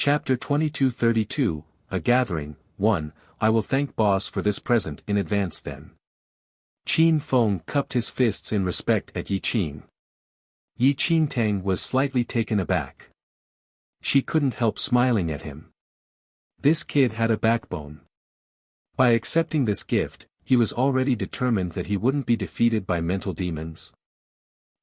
Chapter 2232, A Gathering, 1, I will thank boss for this present in advance then. Qin Feng cupped his fists in respect at Yi Qing. Yi Qingtang was slightly taken aback. She couldn't help smiling at him. This kid had a backbone. By accepting this gift, he was already determined that he wouldn't be defeated by mental demons.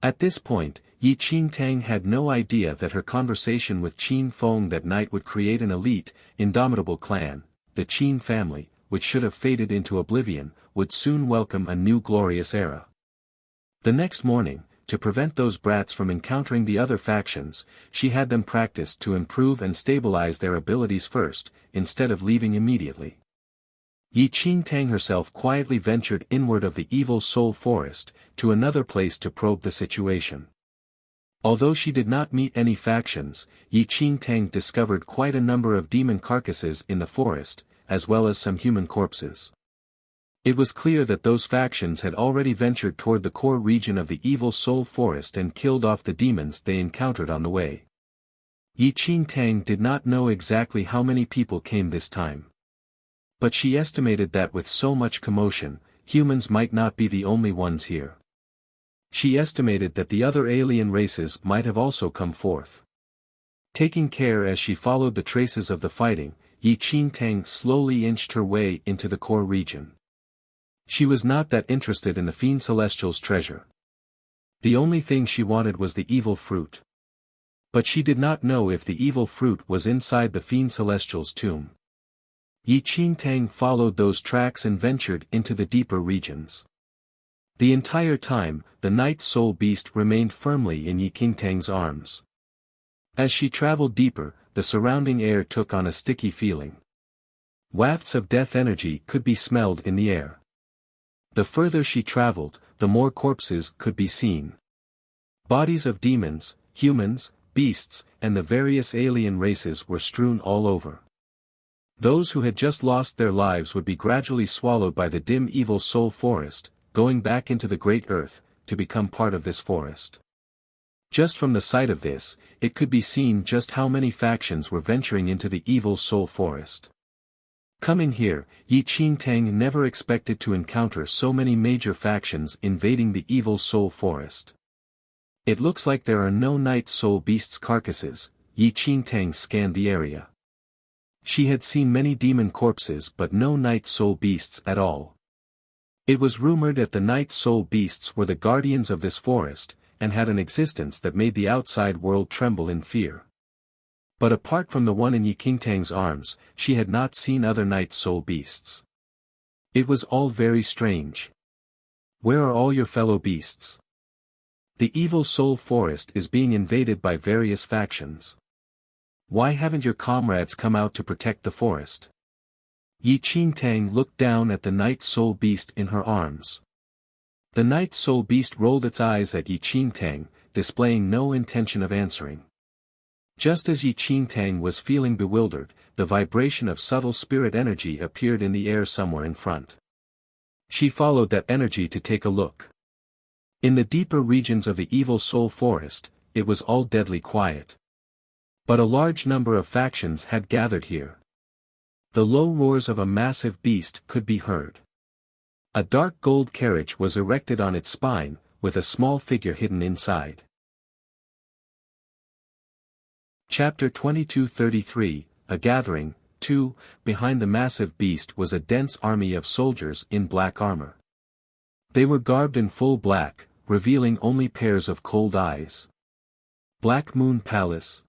At this point, Yi Qingtang had no idea that her conversation with Qin Feng that night would create an elite, indomitable clan, the Qin family, which should have faded into oblivion, would soon welcome a new glorious era. The next morning, to prevent those brats from encountering the other factions, she had them practice to improve and stabilize their abilities first, instead of leaving immediately. Yi Qingtang herself quietly ventured inward of the evil soul forest, to another place to probe the situation. Although she did not meet any factions, Yi Qingtang discovered quite a number of demon carcasses in the forest, as well as some human corpses. It was clear that those factions had already ventured toward the core region of the evil soul forest and killed off the demons they encountered on the way. Yi Qingtang did not know exactly how many people came this time. But she estimated that with so much commotion, humans might not be the only ones here. She estimated that the other alien races might have also come forth. Taking care as she followed the traces of the fighting, Yi Qingtang slowly inched her way into the core region. She was not that interested in the Fiend Celestial's treasure. The only thing she wanted was the evil fruit. But she did not know if the evil fruit was inside the Fiend Celestial's tomb. Yi Qingtang followed those tracks and ventured into the deeper regions. The entire time, the Night Soul Beast remained firmly in Yi Qingtang's arms. As she traveled deeper, the surrounding air took on a sticky feeling. Wafts of death energy could be smelled in the air. The further she traveled, the more corpses could be seen. Bodies of demons, humans, beasts, and the various alien races were strewn all over. Those who had just lost their lives would be gradually swallowed by the dim evil soul forest, going back into the great earth, to become part of this forest. Just from the sight of this, it could be seen just how many factions were venturing into the evil soul forest. Coming here, Yi Qingtang never expected to encounter so many major factions invading the evil soul forest. It looks like there are no Night Soul Beasts' carcasses. Yi Qingtang scanned the area. She had seen many demon corpses but no Night Soul Beasts at all. It was rumored that the Night Soul Beasts were the guardians of this forest, and had an existence that made the outside world tremble in fear. But apart from the one in Yi Qingtang's arms, she had not seen other Night Soul Beasts. It was all very strange. Where are all your fellow beasts? The evil soul forest is being invaded by various factions. Why haven't your comrades come out to protect the forest? Yi Qingtang looked down at the Night Soul Beast in her arms. The Night Soul Beast rolled its eyes at Yi Qingtang, displaying no intention of answering. Just as Yi Qingtang was feeling bewildered, the vibration of subtle spirit energy appeared in the air somewhere in front. She followed that energy to take a look. In the deeper regions of the evil soul forest, it was all deadly quiet. But a large number of factions had gathered here. The low roars of a massive beast could be heard. A dark gold carriage was erected on its spine, with a small figure hidden inside. Chapter 2233, A Gathering, 2, Behind the massive beast was a dense army of soldiers in black armor. They were garbed in full black, revealing only pairs of cold eyes. Black Moon Palace.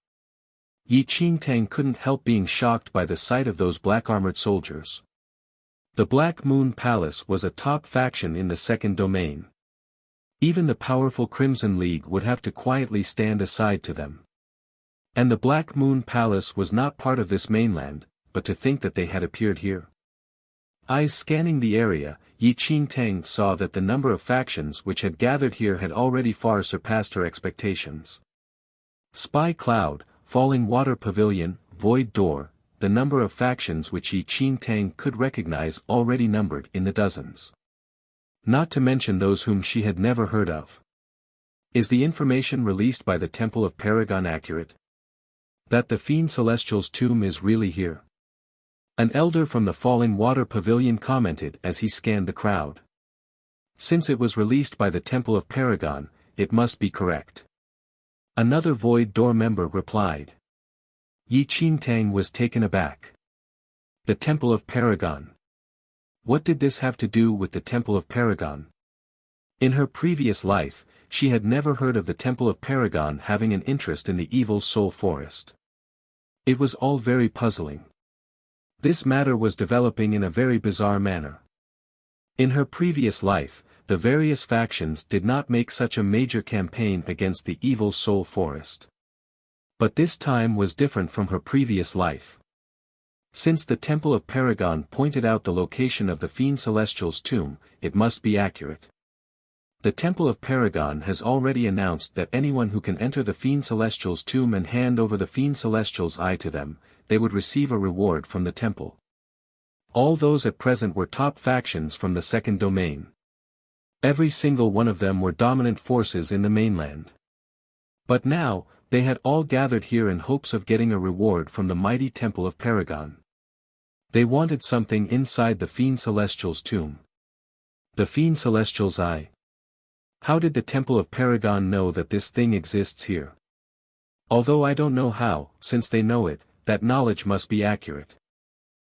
Yi Qingtang couldn't help being shocked by the sight of those black-armored soldiers. The Black Moon Palace was a top faction in the second domain. Even the powerful Crimson League would have to quietly stand aside to them. And the Black Moon Palace was not part of this mainland, but to think that they had appeared here. Eyes scanning the area, Yi Qingtang saw that the number of factions which had gathered here had already far surpassed her expectations. Spy Cloud, Falling Water Pavilion, Void Door, the number of factions which Yi Qingtang could recognize already numbered in the dozens. Not to mention those whom she had never heard of. Is the information released by the Temple of Paragon accurate? That the Fiend Celestial's tomb is really here? An elder from the Falling Water Pavilion commented as he scanned the crowd. Since it was released by the Temple of Paragon, it must be correct. Another Void Door member replied. Yi Qingtang was taken aback. The Temple of Paragon. What did this have to do with the Temple of Paragon? In her previous life, she had never heard of the Temple of Paragon having an interest in the Evil Soul Forest. It was all very puzzling. This matter was developing in a very bizarre manner. In her previous life, the various factions did not make such a major campaign against the Evil Soul Forest. But this time was different from her previous life. Since the Temple of Paragon pointed out the location of the Fiend Celestial's tomb, it must be accurate. The Temple of Paragon has already announced that anyone who can enter the Fiend Celestial's tomb and hand over the Fiend Celestial's eye to them, they would receive a reward from the temple. All those at present were top factions from the second domain. Every single one of them were dominant forces in the mainland. But now, they had all gathered here in hopes of getting a reward from the mighty Temple of Paragon. They wanted something inside the Fiend Celestial's tomb. The Fiend Celestial's eye. How did the Temple of Paragon know that this thing exists here? Although I don't know how, since they know it, that knowledge must be accurate.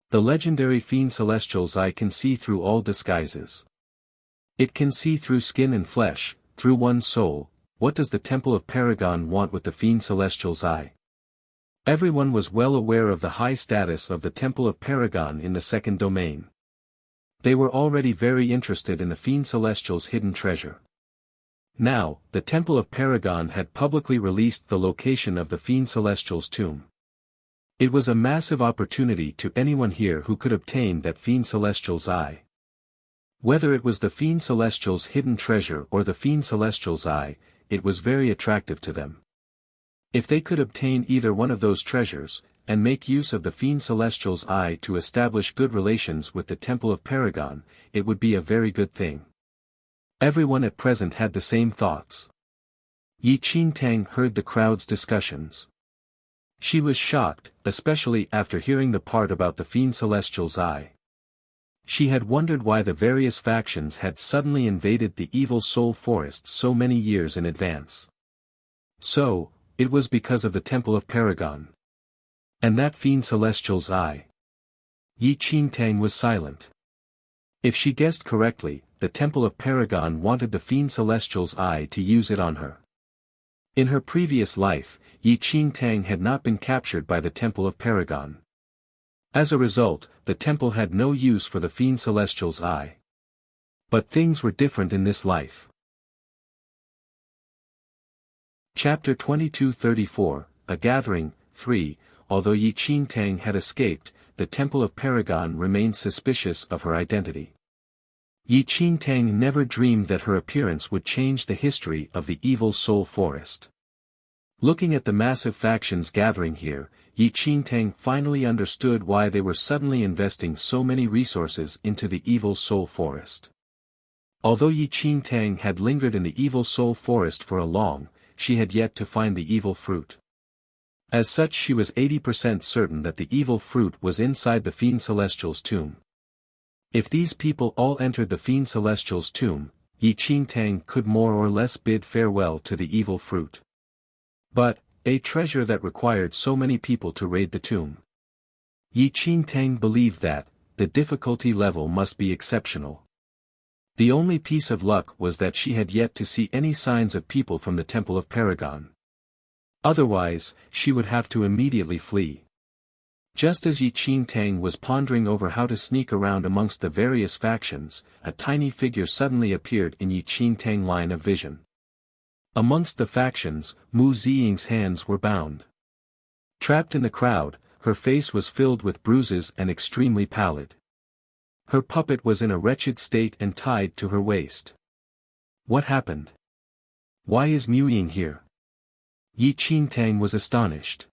The legendary Fiend Celestial's eye can see through all disguises. It can see through skin and flesh, through one's soul. What does the Temple of Paragon want with the Fiend Celestial's eye? Everyone was well aware of the high status of the Temple of Paragon in the second domain. They were already very interested in the Fiend Celestial's hidden treasure. Now, the Temple of Paragon had publicly released the location of the Fiend Celestial's tomb. It was a massive opportunity to anyone here who could obtain that Fiend Celestial's eye. Whether it was the Fiend Celestial's hidden treasure or the Fiend Celestial's eye, it was very attractive to them. If they could obtain either one of those treasures, and make use of the Fiend Celestial's eye to establish good relations with the Temple of Paragon, it would be a very good thing. Everyone at present had the same thoughts. Yi Qingtang heard the crowd's discussions. She was shocked, especially after hearing the part about the Fiend Celestial's eye. She had wondered why the various factions had suddenly invaded the Evil Soul Forest so many years in advance. So, it was because of the Temple of Paragon. And that Fiend Celestial's eye. Yi Qingtang was silent. If she guessed correctly, the Temple of Paragon wanted the Fiend Celestial's eye to use it on her. In her previous life, Yi Qingtang had not been captured by the Temple of Paragon. As a result, the temple had no use for the Fiend Celestial's eye. But things were different in this life. Chapter 2234, A Gathering, 3. Although Yi Qingtang had escaped, the Temple of Paragon remained suspicious of her identity. Yi Qingtang never dreamed that her appearance would change the history of the Evil Soul Forest. Looking at the massive factions gathering here, Yi Qingtang finally understood why they were suddenly investing so many resources into the Evil Soul Forest. Although Yi Qingtang had lingered in the Evil Soul Forest for a long, she had yet to find the evil fruit. As such, she was 80% certain that the evil fruit was inside the Fiend Celestial's tomb. If these people all entered the Fiend Celestial's tomb, Yi Qingtang could more or less bid farewell to the evil fruit. But, a treasure that required so many people to raid the tomb. Yi Qingtang believed that, the difficulty level must be exceptional. The only piece of luck was that she had yet to see any signs of people from the Temple of Paragon. Otherwise, she would have to immediately flee. Just as Yi Qingtang was pondering over how to sneak around amongst the various factions, a tiny figure suddenly appeared in Yi Qingtang's line of vision. Amongst the factions, Mu Ziying's hands were bound. Trapped in the crowd, her face was filled with bruises and extremely pallid. Her puppet was in a wretched state and tied to her waist. What happened? Why is Mu Ying here? Yi Qingtang was astonished.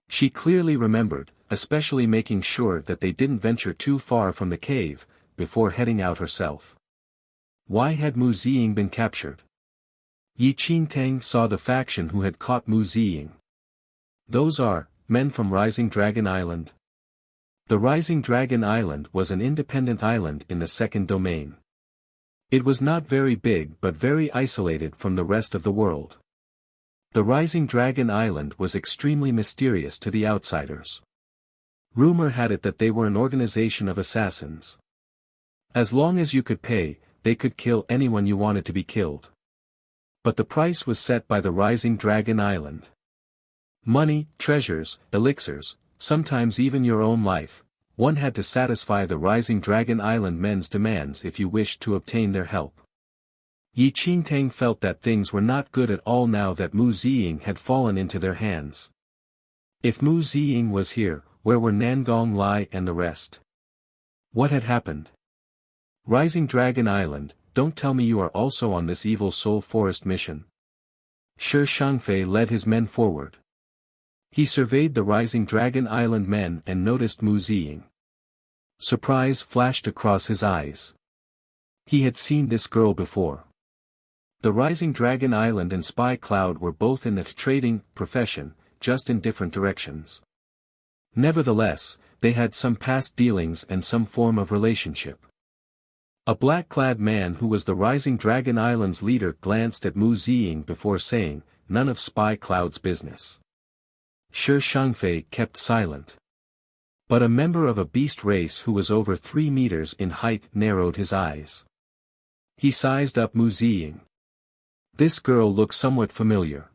She clearly remembered, especially making sure that they didn't venture too far from the cave, before heading out herself. Why had Mu Ziying been captured? Yi Qingtang saw the faction who had caught Mu Ziying. Those are, men from Rising Dragon Island. The Rising Dragon Island was an independent island in the second domain. It was not very big but very isolated from the rest of the world. The Rising Dragon Island was extremely mysterious to the outsiders. Rumor had it that they were an organization of assassins. As long as you could pay, they could kill anyone you wanted to be killed. But the price was set by the Rising Dragon Island. Money, treasures, elixirs, sometimes even your own life. One had to satisfy the Rising Dragon Island men's demands if you wished to obtain their help. Yi Qingtang felt that things were not good at all now that Mu Ziying had fallen into their hands. If Mu Ziying was here, where were Nangong Lai and the rest? What had happened? Rising Dragon Island, don't tell me you are also on this evil soul forest mission. Shi Shangfei led his men forward. He surveyed the Rising Dragon Island men and noticed Mu Ziying. Surprise flashed across his eyes. He had seen this girl before. The Rising Dragon Island and Spy Cloud were both in the trading profession, just in different directions. Nevertheless, they had some past dealings and some form of relationship. A black-clad man who was the Rising Dragon Island's leader glanced at Mu Ziying before saying, "None of Spy Cloud's business." Shi Shangfei kept silent. But a member of a beast race who was over 3 meters in height narrowed his eyes. He sized up Mu Ziying. This girl looks somewhat familiar.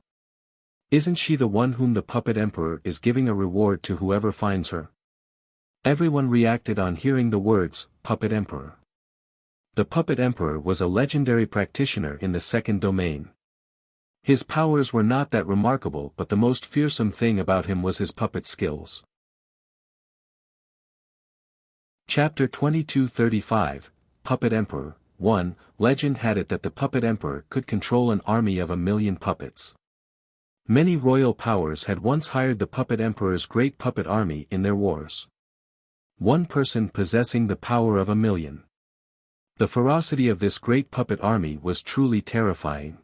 Isn't she the one whom the Puppet Emperor is giving a reward to whoever finds her? Everyone reacted on hearing the words, Puppet Emperor. The Puppet Emperor was a legendary practitioner in the second domain. His powers were not that remarkable, but the most fearsome thing about him was his puppet skills. Chapter 2235, Puppet Emperor. 1. Legend had it that the Puppet Emperor could control an army of 1,000,000 puppets. Many royal powers had once hired the Puppet Emperor's great puppet army in their wars. One person possessing the power of 1,000,000. The ferocity of this great puppet army was truly terrifying.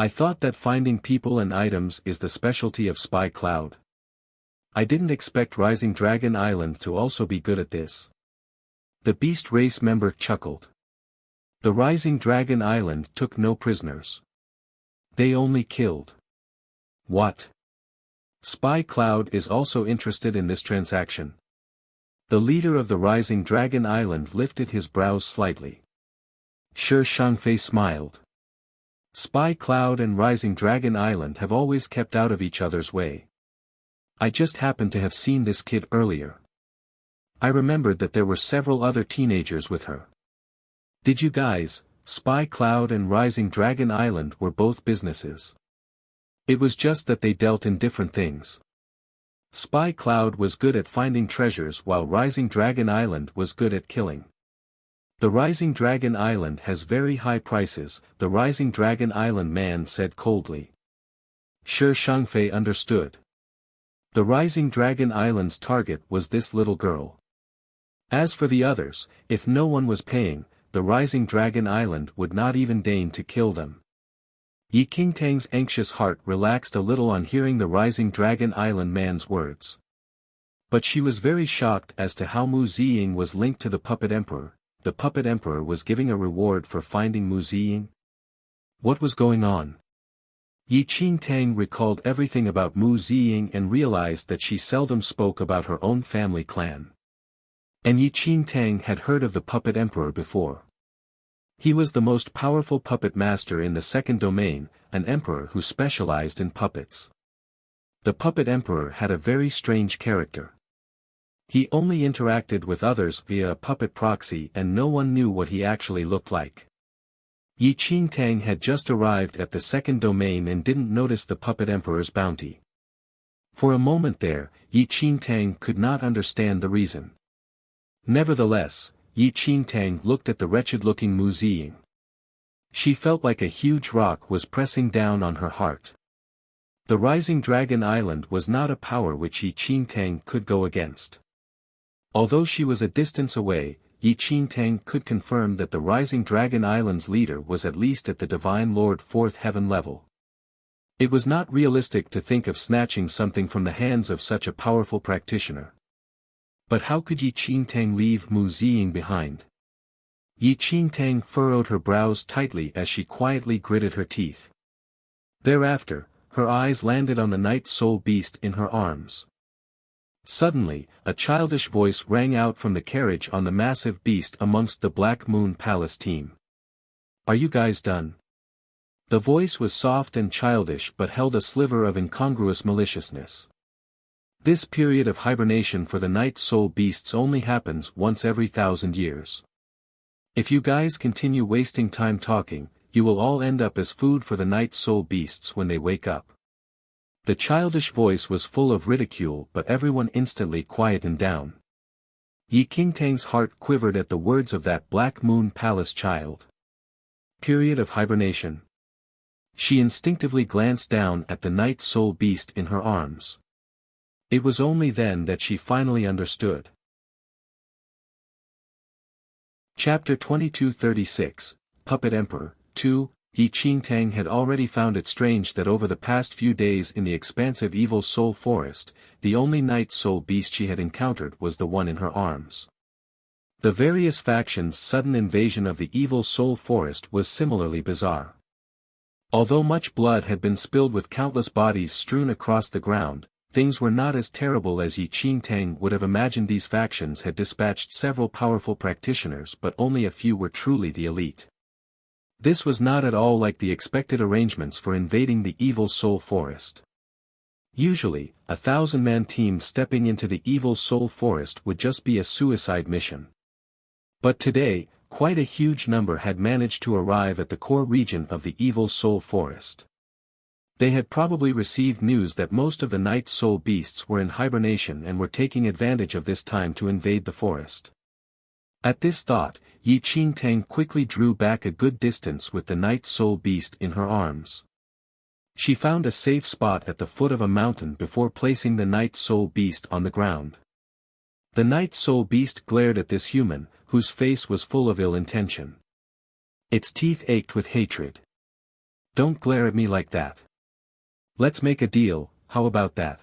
I thought that finding people and items is the specialty of Spy Cloud. I didn't expect Rising Dragon Island to also be good at this. The Beast Race member chuckled. The Rising Dragon Island took no prisoners. They only killed. What? Spy Cloud is also interested in this transaction. The leader of the Rising Dragon Island lifted his brows slightly. Shi Shangfei smiled. Spy Cloud and Rising Dragon Island have always kept out of each other's way. I just happened to have seen this kid earlier. I remembered that there were several other teenagers with her. Did you guys? Spy Cloud and Rising Dragon Island were both businesses. It was just that they dealt in different things. Spy Cloud was good at finding treasures while Rising Dragon Island was good at killing. The Rising Dragon Island has very high prices, the Rising Dragon Island man said coldly. Shi Shangfei understood. The Rising Dragon Island's target was this little girl. As for the others, if no one was paying, the Rising Dragon Island would not even deign to kill them. Yi Qingtang's anxious heart relaxed a little on hearing the Rising Dragon Island man's words. But she was very shocked as to how Mu Ziying was linked to the Puppet Emperor. The Puppet Emperor was giving a reward for finding Mu Ziying? What was going on? Yi Qingtang recalled everything about Mu Ziying and realized that she seldom spoke about her own family clan. And Yi Qingtang had heard of the Puppet Emperor before. He was the most powerful puppet master in the second domain, an emperor who specialized in puppets. The Puppet Emperor had a very strange character. He only interacted with others via a puppet proxy and no one knew what he actually looked like. Yi Qingtang had just arrived at the second domain and didn't notice the Puppet Emperor's bounty. For a moment there, Yi Qingtang could not understand the reason. Nevertheless, Yi Qingtang looked at the wretched-looking Mu Ziying. She felt like a huge rock was pressing down on her heart. The Rising Dragon Island was not a power which Yi Qingtang could go against. Although she was a distance away, Yi Qingtang could confirm that the Rising Dragon Island's leader was at least at the Divine Lord 4th Heaven level. It was not realistic to think of snatching something from the hands of such a powerful practitioner. But how could Yi Qingtang leave Mu Ziying behind? Yi Qingtang furrowed her brows tightly as she quietly gritted her teeth. Thereafter, her eyes landed on the night soul beast in her arms. Suddenly, a childish voice rang out from the carriage on the massive beast amongst the Black Moon Palace team. "Are you guys done?" The voice was soft and childish but held a sliver of incongruous maliciousness. This period of hibernation for the night soul beasts only happens once every 1,000 years. If you guys continue wasting time talking, you will all end up as food for the night soul beasts when they wake up. The childish voice was full of ridicule, but everyone instantly quietened down. Yi Qingtang's heart quivered at the words of that Black Moon Palace child. Period of hibernation. She instinctively glanced down at the night soul beast in her arms. It was only then that she finally understood. Chapter 2236, Puppet Emperor, 2. Yi Qingtang had already found it strange that over the past few days in the expansive Evil Soul Forest, the only night soul beast she had encountered was the one in her arms. The various factions' sudden invasion of the Evil Soul Forest was similarly bizarre. Although much blood had been spilled with countless bodies strewn across the ground, things were not as terrible as Yi Qingtang would have imagined. These factions had dispatched several powerful practitioners, but only a few were truly the elite. This was not at all like the expected arrangements for invading the Evil Soul Forest. Usually, a 1,000-man team stepping into the Evil Soul Forest would just be a suicide mission. But today, quite a huge number had managed to arrive at the core region of the Evil Soul Forest. They had probably received news that most of the night soul beasts were in hibernation and were taking advantage of this time to invade the forest. At this thought, Yi Qingtang quickly drew back a good distance with the night soul beast in her arms. She found a safe spot at the foot of a mountain before placing the night soul beast on the ground. The night soul beast glared at this human, whose face was full of ill intention. Its teeth ached with hatred. "Don't glare at me like that. Let's make a deal, how about that?"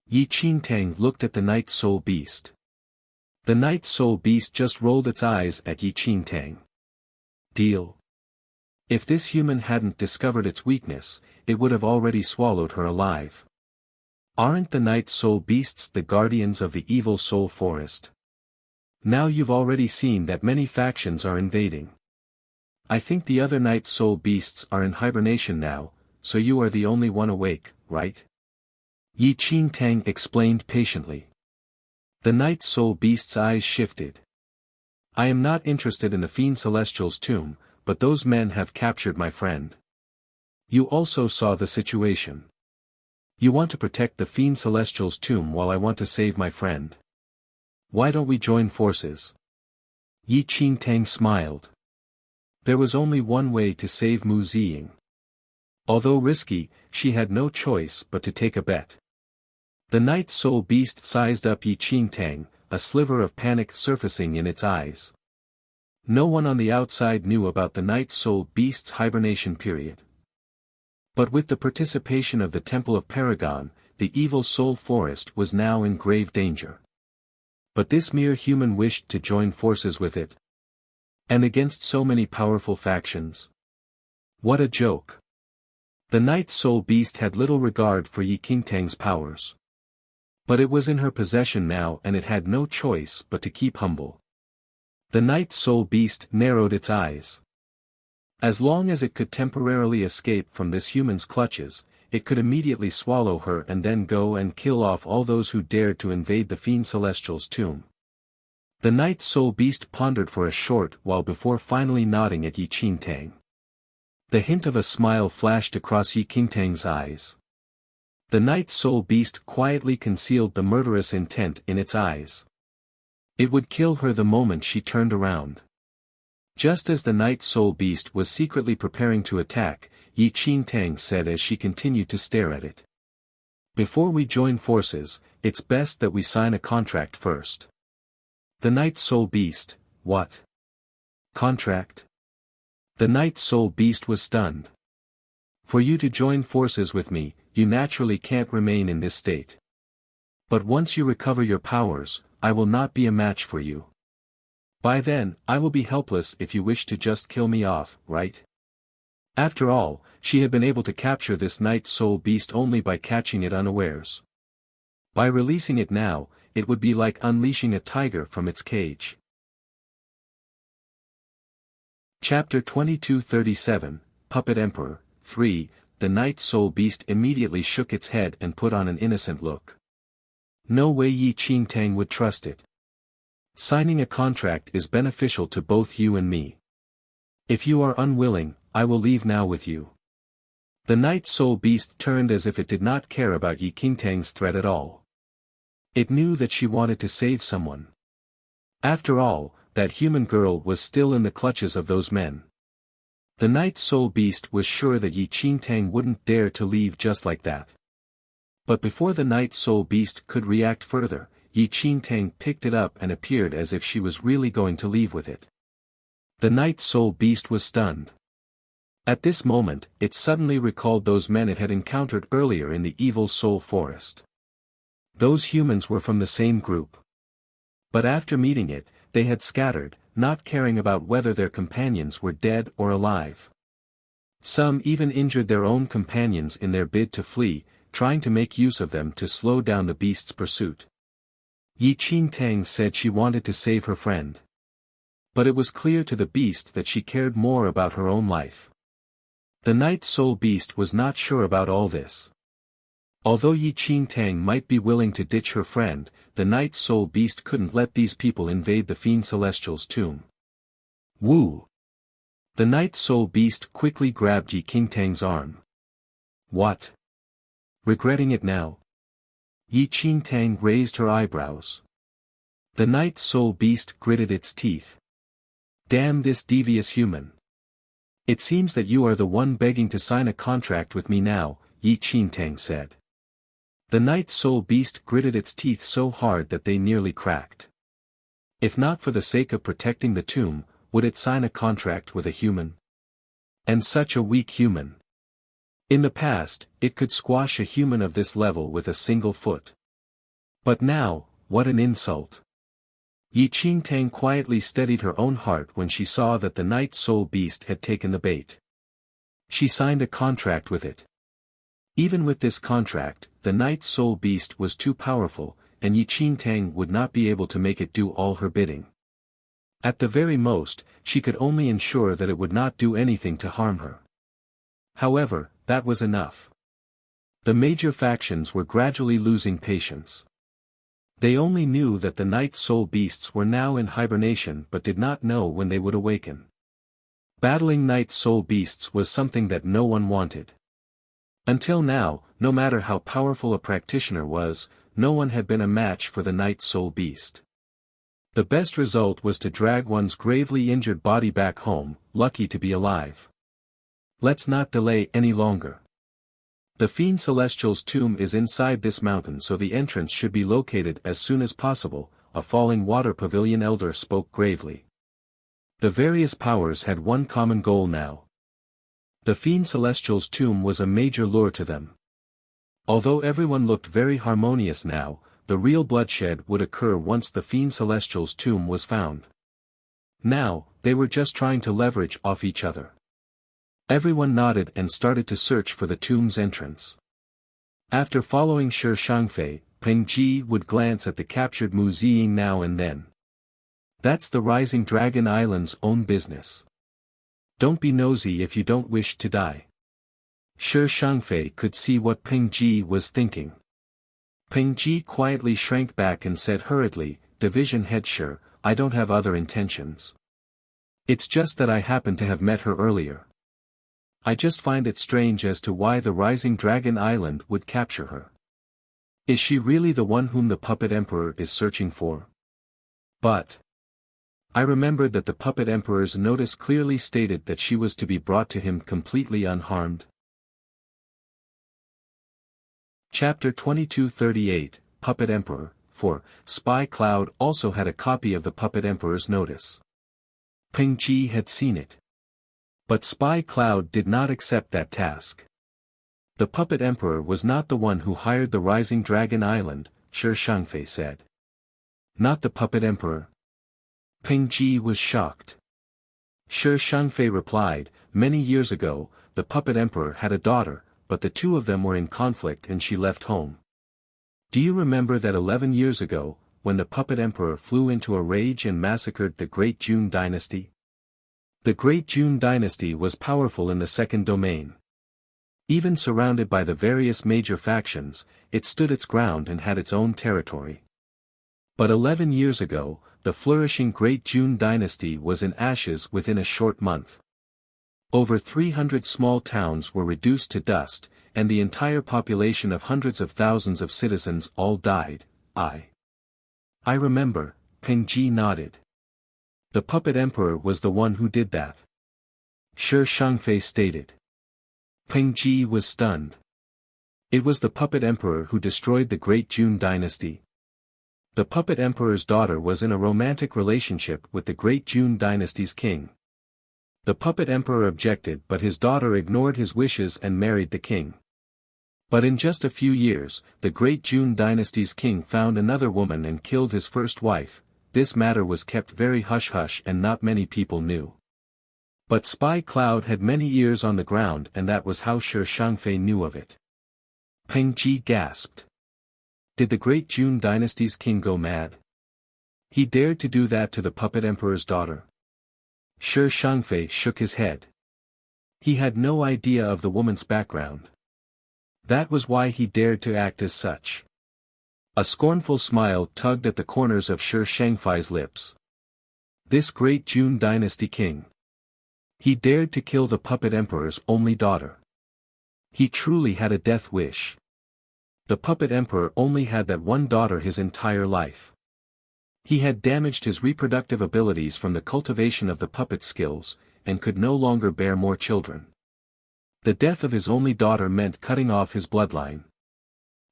Yi Qingtang looked at the night soul beast. The night soul beast just rolled its eyes at Yi Qingtang. Deal? If this human hadn't discovered its weakness, it would have already swallowed her alive. Aren't the night soul beasts the guardians of the Evil Soul Forest? Now you've already seen that many factions are invading. I think the other night soul beasts are in hibernation now, so you are the only one awake, right? Yi Qingtang explained patiently. The night soul beast's eyes shifted. I am not interested in the Fiend Celestial's tomb, but those men have captured my friend. You also saw the situation. You want to protect the Fiend Celestial's tomb while I want to save my friend. Why don't we join forces? Yi Qingtang smiled. There was only one way to save Mu Ziying. Although risky, she had no choice but to take a bet. The night soul beast sized up Yi Qingtang, a sliver of panic surfacing in its eyes. No one on the outside knew about the night soul beast's hibernation period. But with the participation of the Temple of Paragon, the Evil Soul Forest was now in grave danger. But this mere human wished to join forces with it. And against so many powerful factions. What a joke. The night soul beast had little regard for Yi Qingtang's powers. But it was in her possession now and it had no choice but to keep humble. The night soul beast narrowed its eyes. As long as it could temporarily escape from this human's clutches, it could immediately swallow her and then go and kill off all those who dared to invade the Fiend Celestial's tomb. The night soul beast pondered for a short while before finally nodding at Yi Qingtang. The hint of a smile flashed across Yi Qingtang's eyes. The night soul beast quietly concealed the murderous intent in its eyes. It would kill her the moment she turned around. Just as the night soul beast was secretly preparing to attack, Yi Qingtang said as she continued to stare at it. Before we join forces, it's best that we sign a contract first. The night soul beast, what? Contract? The night soul beast was stunned. For you to join forces with me, you naturally can't remain in this state. But once you recover your powers, I will not be a match for you. By then, I will be helpless if you wish to just kill me off, right? After all, she had been able to capture this night soul beast only by catching it unawares. By releasing it now, it would be like unleashing a tiger from its cage. Chapter 2237, Puppet Emperor. 3. The night soul beast immediately shook its head and put on an innocent look. No way Yi Qingtang would trust it. Signing a contract is beneficial to both you and me. If you are unwilling, I will leave now with you. The night soul beast turned as if it did not care about Yi Qingtang's threat at all. It knew that she wanted to save someone. After all, that human girl was still in the clutches of those men. The night soul beast was sure that Yi Qingtang wouldn't dare to leave just like that. But before the night soul beast could react further, Yi Qingtang picked it up and appeared as if she was really going to leave with it. The night soul beast was stunned. At this moment, it suddenly recalled those men it had encountered earlier in the evil soul forest. Those humans were from the same group. But after meeting it, they had scattered, not caring about whether their companions were dead or alive. Some even injured their own companions in their bid to flee, trying to make use of them to slow down the beast's pursuit. Yi Qingtang said she wanted to save her friend. But it was clear to the beast that she cared more about her own life. The night soul beast was not sure about all this. Although Yi Qingtang might be willing to ditch her friend, the night soul beast couldn't let these people invade the Fiend Celestial's tomb. Woo! The night soul beast quickly grabbed Yi Qingtang's arm. What? Regretting it now? Yi Qingtang raised her eyebrows. The night soul beast gritted its teeth. Damn this devious human. It seems that you are the one begging to sign a contract with me now, Yi Qingtang said. The night soul beast gritted its teeth so hard that they nearly cracked. If not for the sake of protecting the tomb, would it sign a contract with a human? And such a weak human. In the past, it could squash a human of this level with a single foot. But now, what an insult. Yi Qingtang quietly steadied her own heart when she saw that the night soul beast had taken the bait. She signed a contract with it. Even with this contract, the night soul beast was too powerful, and Yi Qingtang would not be able to make it do all her bidding. At the very most, she could only ensure that it would not do anything to harm her. However, that was enough. The major factions were gradually losing patience. They only knew that the night soul beasts were now in hibernation but did not know when they would awaken. Battling night soul beasts was something that no one wanted. Until now, no matter how powerful a practitioner was, no one had been a match for the night soul beast. The best result was to drag one's gravely injured body back home, lucky to be alive. Let's not delay any longer. The Fiend Celestial's tomb is inside this mountain, so the entrance should be located as soon as possible, a falling water pavilion elder spoke gravely. The various powers had one common goal now. The Fiend Celestial's tomb was a major lure to them. Although everyone looked very harmonious now, the real bloodshed would occur once the Fiend Celestial's tomb was found. Now, they were just trying to leverage off each other. Everyone nodded and started to search for the tomb's entrance. After following Shi Shangfei, Peng Ji would glance at the captured Mu Ziying now and then. That's the Rising Dragon Island's own business. Don't be nosy if you don't wish to die. Shi Shangfei could see what Peng Ji was thinking. Peng Ji quietly shrank back and said hurriedly, Division Head Shi, I don't have other intentions. It's just that I happened to have met her earlier. I just find it strange as to why the Rising Dragon Island would capture her. Is she really the one whom the Puppet Emperor is searching for? But I remembered that the Puppet Emperor's notice clearly stated that she was to be brought to him completely unharmed. Chapter 2238, Puppet Emperor. 4. Spy Cloud also had a copy of the Puppet Emperor's notice. Peng Ji had seen it. But Spy Cloud did not accept that task. The puppet emperor was not the one who hired the Rising Dragon Island, Shi Shangfei said. Not the puppet emperor? Peng Ji was shocked. Shi Shangfei replied, many years ago, the puppet emperor had a daughter, but the two of them were in conflict and she left home. Do you remember that 11 years ago, when the puppet emperor flew into a rage and massacred the Great Jun dynasty? The Great Jun dynasty was powerful in the second domain. Even surrounded by the various major factions, it stood its ground and had its own territory. But 11 years ago, the flourishing Great Jun dynasty was in ashes within a short month. Over 300 small towns were reduced to dust, and the entire population of hundreds of thousands of citizens all died. I remember, Peng Ji nodded. The puppet emperor was the one who did that. Shi Shangfei stated. Peng Ji was stunned. It was the puppet emperor who destroyed the Great Jun dynasty. The puppet emperor's daughter was in a romantic relationship with the Great Jun dynasty's king. The puppet emperor objected, but his daughter ignored his wishes and married the king. But in just a few years, the Great Jun dynasty's king found another woman and killed his first wife. This matter was kept very hush-hush and not many people knew. But Spy Cloud had many ears on the ground, and that was how Shi Shangfei knew of it. Peng Ji gasped. Did the Great Jun dynasty's king go mad? He dared to do that to the puppet emperor's daughter? Shi Shangfei shook his head. He had no idea of the woman's background. That was why he dared to act as such. A scornful smile tugged at the corners of Shi Shangfei's lips. This Great Jun dynasty king. He dared to kill the puppet emperor's only daughter. He truly had a death wish. The puppet emperor only had that one daughter his entire life. He had damaged his reproductive abilities from the cultivation of the puppet skills, and could no longer bear more children. The death of his only daughter meant cutting off his bloodline.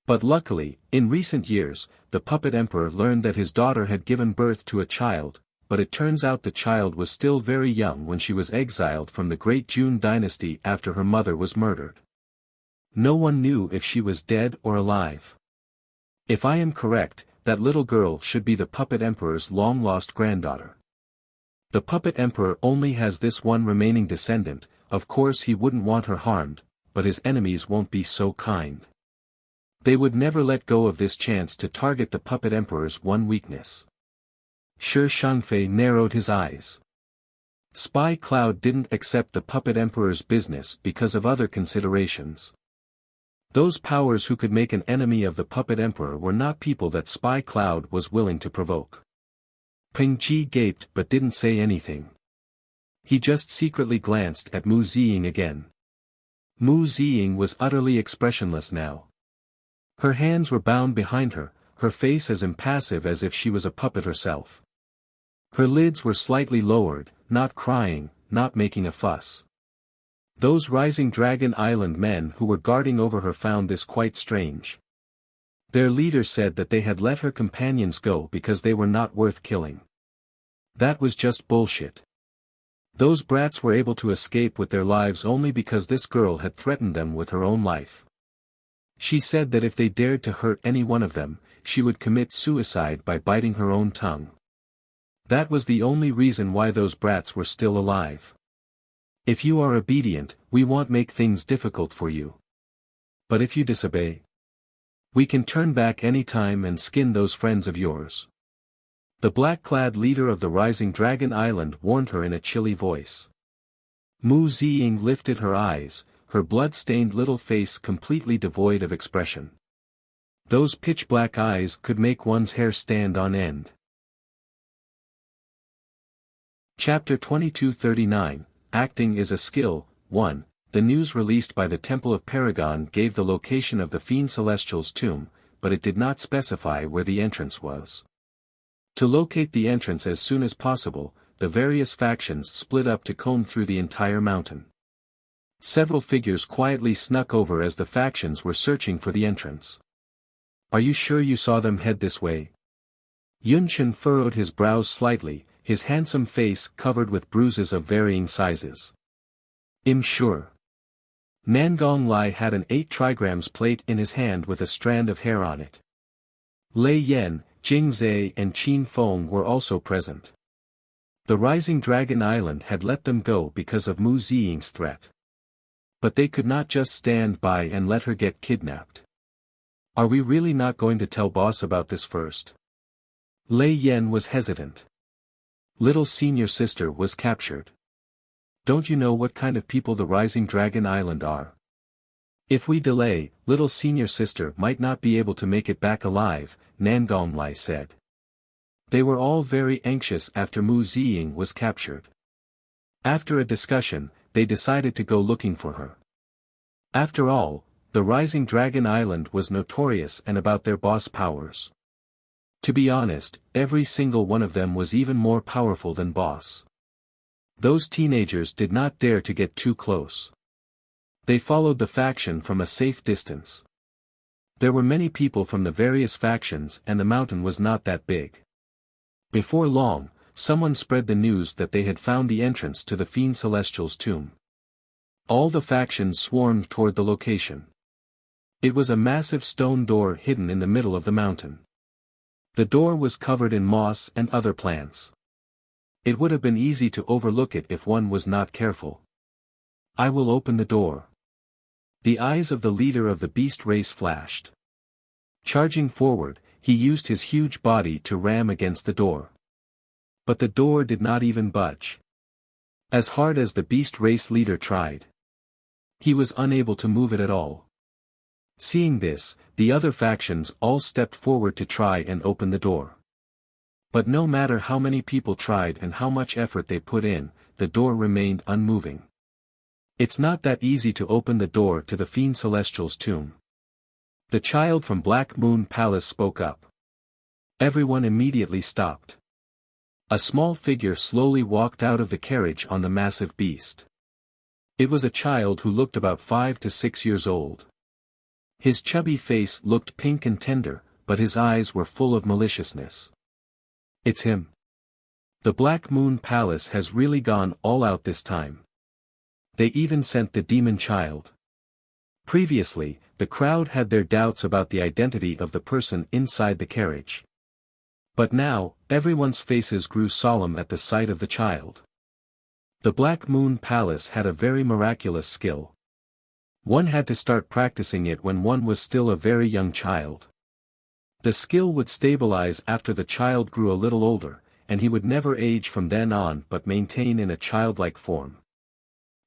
But luckily, in recent years, the puppet emperor learned that his daughter had given birth to a child, but it turns out the child was still very young when she was exiled from the Great Jun dynasty after her mother was murdered. No one knew if she was dead or alive. If I am correct, that little girl should be the puppet emperor's long-lost granddaughter. The puppet emperor only has this one remaining descendant. Of course he wouldn't want her harmed, but his enemies won't be so kind. They would never let go of this chance to target the puppet emperor's one weakness. Shi Shangfei narrowed his eyes. Spy Cloud didn't accept the puppet emperor's business because of other considerations. Those powers who could make an enemy of the puppet emperor were not people that Spy Cloud was willing to provoke. Peng Ji gaped but didn't say anything. He just secretly glanced at Mu Ziying again. Mu Ziying was utterly expressionless now. Her hands were bound behind her, her face as impassive as if she was a puppet herself. Her lids were slightly lowered, not crying, not making a fuss. Those Rising Dragon Island men who were guarding over her found this quite strange. Their leader said that they had let her companions go because they were not worth killing. That was just bullshit. Those brats were able to escape with their lives only because this girl had threatened them with her own life. She said that if they dared to hurt any one of them, she would commit suicide by biting her own tongue. That was the only reason why those brats were still alive. If you are obedient, we won't make things difficult for you. But if you disobey, we can turn back any time and skin those friends of yours. The black-clad leader of the Rising Dragon Island warned her in a chilly voice. Mu Ziying lifted her eyes, her blood-stained little face completely devoid of expression. Those pitch-black eyes could make one's hair stand on end. Chapter 2239, Acting is a Skill. 1. The news released by the Temple of Paragon gave the location of the Fiend Celestial's tomb, but it did not specify where the entrance was. To locate the entrance as soon as possible, the various factions split up to comb through the entire mountain. Several figures quietly snuck over as the factions were searching for the entrance. Are you sure you saw them head this way? Yunchen furrowed his brows slightly, his handsome face covered with bruises of varying sizes. I'm sure. Nangong Lai had an 8 trigrams plate in his hand with a strand of hair on it. Lei Yen, Jing Zhe and Qin Feng were also present. The Rising Dragon Island had let them go because of Mu Ziying's threat. But they could not just stand by and let her get kidnapped. Are we really not going to tell boss about this first? Lei Yen was hesitant. Little senior sister was captured. Don't you know what kind of people the Rising Dragon Island are? If we delay, little senior sister might not be able to make it back alive, Nangong Lai said. They were all very anxious after Mu Ziying was captured. After a discussion, they decided to go looking for her. After all, the Rising Dragon Island was notorious and about their boss powers. To be honest, every single one of them was even more powerful than boss. Those teenagers did not dare to get too close. They followed the faction from a safe distance. There were many people from the various factions and the mountain was not that big. Before long, someone spread the news that they had found the entrance to the Fiend Celestial's tomb. All the factions swarmed toward the location. It was a massive stone door hidden in the middle of the mountain. The door was covered in moss and other plants. It would have been easy to overlook it if one was not careful. I will open the door. The eyes of the leader of the beast race flashed. Charging forward, he used his huge body to ram against the door. But the door did not even budge. As hard as the beast race leader tried, he was unable to move it at all. Seeing this, the other factions all stepped forward to try and open the door. But no matter how many people tried and how much effort they put in, the door remained unmoving. It's not that easy to open the door to the Fiend Celestial's tomb. The child from Black Moon Palace spoke up. Everyone immediately stopped. A small figure slowly walked out of the carriage on the massive beast. It was a child who looked about 5 to 6 years old. His chubby face looked pink and tender, but his eyes were full of maliciousness. It's him. The Black Moon Palace has really gone all out this time. They even sent the demon child. Previously, the crowd had their doubts about the identity of the person inside the carriage. But now, everyone's faces grew solemn at the sight of the child. The Black Moon Palace had a very miraculous skill. One had to start practicing it when one was still a very young child. The skill would stabilize after the child grew a little older, and he would never age from then on but maintain in a childlike form.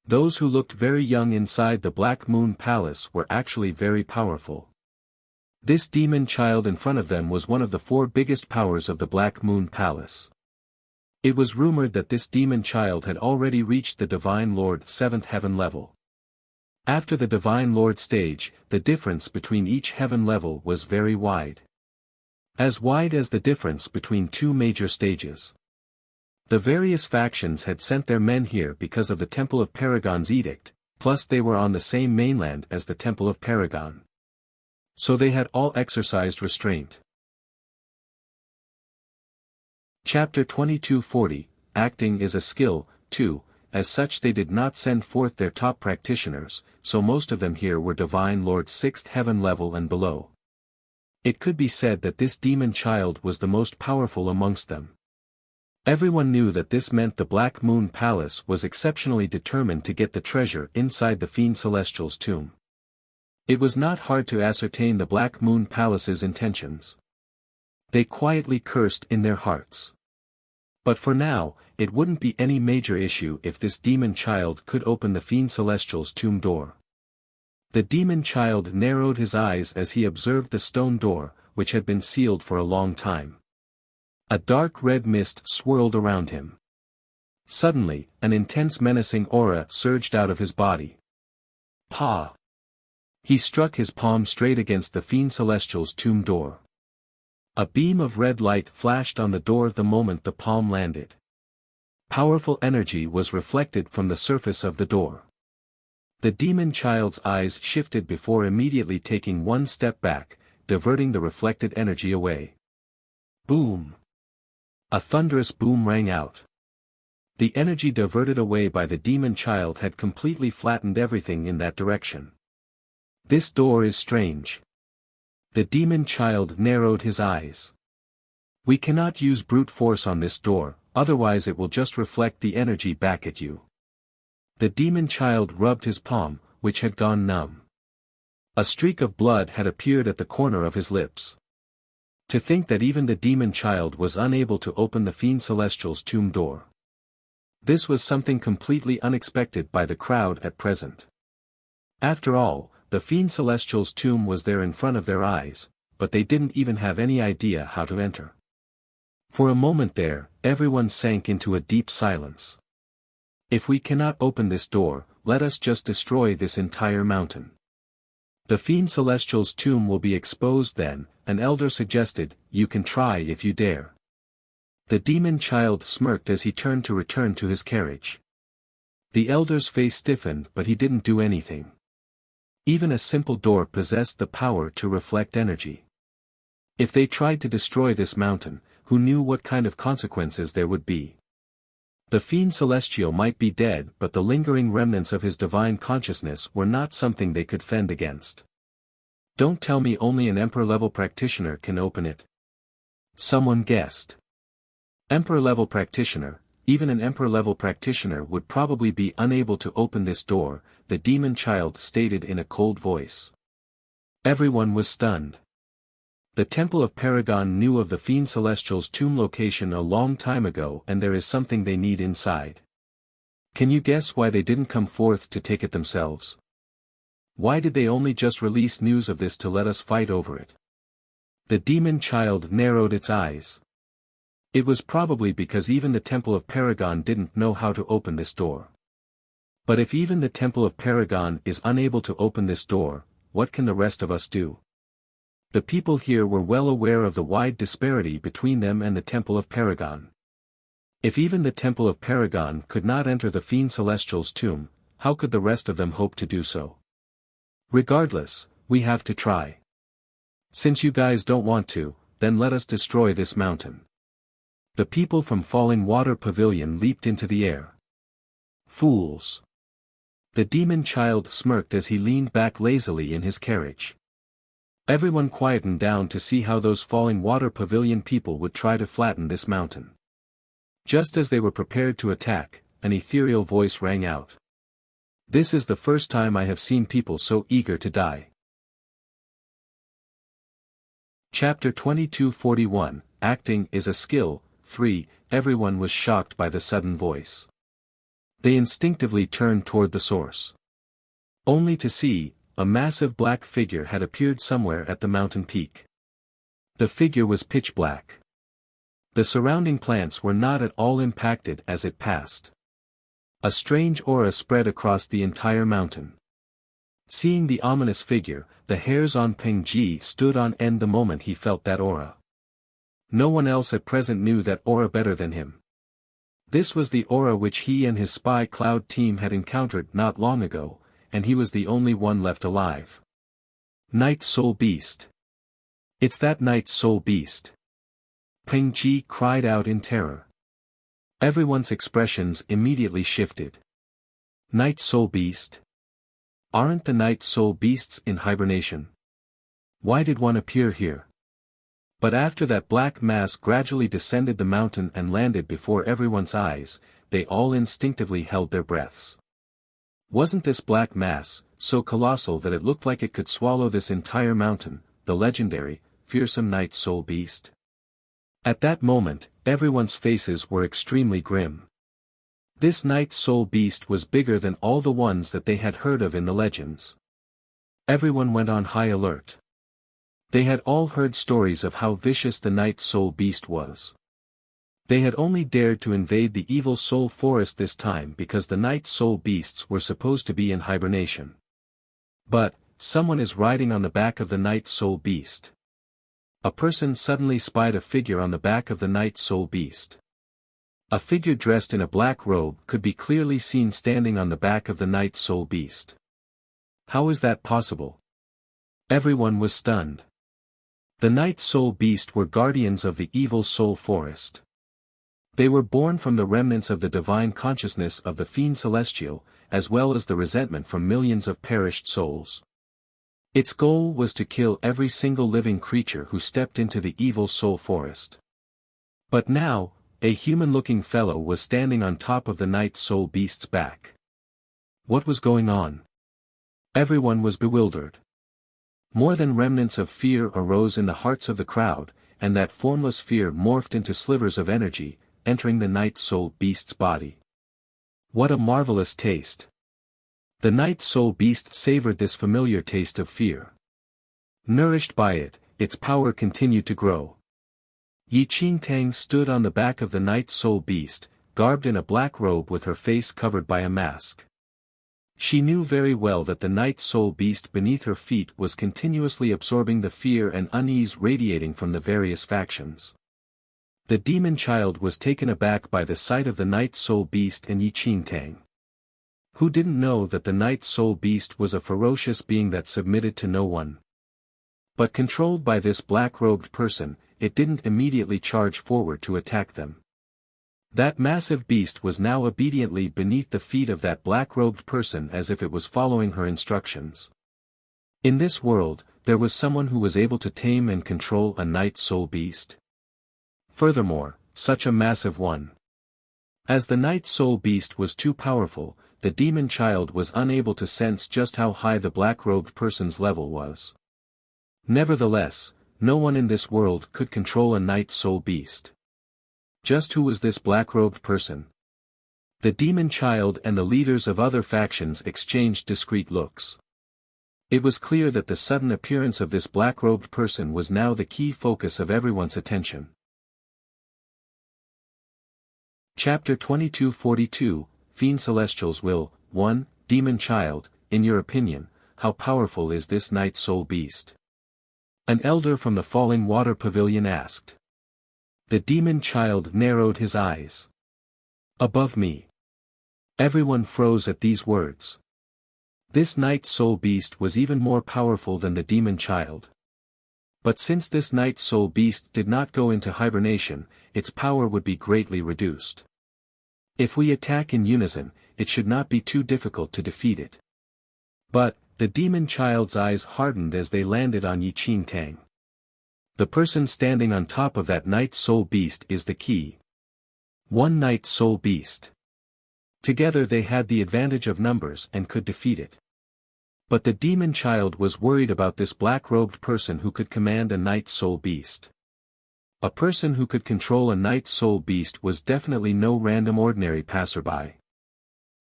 Those who looked very young inside the Black Moon Palace were actually very powerful. This demon child in front of them was one of the 4 biggest powers of the Black Moon Palace. It was rumored that this demon child had already reached the Divine Lord 7th heaven level. After the Divine Lord stage, the difference between each heaven level was very wide. As wide as the difference between 2 major stages. The various factions had sent their men here because of the Temple of Paragon's edict, plus they were on the same mainland as the Temple of Paragon. So they had all exercised restraint. Chapter 2240, Acting is a Skill, 2, as such they did not send forth their top practitioners, so most of them here were Divine Lord 6th heaven level and below. It could be said that this demon child was the most powerful amongst them. Everyone knew that this meant the Black Moon Palace was exceptionally determined to get the treasure inside the Fiend Celestial's tomb. It was not hard to ascertain the Black Moon Palace's intentions. They quietly cursed in their hearts. But for now, it wouldn't be any major issue if this demon child could open the Fiend Celestial's tomb door. The demon child narrowed his eyes as he observed the stone door, which had been sealed for a long time. A dark red mist swirled around him. Suddenly, an intense menacing aura surged out of his body. Pa! He struck his palm straight against the Fiend Celestial's tomb door. A beam of red light flashed on the door the moment the palm landed. Powerful energy was reflected from the surface of the door. The demon child's eyes shifted before immediately taking one step back, diverting the reflected energy away. Boom! A thunderous boom rang out. The energy diverted away by the demon child had completely flattened everything in that direction. This door is strange. The demon child narrowed his eyes. We cannot use brute force on this door, otherwise it will just reflect the energy back at you. The demon child rubbed his palm, which had gone numb. A streak of blood had appeared at the corner of his lips. To think that even the demon child was unable to open the Fiend Celestial's tomb door. This was something completely unexpected by the crowd at present. After all, the Fiend Celestial's tomb was there in front of their eyes, but they didn't even have any idea how to enter. For a moment there, everyone sank into a deep silence. If we cannot open this door, let us just destroy this entire mountain. The Fiend Celestial's tomb will be exposed then, an elder suggested. You can try if you dare. The demon child smirked as he turned to return to his carriage. The elder's face stiffened, but he didn't do anything. Even a simple door possessed the power to reflect energy. If they tried to destroy this mountain, who knew what kind of consequences there would be? The Fiend Celestial might be dead, but the lingering remnants of his divine consciousness were not something they could fend against. Don't tell me only an Emperor-level practitioner can open it. Someone guessed. Emperor-level practitioner, even an Emperor-level practitioner would probably be unable to open this door, the demon child stated in a cold voice. Everyone was stunned. The Temple of Paragon knew of the Fiend Celestial's tomb location a long time ago, and there is something they need inside. Can you guess why they didn't come forth to take it themselves? Why did they only just release news of this to let us fight over it? The demon child narrowed its eyes. It was probably because even the Temple of Paragon didn't know how to open this door. But if even the Temple of Paragon is unable to open this door, what can the rest of us do? The people here were well aware of the wide disparity between them and the Temple of Paragon. If even the Temple of Paragon could not enter the Fiend Celestial's tomb, how could the rest of them hope to do so? Regardless, we have to try. Since you guys don't want to, then let us destroy this mountain. The people from Falling Water Pavilion leaped into the air. Fools! The demon child smirked as he leaned back lazily in his carriage. Everyone quietened down to see how those Falling Water Pavilion people would try to flatten this mountain. Just as they were prepared to attack, an ethereal voice rang out. This is the first time I have seen people so eager to die. Chapter 2241, Acting is a Skill. 3. Everyone was shocked by the sudden voice. They instinctively turned toward the source. Only to see, a massive black figure had appeared somewhere at the mountain peak. The figure was pitch black. The surrounding plants were not at all impacted as it passed. A strange aura spread across the entire mountain. Seeing the ominous figure, the hairs on Peng Ji stood on end the moment he felt that aura. No one else at present knew that aura better than him. This was the aura which he and his spy cloud team had encountered not long ago, and he was the only one left alive. Night Soul Beast. It's that Night Soul Beast. Peng Ji cried out in terror. Everyone's expressions immediately shifted. Night Soul Beast? Aren't the Night Soul Beasts in hibernation? Why did one appear here? But after that black mass gradually descended the mountain and landed before everyone's eyes, they all instinctively held their breaths. Wasn't this black mass, so colossal that it looked like it could swallow this entire mountain, the legendary, fearsome Night Soul Beast? At that moment, everyone's faces were extremely grim. This Night Soul Beast was bigger than all the ones that they had heard of in the legends. Everyone went on high alert. They had all heard stories of how vicious the Night Soul Beast was. They had only dared to invade the evil soul forest this time because the Night Soul Beasts were supposed to be in hibernation. But, someone is riding on the back of the Night Soul Beast. A person suddenly spied a figure on the back of the Night Soul Beast. A figure dressed in a black robe could be clearly seen standing on the back of the Night Soul Beast. How is that possible? Everyone was stunned. The Night Soul Beast were guardians of the evil soul forest. They were born from the remnants of the divine consciousness of the Fiend Celestial, as well as the resentment from millions of perished souls. Its goal was to kill every single living creature who stepped into the evil soul forest. But now, a human-looking fellow was standing on top of the night soul beast's back. What was going on? Everyone was bewildered. More than remnants of fear arose in the hearts of the crowd, and that formless fear morphed into slivers of energy, entering the night soul beast's body. What a marvelous taste! The night soul beast savored this familiar taste of fear. Nourished by it, its power continued to grow. Yi Qingtang stood on the back of the night soul beast, garbed in a black robe with her face covered by a mask. She knew very well that the night soul beast beneath her feet was continuously absorbing the fear and unease radiating from the various factions. The demon child was taken aback by the sight of the night soul beast and Yi Qingtang. Who didn't know that the night soul beast was a ferocious being that submitted to no one? But controlled by this black-robed person, it didn't immediately charge forward to attack them. That massive beast was now obediently beneath the feet of that black-robed person as if it was following her instructions. In this world, there was someone who was able to tame and control a night soul beast. Furthermore, such a massive one. As the night soul beast was too powerful, the demon child was unable to sense just how high the black-robed person's level was. Nevertheless, no one in this world could control a night soul beast. Just who was this black-robed person? The demon child and the leaders of other factions exchanged discreet looks. It was clear that the sudden appearance of this black-robed person was now the key focus of everyone's attention. Chapter 2242, Fiend Celestial's Will. 1. Demon Child, in your opinion, how powerful is this night soul beast? An elder from the Falling Water Pavilion asked. The demon child narrowed his eyes. Above me. Everyone froze at these words. This night soul beast was even more powerful than the demon child. But since this night soul beast did not go into hibernation, its power would be greatly reduced. If we attack in unison, it should not be too difficult to defeat it. But, the demon child's eyes hardened as they landed on Yi Qingtang. The person standing on top of that night soul beast is the key. One night soul beast. Together they had the advantage of numbers and could defeat it. But the demon child was worried about this black-robed person who could command a night soul beast. A person who could control a night soul beast was definitely no random ordinary passerby.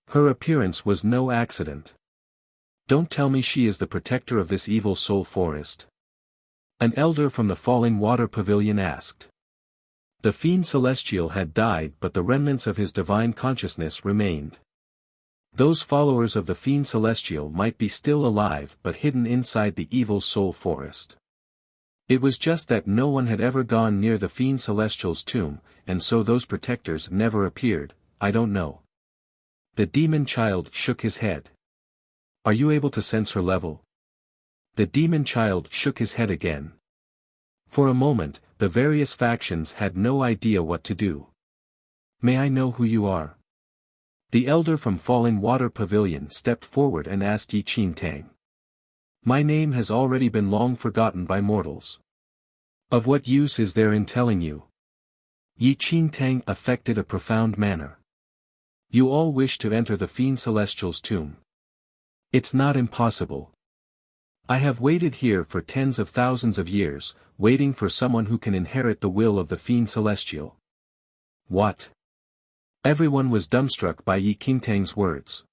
Her appearance was no accident. Don't tell me she is the protector of this evil soul forest. An elder from the Falling Water Pavilion asked. The Fiend Celestial had died but the remnants of his divine consciousness remained. Those followers of the Fiend Celestial might be still alive but hidden inside the evil soul forest. It was just that no one had ever gone near the Fiend Celestial's tomb, and so those protectors never appeared. I don't know. The demon child shook his head. Are you able to sense her level? The demon child shook his head again. For a moment, the various factions had no idea what to do. May I know who you are? The elder from Falling Water Pavilion stepped forward and asked Yi Qingtang. My name has already been long forgotten by mortals. Of what use is there in telling you? Yi Qingtang affected a profound manner. You all wish to enter the Fiend Celestial's tomb. It's not impossible. I have waited here for tens of thousands of years, waiting for someone who can inherit the will of the Fiend Celestial. What? Everyone was dumbstruck by Yi Qingtang's words.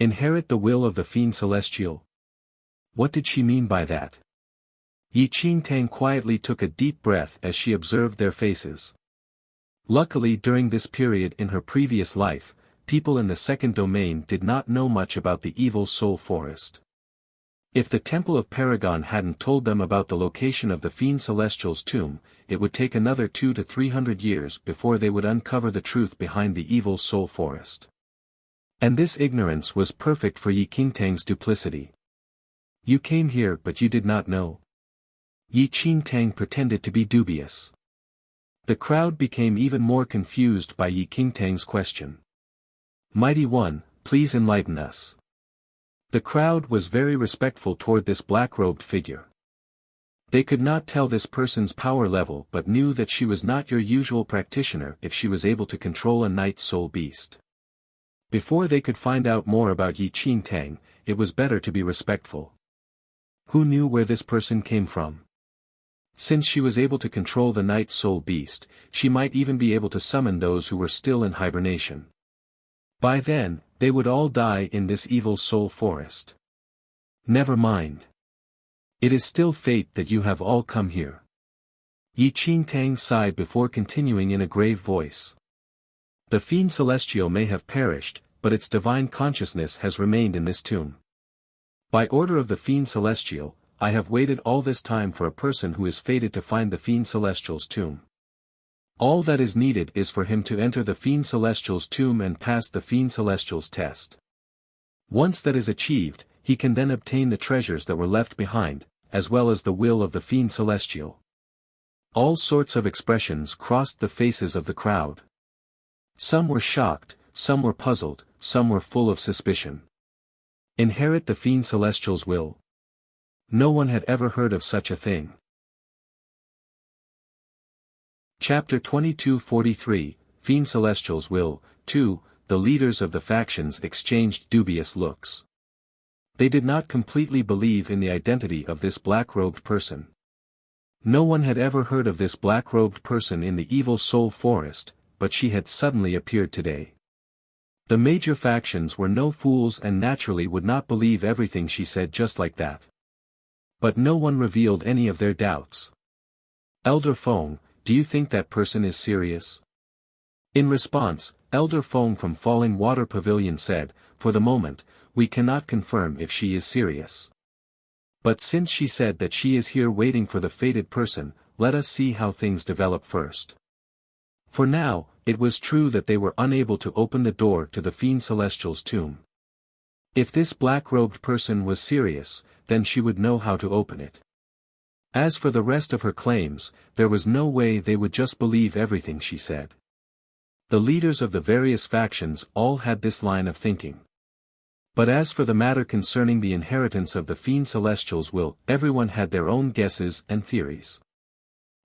Inherit the will of the Fiend Celestial? What did she mean by that? Yi Qingtang quietly took a deep breath as she observed their faces. Luckily during this period in her previous life, people in the second domain did not know much about the evil soul forest. If the Temple of Paragon hadn't told them about the location of the Fiend Celestial's tomb, it would take another 200 to 300 years before they would uncover the truth behind the evil soul forest. And this ignorance was perfect for Yi Qingtang's duplicity. You came here but you did not know. Yi Qingtang pretended to be dubious. The crowd became even more confused by Yi Qingtang's question. Mighty One, please enlighten us. The crowd was very respectful toward this black-robed figure. They could not tell this person's power level but knew that she was not your usual practitioner if she was able to control a night soul beast. Before they could find out more about Yi Qingtang, it was better to be respectful. Who knew where this person came from? Since she was able to control the night soul beast, she might even be able to summon those who were still in hibernation. By then, they would all die in this evil soul forest. Never mind. It is still fate that you have all come here. Yi Qingtang sighed before continuing in a grave voice. The fiend celestial may have perished, but its divine consciousness has remained in this tomb. By order of the fiend celestial, I have waited all this time for a person who is fated to find the fiend celestial's tomb. All that is needed is for him to enter the fiend celestial's tomb and pass the fiend celestial's test. Once that is achieved, he can then obtain the treasures that were left behind, as well as the will of the fiend celestial. All sorts of expressions crossed the faces of the crowd. Some were shocked, some were puzzled, some were full of suspicion. Inherit the fiend celestial's will? No one had ever heard of such a thing. Chapter 2243, Fiend Celestial's Will. 2. The leaders of the factions exchanged dubious looks. They did not completely believe in the identity of this black-robed person. No one had ever heard of this black-robed person in the evil soul forest, but she had suddenly appeared today. The major factions were no fools and naturally would not believe everything she said just like that. But no one revealed any of their doubts. Elder Feng, do you think that person is serious? In response, Elder Feng from Falling Water Pavilion said, for the moment, we cannot confirm if she is serious. But since she said that she is here waiting for the fated person, let us see how things develop first. For now, it was true that they were unable to open the door to the Fiend Celestial's tomb. If this black-robed person was serious, then she would know how to open it. As for the rest of her claims, there was no way they would just believe everything she said. The leaders of the various factions all had this line of thinking. But as for the matter concerning the inheritance of the Fiend Celestial's will, everyone had their own guesses and theories.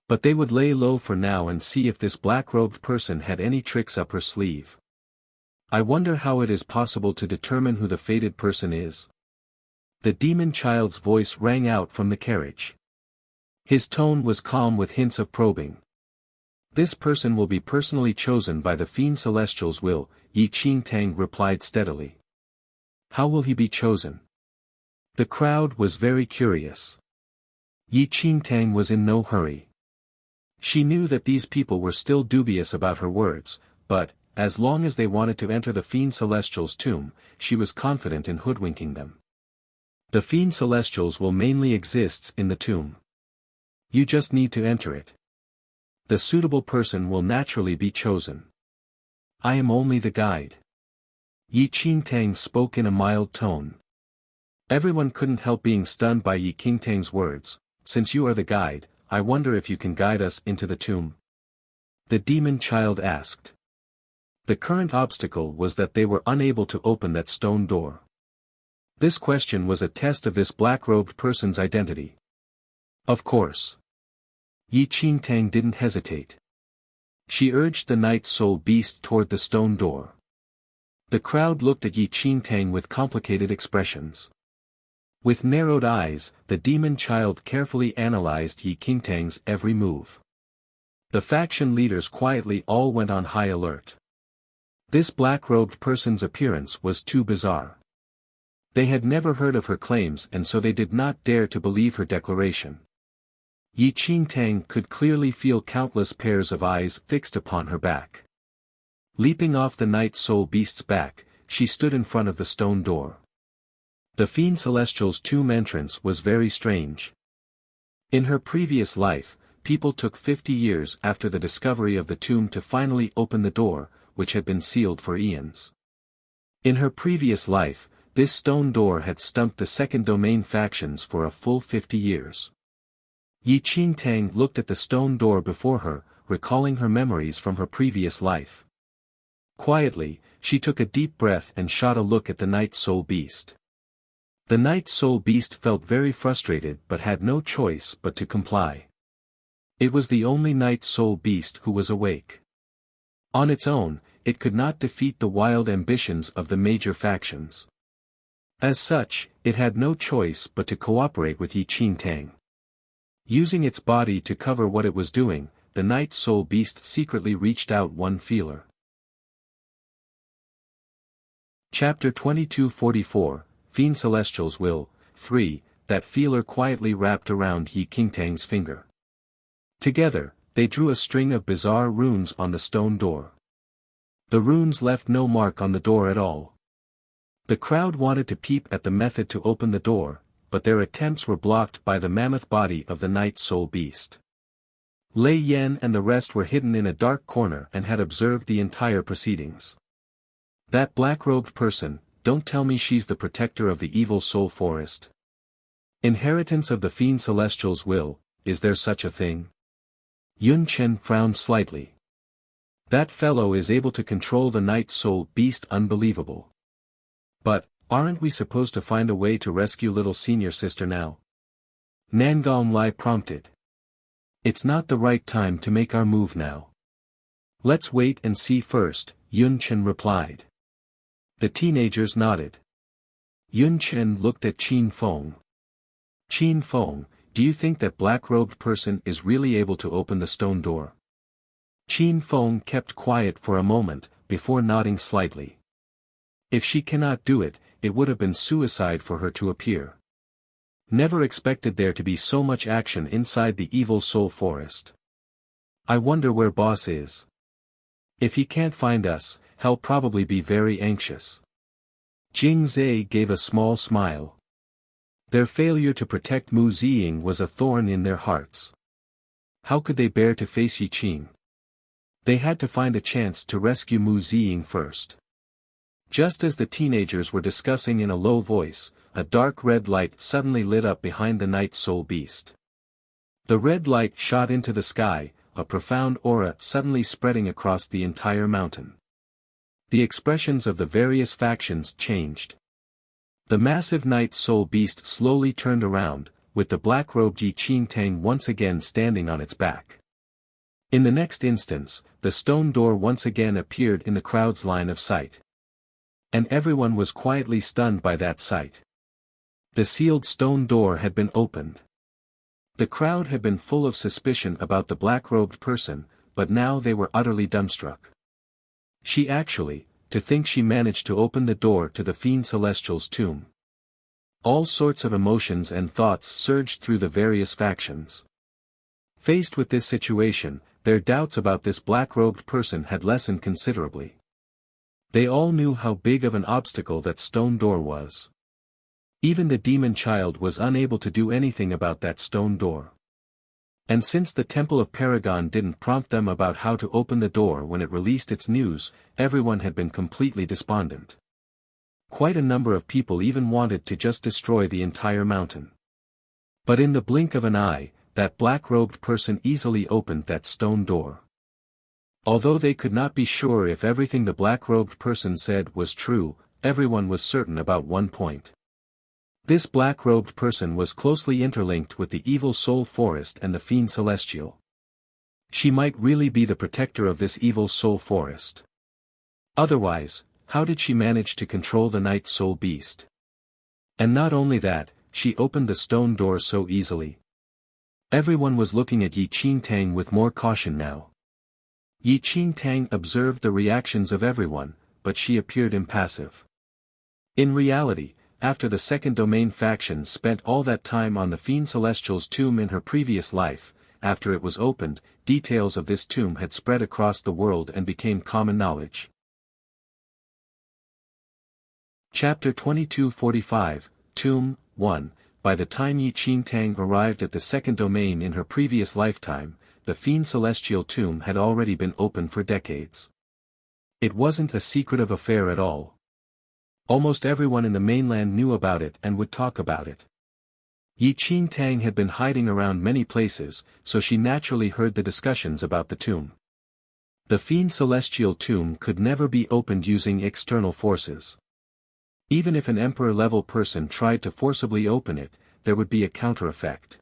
But they would lay low for now and see if this black-robed person had any tricks up her sleeve. I wonder how it is possible to determine who the fated person is. The demon child's voice rang out from the carriage. His tone was calm with hints of probing. This person will be personally chosen by the Fiend Celestial's will, Yi Qingtang replied steadily. How will he be chosen? The crowd was very curious. Yi Qingtang was in no hurry. She knew that these people were still dubious about her words, but, as long as they wanted to enter the Fiend Celestial's tomb, she was confident in hoodwinking them. The Fiend Celestial's will mainly exists in the tomb. You just need to enter it. The suitable person will naturally be chosen. I am only the guide. Yi Qingtang spoke in a mild tone. Everyone couldn't help being stunned by Yi Qingtang's words. Since you are the guide, I wonder if you can guide us into the tomb? The demon child asked. The current obstacle was that they were unable to open that stone door. This question was a test of this black-robed person's identity. Of course. Yi Qingtang didn't hesitate. She urged the night soul beast toward the stone door. The crowd looked at Yi Qingtang with complicated expressions. With narrowed eyes, the demon child carefully analyzed Yi Qingtang's every move. The faction leaders quietly all went on high alert. This black-robed person's appearance was too bizarre. They had never heard of her claims and so they did not dare to believe her declaration. Yi Qingtang could clearly feel countless pairs of eyes fixed upon her back. Leaping off the night soul beast's back, she stood in front of the stone door. The Fiend Celestial's tomb entrance was very strange. In her previous life, people took 50 years after the discovery of the tomb to finally open the door, which had been sealed for eons. In her previous life, this stone door had stumped the second domain factions for a full 50 years. Yi Qingtang looked at the stone door before her, recalling her memories from her previous life. Quietly, she took a deep breath and shot a look at the Night Soul Beast. The Night Soul Beast felt very frustrated but had no choice but to comply. It was the only Night Soul Beast who was awake. On its own, it could not defeat the wild ambitions of the major factions. As such, it had no choice but to cooperate with Yi Qingtang. Using its body to cover what it was doing, the Night Soul Beast secretly reached out one feeler. Chapter 2244, Fiend Celestial's Will, 3, that feeler quietly wrapped around Yi Qingtang's finger. Together, they drew a string of bizarre runes on the stone door. The runes left no mark on the door at all. The crowd wanted to peep at the method to open the door, but their attempts were blocked by the mammoth body of the Night Soul Beast. Lei Yan and the rest were hidden in a dark corner and had observed the entire proceedings. That black-robed person, don't tell me she's the protector of the evil soul forest. Inheritance of the Fiend Celestial's will, is there such a thing? Yun Chen frowned slightly. That fellow is able to control the Night Soul Beast, unbelievable. But, aren't we supposed to find a way to rescue little senior sister now? Nangong Lai prompted. It's not the right time to make our move now. Let's wait and see first, Yun Chen replied. The teenagers nodded. Yun Chen looked at Qin Feng. Qin Feng, do you think that black-robed person is really able to open the stone door? Qin Feng kept quiet for a moment, before nodding slightly. If she cannot do it, it would have been suicide for her to appear. Never expected there to be so much action inside the evil soul forest. I wonder where boss is. If he can't find us, he'll probably be very anxious. Jing Zhe gave a small smile. Their failure to protect Mu Ziying was a thorn in their hearts. How could they bear to face Yi Qing? They had to find a chance to rescue Mu Ziying first. Just as the teenagers were discussing in a low voice, a dark red light suddenly lit up behind the Night Soul Beast. The red light shot into the sky, a profound aura suddenly spreading across the entire mountain. The expressions of the various factions changed. The massive Night Soul Beast slowly turned around, with the black-robed Yi Qingtang once again standing on its back. In the next instance, the stone door once again appeared in the crowd's line of sight. And everyone was quietly stunned by that sight. The sealed stone door had been opened. The crowd had been full of suspicion about the black-robed person, but now they were utterly dumbstruck. To think she managed to open the door to the Fiend Celestial's tomb. All sorts of emotions and thoughts surged through the various factions. Faced with this situation, their doubts about this black-robed person had lessened considerably. They all knew how big of an obstacle that stone door was. Even the demon child was unable to do anything about that stone door. And since the Temple of Paragon didn't prompt them about how to open the door when it released its news, everyone had been completely despondent. Quite a number of people even wanted to just destroy the entire mountain. But in the blink of an eye, that black-robed person easily opened that stone door. Although they could not be sure if everything the black-robed person said was true, everyone was certain about one point. This black-robed person was closely interlinked with the evil soul forest and the Fiend Celestial. She might really be the protector of this evil soul forest. Otherwise, how did she manage to control the Night Soul Beast? And not only that, she opened the stone door so easily. Everyone was looking at Yi Qingtang with more caution now. Yi Qingtang observed the reactions of everyone, but she appeared impassive. In reality, after the Second Domain faction spent all that time on the Fiend Celestial's tomb in her previous life, after it was opened, details of this tomb had spread across the world and became common knowledge. Chapter 2245, Tomb 1. By the time Yi Qingtang arrived at the Second Domain in her previous lifetime, the Fiend Celestial tomb had already been open for decades. It wasn't a secretive affair at all. Almost everyone in the mainland knew about it and would talk about it. Yi Qingtang had been hiding around many places, so she naturally heard the discussions about the tomb. The Fiend Celestial Tomb could never be opened using external forces. Even if an emperor-level person tried to forcibly open it, there would be a counter-effect.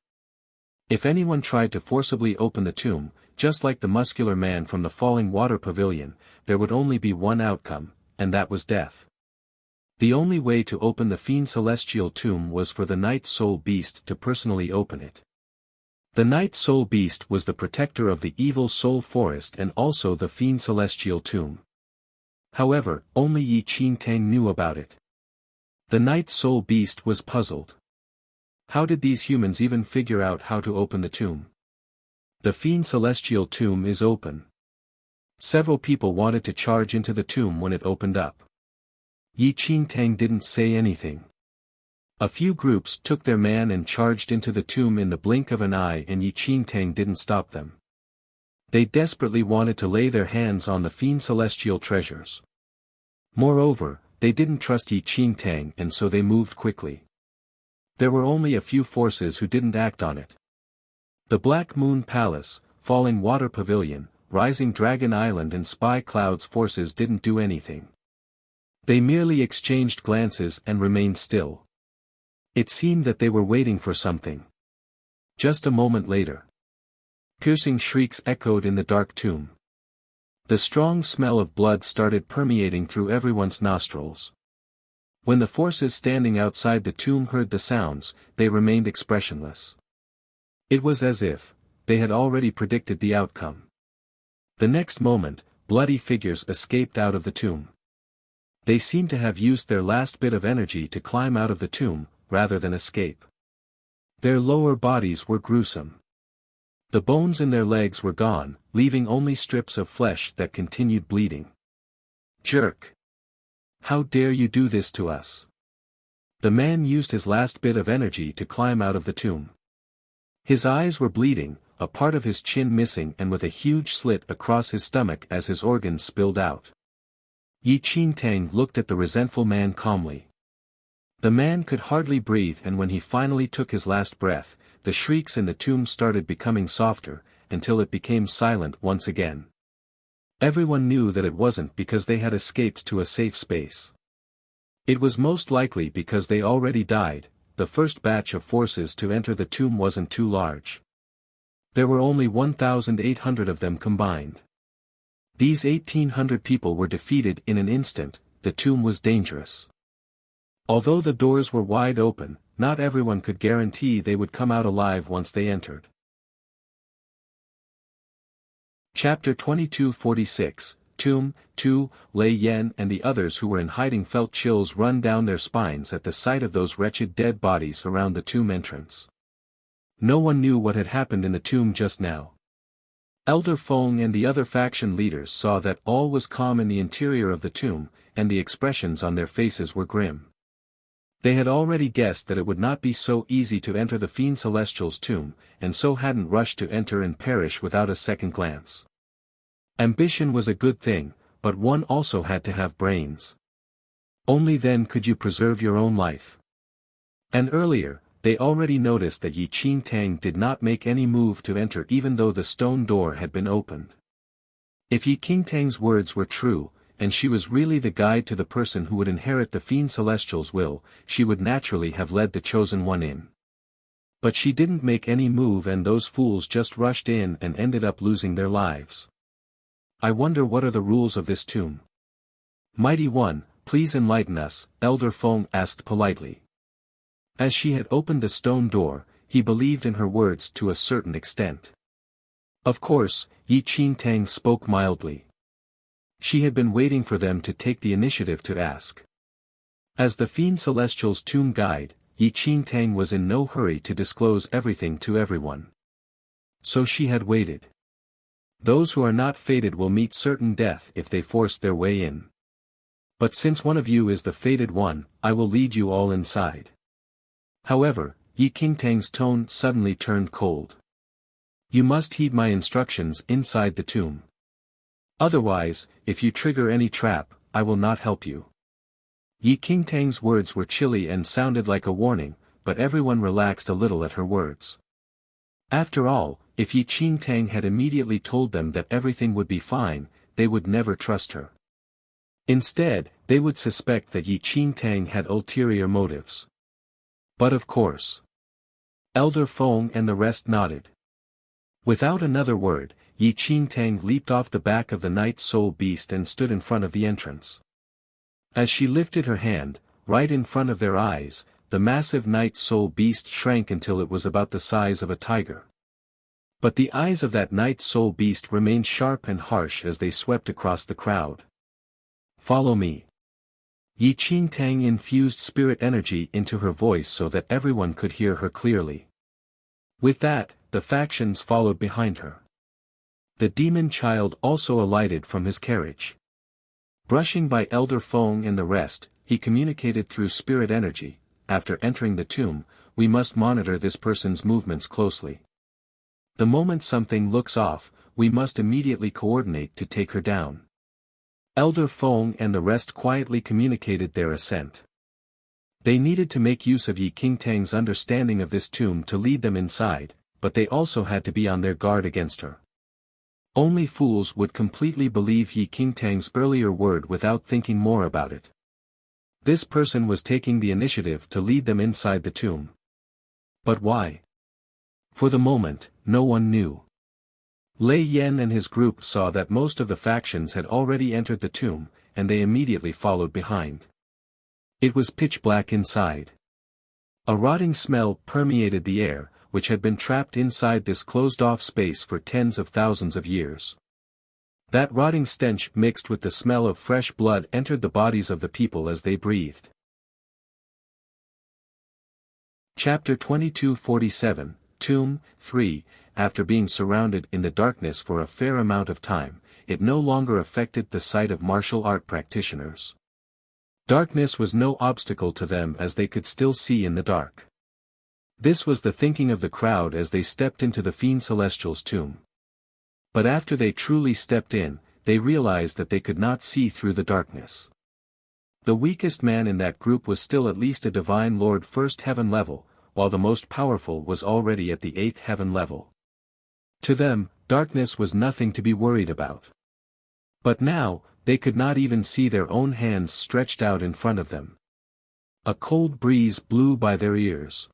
If anyone tried to forcibly open the tomb, just like the muscular man from the Falling Water Pavilion, there would only be one outcome, and that was death. The only way to open the Fiend Celestial Tomb was for the Night Soul Beast to personally open it. The Night Soul Beast was the protector of the Evil Soul Forest and also the Fiend Celestial Tomb. However, only Yi Qingtang knew about it. The Night Soul Beast was puzzled. How did these humans even figure out how to open the tomb? The Fiend Celestial Tomb is open. Several people wanted to charge into the tomb when it opened up. Yi Qingtang didn't say anything. A few groups took their man and charged into the tomb in the blink of an eye, and Yi Qingtang didn't stop them. They desperately wanted to lay their hands on the Fiend Celestial treasures. Moreover, they didn't trust Yi Qingtang, and so they moved quickly. There were only a few forces who didn't act on it. The Black Moon Palace, Falling Water Pavilion, Rising Dragon Island and Spy Cloud's forces didn't do anything. They merely exchanged glances and remained still. It seemed that they were waiting for something. Just a moment later, piercing shrieks echoed in the dark tomb. The strong smell of blood started permeating through everyone's nostrils. When the forces standing outside the tomb heard the sounds, they remained expressionless. It was as if they had already predicted the outcome. The next moment, bloody figures escaped out of the tomb. They seemed to have used their last bit of energy to climb out of the tomb, rather than escape. Their lower bodies were gruesome. The bones in their legs were gone, leaving only strips of flesh that continued bleeding. Jerk! How dare you do this to us? The man used his last bit of energy to climb out of the tomb. His eyes were bleeding, a part of his chin missing and with a huge slit across his stomach as his organs spilled out. Yi Qingtang looked at the resentful man calmly. The man could hardly breathe, and when he finally took his last breath, the shrieks in the tomb started becoming softer, until it became silent once again. Everyone knew that it wasn't because they had escaped to a safe space. It was most likely because they already died. The first batch of forces to enter the tomb wasn't too large. There were only 1,800 of them combined. These 1,800 people were defeated in an instant. The tomb was dangerous. Although the doors were wide open, not everyone could guarantee they would come out alive once they entered. Chapter 2246, Tomb 2. Lei Yan and the others who were in hiding felt chills run down their spines at the sight of those wretched dead bodies around the tomb entrance. No one knew what had happened in the tomb just now. Elder Feng and the other faction leaders saw that all was calm in the interior of the tomb, and the expressions on their faces were grim. They had already guessed that it would not be so easy to enter the Fiend Celestial's tomb, and so hadn't rushed to enter and perish without a second glance. Ambition was a good thing, but one also had to have brains. Only then could you preserve your own life. And earlier, they already noticed that Yi Qingtang did not make any move to enter even though the stone door had been opened. If Yi Qingtang's words were true, and she was really the guide to the person who would inherit the Fiend Celestial's will, she would naturally have led the Chosen One in. But she didn't make any move, and those fools just rushed in and ended up losing their lives. I wonder what are the rules of this tomb? Mighty One, please enlighten us, Elder Feng asked politely. As she had opened the stone door, he believed in her words to a certain extent. Of course, Yi Qingtang spoke mildly. She had been waiting for them to take the initiative to ask. As the Fiend Celestial's tomb guide, Yi Qingtang was in no hurry to disclose everything to everyone. So she had waited. Those who are not fated will meet certain death if they force their way in. But since one of you is the fated one, I will lead you all inside. However, Yi Qingtang's tone suddenly turned cold. You must heed my instructions inside the tomb. Otherwise, if you trigger any trap, I will not help you. Yi Qingtang's words were chilly and sounded like a warning, but everyone relaxed a little at her words. After all, if Yi Qingtang had immediately told them that everything would be fine, they would never trust her. Instead, they would suspect that Yi Qingtang had ulterior motives. But of course. Elder Feng and the rest nodded. Without another word, Yi Qingtang leaped off the back of the Night Soul Beast and stood in front of the entrance. As she lifted her hand, right in front of their eyes, the massive Night Soul Beast shrank until it was about the size of a tiger. But the eyes of that Night Soul Beast remained sharp and harsh as they swept across the crowd. "Follow me." Yi Qingtang infused spirit energy into her voice so that everyone could hear her clearly. With that, the factions followed behind her. The demon child also alighted from his carriage. Brushing by Elder Feng and the rest, he communicated through spirit energy, "After entering the tomb, we must monitor this person's movements closely. The moment something looks off, we must immediately coordinate to take her down." Elder Feng and the rest quietly communicated their assent. They needed to make use of Yi Qingtang's understanding of this tomb to lead them inside, but they also had to be on their guard against her. Only fools would completely believe Yi Qingtang's earlier word without thinking more about it. This person was taking the initiative to lead them inside the tomb. But why? For the moment, no one knew. Lei Yan and his group saw that most of the factions had already entered the tomb, and they immediately followed behind. It was pitch black inside. A rotting smell permeated the air, which had been trapped inside this closed-off space for tens of thousands of years. That rotting stench mixed with the smell of fresh blood entered the bodies of the people as they breathed. Chapter 2247, Tomb 3. After being surrounded in the darkness for a fair amount of time, it no longer affected the sight of martial art practitioners. Darkness was no obstacle to them as they could still see in the dark. This was the thinking of the crowd as they stepped into the Fiend Celestial's tomb. But after they truly stepped in, they realized that they could not see through the darkness. The weakest man in that group was still at least a Divine Lord First Heaven level, while the most powerful was already at the 8th Heaven level. To them, darkness was nothing to be worried about. But now, they could not even see their own hands stretched out in front of them. A cold breeze blew by their ears.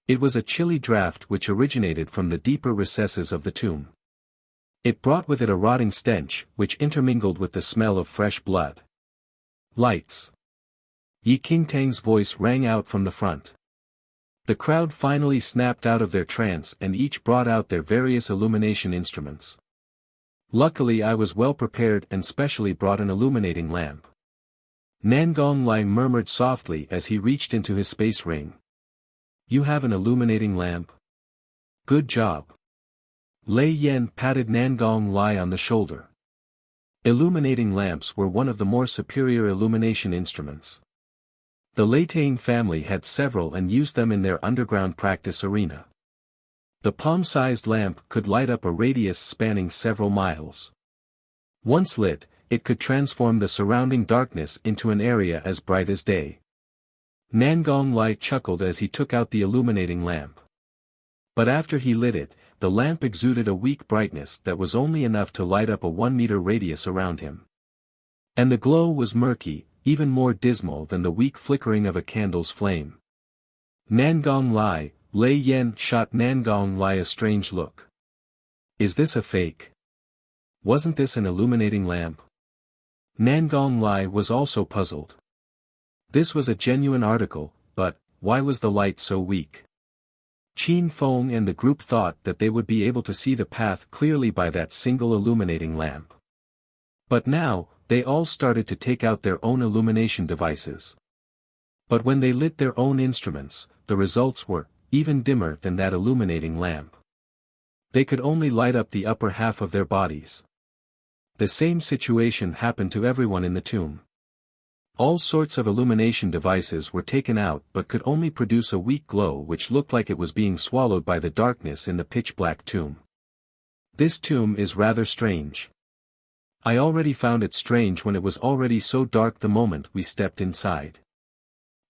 It was a chilly draft which originated from the deeper recesses of the tomb. It brought with it a rotting stench, which intermingled with the smell of fresh blood. "Lights!" Yi Qingtang's voice rang out from the front. The crowd finally snapped out of their trance and each brought out their various illumination instruments. Luckily I was well prepared and specially brought an illuminating lamp. Nangong Lai murmured softly as he reached into his space ring. "You have an illuminating lamp? Good job." Lei Yan patted Nangong Lai on the shoulder. Illuminating lamps were one of the more superior illumination instruments. The Leitang family had several and used them in their underground practice arena. The palm-sized lamp could light up a radius spanning several miles. Once lit, it could transform the surrounding darkness into an area as bright as day. Nangong Lai chuckled as he took out the illuminating lamp. But after he lit it, the lamp exuded a weak brightness that was only enough to light up a 1-meter radius around him. And the glow was murky, even more dismal than the weak flickering of a candle's flame. Nangong Lai, Lei Yan shot Nangong Lai a strange look. "Is this a fake? Wasn't this an illuminating lamp?" Nangong Lai was also puzzled. This was a genuine article, but why was the light so weak? Qin Feng and the group thought that they would be able to see the path clearly by that single illuminating lamp. But now, they all started to take out their own illumination devices. But when they lit their own instruments, the results were even dimmer than that illuminating lamp. They could only light up the upper half of their bodies. The same situation happened to everyone in the tomb. All sorts of illumination devices were taken out but could only produce a weak glow which looked like it was being swallowed by the darkness in the pitch-black tomb. This tomb is rather strange. I already found it strange when it was already so dark the moment we stepped inside.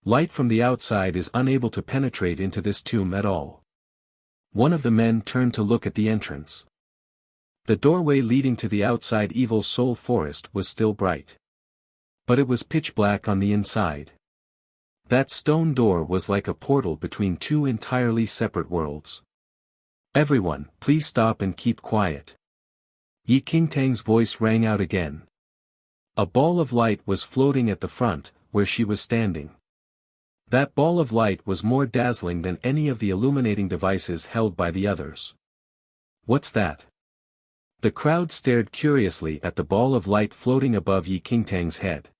Light from the outside is unable to penetrate into this tomb at all. One of the men turned to look at the entrance. The doorway leading to the outside Evil Soul Forest was still bright. But it was pitch black on the inside. That stone door was like a portal between two entirely separate worlds. "Everyone, please stop and keep quiet." Yi Qingtang's voice rang out again. A ball of light was floating at the front, where she was standing. That ball of light was more dazzling than any of the illuminating devices held by the others. "What's that?" The crowd stared curiously at the ball of light floating above Yi Qingtang's head.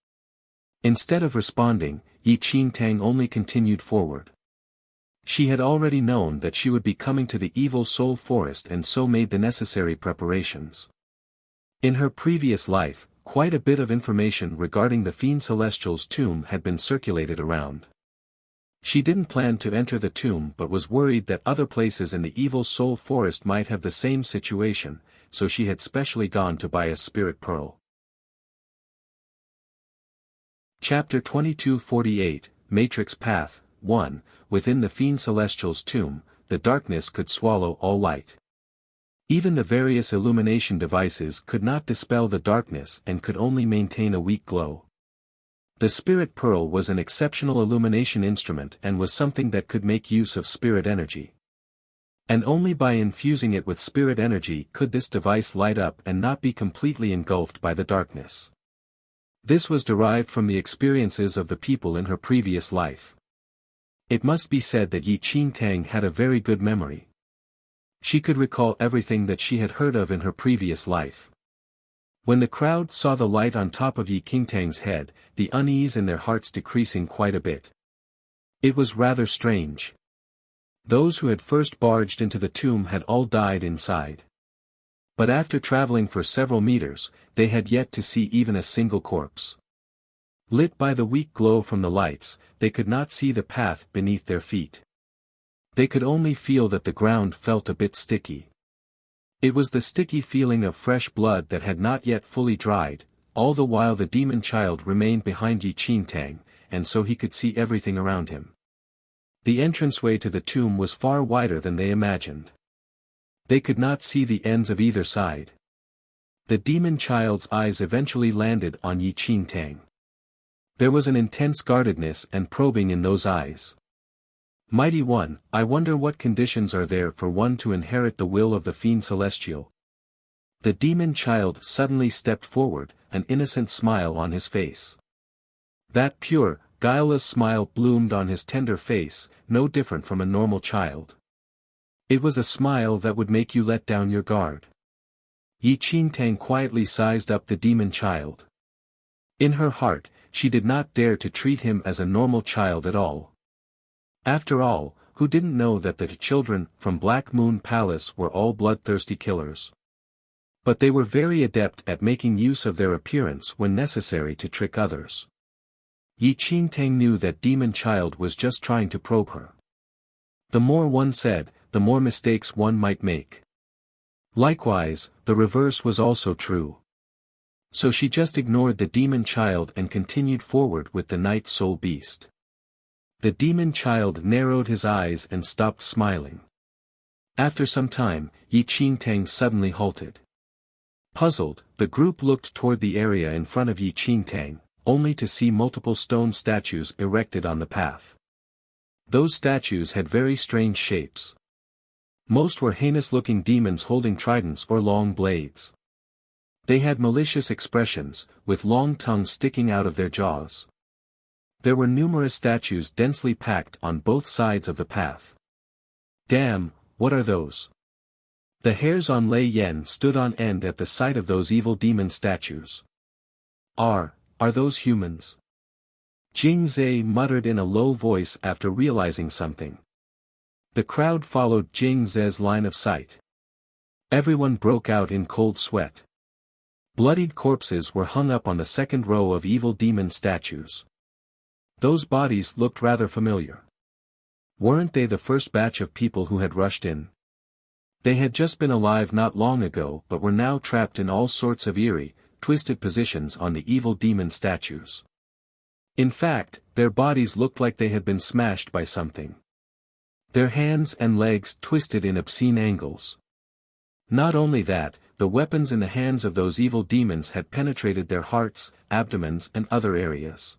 Instead of responding, Yi Qingtang only continued forward. She had already known that she would be coming to the Evil Soul Forest and so made the necessary preparations. In her previous life, quite a bit of information regarding the Fiend Celestial's tomb had been circulated around. She didn't plan to enter the tomb but was worried that other places in the Evil Soul Forest might have the same situation, so she had specially gone to buy a spirit pearl. Chapter 2248, Matrix Path, 1. Within the Fiend Celestial's tomb, the darkness could swallow all light. Even the various illumination devices could not dispel the darkness and could only maintain a weak glow. The spirit pearl was an exceptional illumination instrument and was something that could make use of spirit energy. And only by infusing it with spirit energy could this device light up and not be completely engulfed by the darkness. This was derived from the experiences of the people in her previous life. It must be said that Yi Qingtang had a very good memory. She could recall everything that she had heard of in her previous life. When the crowd saw the light on top of Yi Qingtang's head, the unease in their hearts decreasing quite a bit. It was rather strange. Those who had first barged into the tomb had all died inside. But after traveling for several meters, they had yet to see even a single corpse. Lit by the weak glow from the lights, they could not see the path beneath their feet. They could only feel that the ground felt a bit sticky. It was the sticky feeling of fresh blood that had not yet fully dried, all the while the demon child remained behind Yi Qingtang, and so he could see everything around him. The entranceway to the tomb was far wider than they imagined. They could not see the ends of either side. The demon child's eyes eventually landed on Yi Qingtang. There was an intense guardedness and probing in those eyes. "Mighty One, I wonder what conditions are there for one to inherit the will of the Fiend Celestial." The demon child suddenly stepped forward, an innocent smile on his face. That pure, guileless smile bloomed on his tender face, no different from a normal child. It was a smile that would make you let down your guard. Yi Qingtang quietly sized up the demon child. In her heart, she did not dare to treat him as a normal child at all. After all, who didn't know that the children from Black Moon Palace were all bloodthirsty killers? But they were very adept at making use of their appearance when necessary to trick others. Yi Qingtang knew that demon child was just trying to probe her. The more one said, the more mistakes one might make. Likewise, the reverse was also true. So she just ignored the demon child and continued forward with the night soul beast. The demon child narrowed his eyes and stopped smiling. After some time, Yi Qingtang suddenly halted. Puzzled, the group looked toward the area in front of Yi Qingtang, only to see multiple stone statues erected on the path. Those statues had very strange shapes. Most were heinous-looking demons holding tridents or long blades. They had malicious expressions, with long tongues sticking out of their jaws. There were numerous statues densely packed on both sides of the path. "Damn, what are those?" The hairs on Lei Yen stood on end at the sight of those evil demon statues. Are those humans?" Jing Zhe muttered in a low voice after realizing something. The crowd followed Jing Zhe's line of sight. Everyone broke out in cold sweat. Bloodied corpses were hung up on the second row of evil demon statues. Those bodies looked rather familiar. Weren't they the first batch of people who had rushed in? They had just been alive not long ago but were now trapped in all sorts of eerie, twisted positions on the evil demon statues. In fact, their bodies looked like they had been smashed by something. Their hands and legs twisted in obscene angles. Not only that, the weapons in the hands of those evil demons had penetrated their hearts, abdomens and other areas.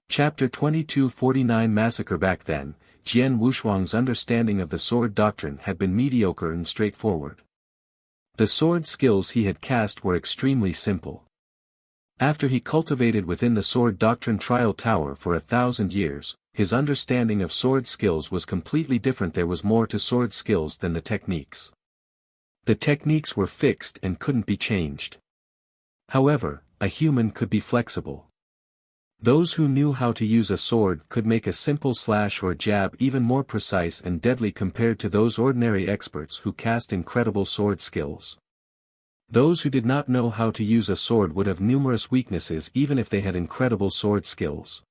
Chapter 2249 Massacre. Back then, Jian Wushuang's understanding of the sword doctrine had been mediocre and straightforward. The sword skills he had cast were extremely simple. After he cultivated within the sword doctrine trial tower for 1,000 years, his understanding of sword skills was completely different. There was more to sword skills than the techniques. The techniques were fixed and couldn't be changed. However, a human could be flexible. Those who knew how to use a sword could make a simple slash or jab even more precise and deadly compared to those ordinary experts who cast incredible sword skills. Those who did not know how to use a sword would have numerous weaknesses even if they had incredible sword skills.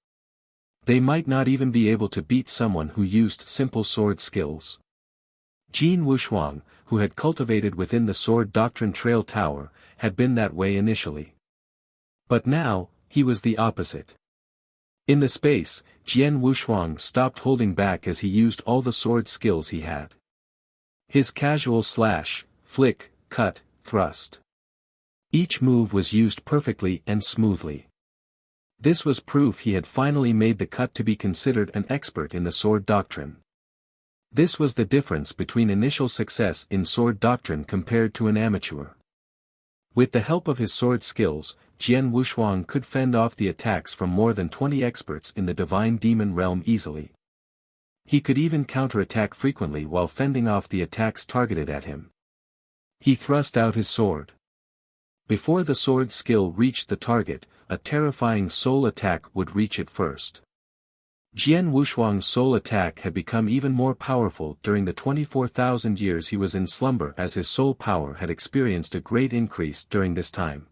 They might not even be able to beat someone who used simple sword skills. Jian Wushuang, who had cultivated within the sword doctrine trail tower, had been that way initially. But now, he was the opposite. In the space, Jian Wushuang stopped holding back as he used all the sword skills he had. His casual slash, flick, cut, thrust. Each move was used perfectly and smoothly. This was proof he had finally made the cut to be considered an expert in the sword doctrine. This was the difference between initial success in sword doctrine compared to an amateur. With the help of his sword skills, Jian Wushuang could fend off the attacks from more than 20 experts in the divine demon realm easily. He could even counterattack frequently while fending off the attacks targeted at him. He thrust out his sword. Before the sword skill reached the target, a terrifying soul attack would reach it first. Jian Wushuang's soul attack had become even more powerful during the 24,000 years he was in slumber, as his soul power had experienced a great increase during this time.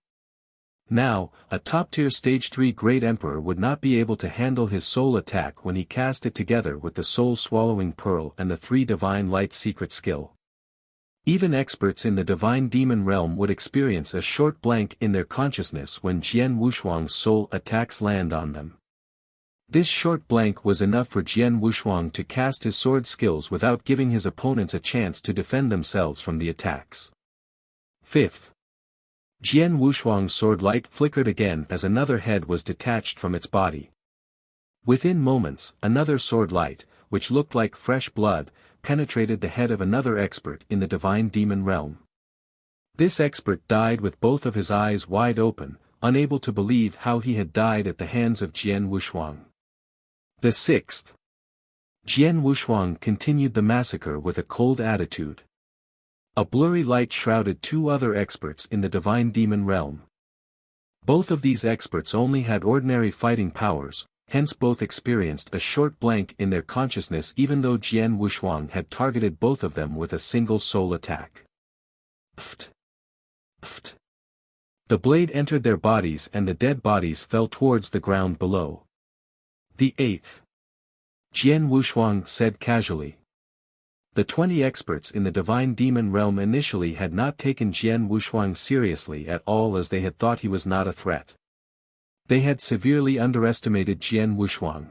Now, a top-tier Stage 3 Great Emperor would not be able to handle his soul attack when he cast it together with the soul-swallowing pearl and the 3 divine light secret skill. Even experts in the divine demon realm would experience a short blank in their consciousness when Jian Wushuang's soul attacks land on them. This short blank was enough for Jian Wushuang to cast his sword skills without giving his opponents a chance to defend themselves from the attacks. 5th. Jian Wushuang's sword light flickered again as another head was detached from its body. Within moments, another sword light, which looked like fresh blood, penetrated the head of another expert in the divine demon realm. This expert died with both of his eyes wide open, unable to believe how he had died at the hands of Jian Wushuang. The 6th. Jian Wushuang continued the massacre with a cold attitude. A blurry light shrouded 2 other experts in the divine demon realm. Both of these experts only had ordinary fighting powers, hence both experienced a short blank in their consciousness even though Jian Wushuang had targeted both of them with a single soul attack. Pft! Pft! The blade entered their bodies and the dead bodies fell towards the ground below. The 8th. Jian Wushuang said casually. The 20 experts in the divine demon realm initially had not taken Jian Wushuang seriously at all, as they had thought he was not a threat. They had severely underestimated Jian Wushuang.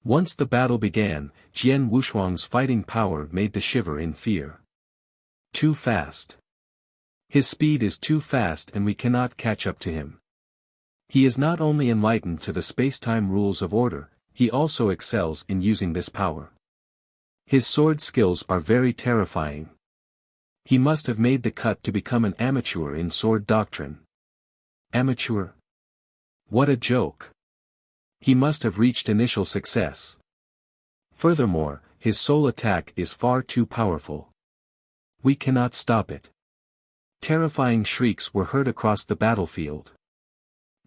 Once the battle began, Jian Wushuang's fighting power made them shiver in fear. Too fast. His speed is too fast and we cannot catch up to him. He is not only enlightened to the space-time rules of order, he also excels in using this power. His sword skills are very terrifying. He must have made the cut to become an amateur in sword doctrine. Amateur? What a joke. He must have reached initial success. Furthermore, his soul attack is far too powerful. We cannot stop it. Terrifying shrieks were heard across the battlefield.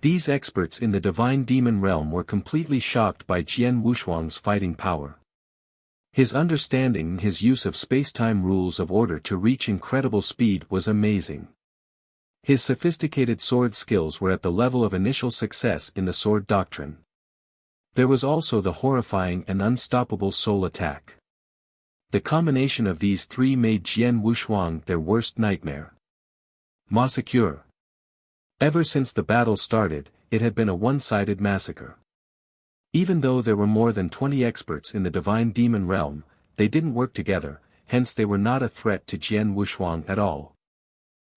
These experts in the divine demon realm were completely shocked by Jian Wushuang's fighting power. His understanding and his use of space-time rules of order to reach incredible speed was amazing. His sophisticated sword skills were at the level of initial success in the sword doctrine. There was also the horrifying and unstoppable soul attack. The combination of these 3 made Jian Wushuang their worst nightmare. Massacre. Ever since the battle started, it had been a one-sided massacre. Even though there were more than 20 experts in the divine demon realm, they didn't work together, hence they were not a threat to Jian Wushuang at all.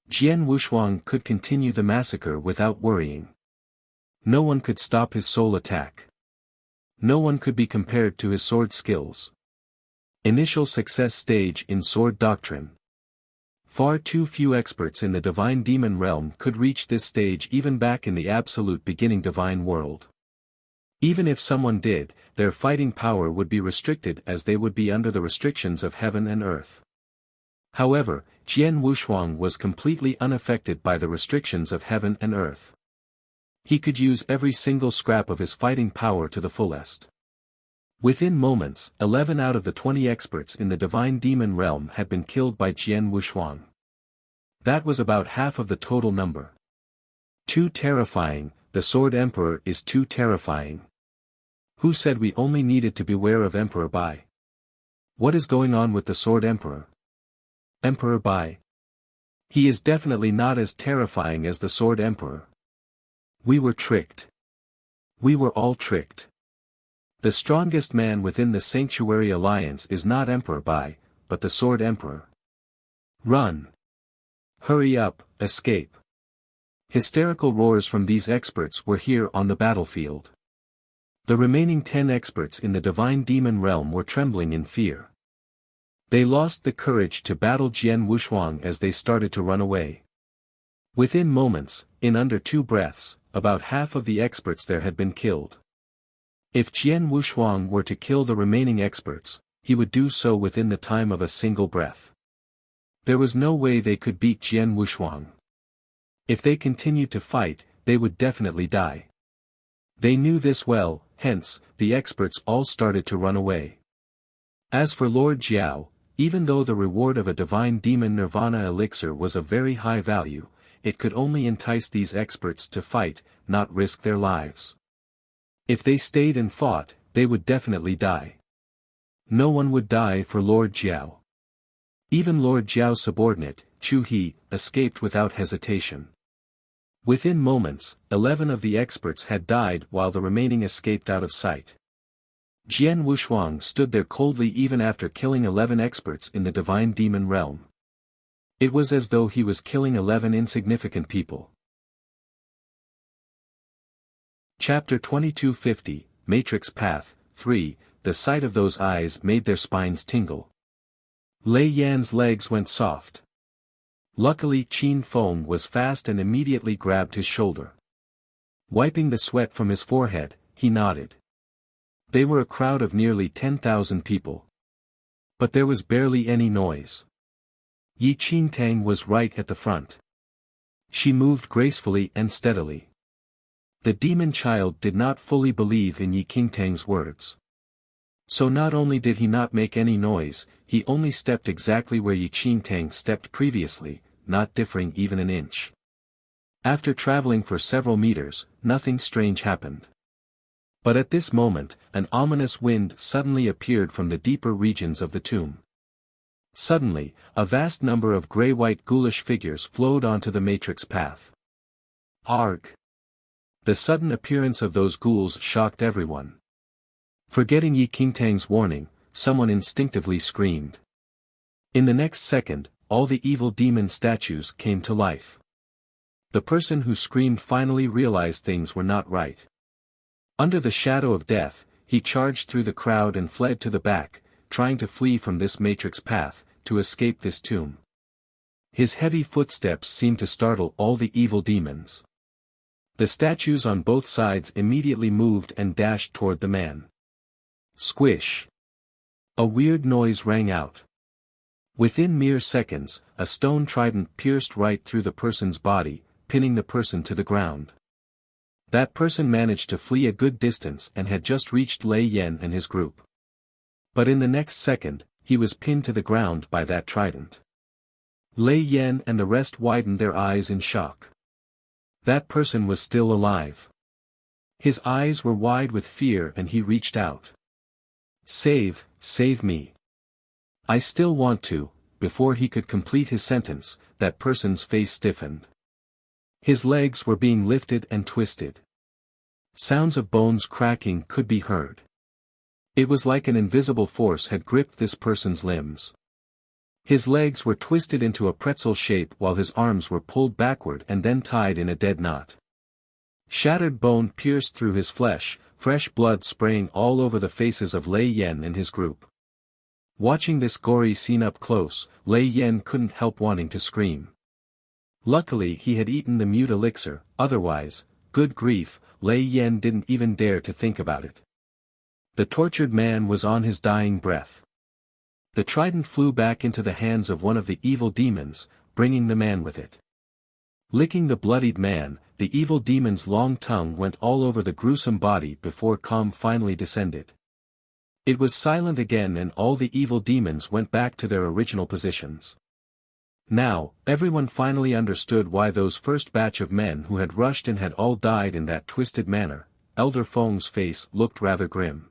Jian Wushuang could continue the massacre without worrying. No one could stop his soul attack. No one could be compared to his sword skills. Initial success stage in sword doctrine. Far too few experts in the divine demon realm could reach this stage even back in the absolute beginning divine world. Even if someone did, their fighting power would be restricted as they would be under the restrictions of heaven and earth. However, Jian Wushuang was completely unaffected by the restrictions of heaven and earth. He could use every single scrap of his fighting power to the fullest. Within moments, 11 out of the 20 experts in the divine demon realm had been killed by Jian Wushuang. That was about half of the total number. Too terrifying, the Sword Emperor is too terrifying. Who said we only needed to beware of Emperor Bai? What is going on with the Sword Emperor? Emperor Bai. He is definitely not as terrifying as the Sword Emperor. We were tricked. We were all tricked. The strongest man within the Sanctuary Alliance is not Emperor Bai, but the Sword Emperor. Run! Hurry up, escape! Hysterical roars from these experts were here on the battlefield. The remaining 10 experts in the divine demon realm were trembling in fear. They lost the courage to battle Jian Wushuang as they started to run away. Within moments, in under 2 breaths, about half of the experts there had been killed. If Jian Wushuang were to kill the remaining experts, he would do so within the time of a single breath. There was no way they could beat Jian Wushuang. If they continued to fight, they would definitely die. They knew this well, hence, the experts all started to run away. As for Lord Jiao, even though the reward of a divine demon nirvana elixir was of very high value, it could only entice these experts to fight, not risk their lives. If they stayed and fought, they would definitely die. No one would die for Lord Jiao. Even Lord Jiao's subordinate, Chu He, escaped without hesitation. Within moments, 11 of the experts had died while the remaining escaped out of sight. Jian Wushuang stood there coldly even after killing 11 experts in the divine demon realm. It was as though he was killing 11 insignificant people. Chapter 2250, Matrix Path, 3, The sight of those eyes made their spines tingle. Lei Yan's legs went soft. Luckily Qin Feng was fast and immediately grabbed his shoulder. Wiping the sweat from his forehead, he nodded. They were a crowd of nearly 10,000 people. But there was barely any noise. Yi Qingtang was right at the front. She moved gracefully and steadily. The demon child did not fully believe in Yi Qingtang's words. So not only did he not make any noise, he only stepped exactly where Yi Qingtang stepped previously, not differing even an inch. After traveling for several meters, nothing strange happened. But at this moment, an ominous wind suddenly appeared from the deeper regions of the tomb. Suddenly, a vast number of gray-white ghoulish figures flowed onto the matrix path. Arg! The sudden appearance of those ghouls shocked everyone. Forgetting Yi Qingtang's warning, someone instinctively screamed. In the next second, all the evil demon statues came to life. The person who screamed finally realized things were not right. Under the shadow of death, he charged through the crowd and fled to the back, trying to flee from this matrix path, to escape this tomb. His heavy footsteps seemed to startle all the evil demons. The statues on both sides immediately moved and dashed toward the man. Squish! A weird noise rang out. Within mere seconds, a stone trident pierced right through the person's body, pinning the person to the ground. That person managed to flee a good distance and had just reached Lei Yan and his group. But in the next second, he was pinned to the ground by that trident. Lei Yan and the rest widened their eyes in shock. That person was still alive. His eyes were wide with fear and he reached out. Save me. I still want to. Before he could complete his sentence, that person's face stiffened. His legs were being lifted and twisted. Sounds of bones cracking could be heard. It was like an invisible force had gripped this person's limbs. His legs were twisted into a pretzel shape while his arms were pulled backward and then tied in a dead knot. Shattered bone pierced through his flesh, fresh blood spraying all over the faces of Lei Yan and his group. Watching this gory scene up close, Lei Yan couldn't help wanting to scream. Luckily he had eaten the mute elixir, otherwise, good grief, Lei Yan didn't even dare to think about it. The tortured man was on his dying breath. The trident flew back into the hands of one of the evil demons, bringing the man with it. Licking the bloodied man, the evil demon's long tongue went all over the gruesome body before calm finally descended. It was silent again and all the evil demons went back to their original positions. Now, everyone finally understood why those first batch of men who had rushed in had all died in that twisted manner. Elder Feng's face looked rather grim.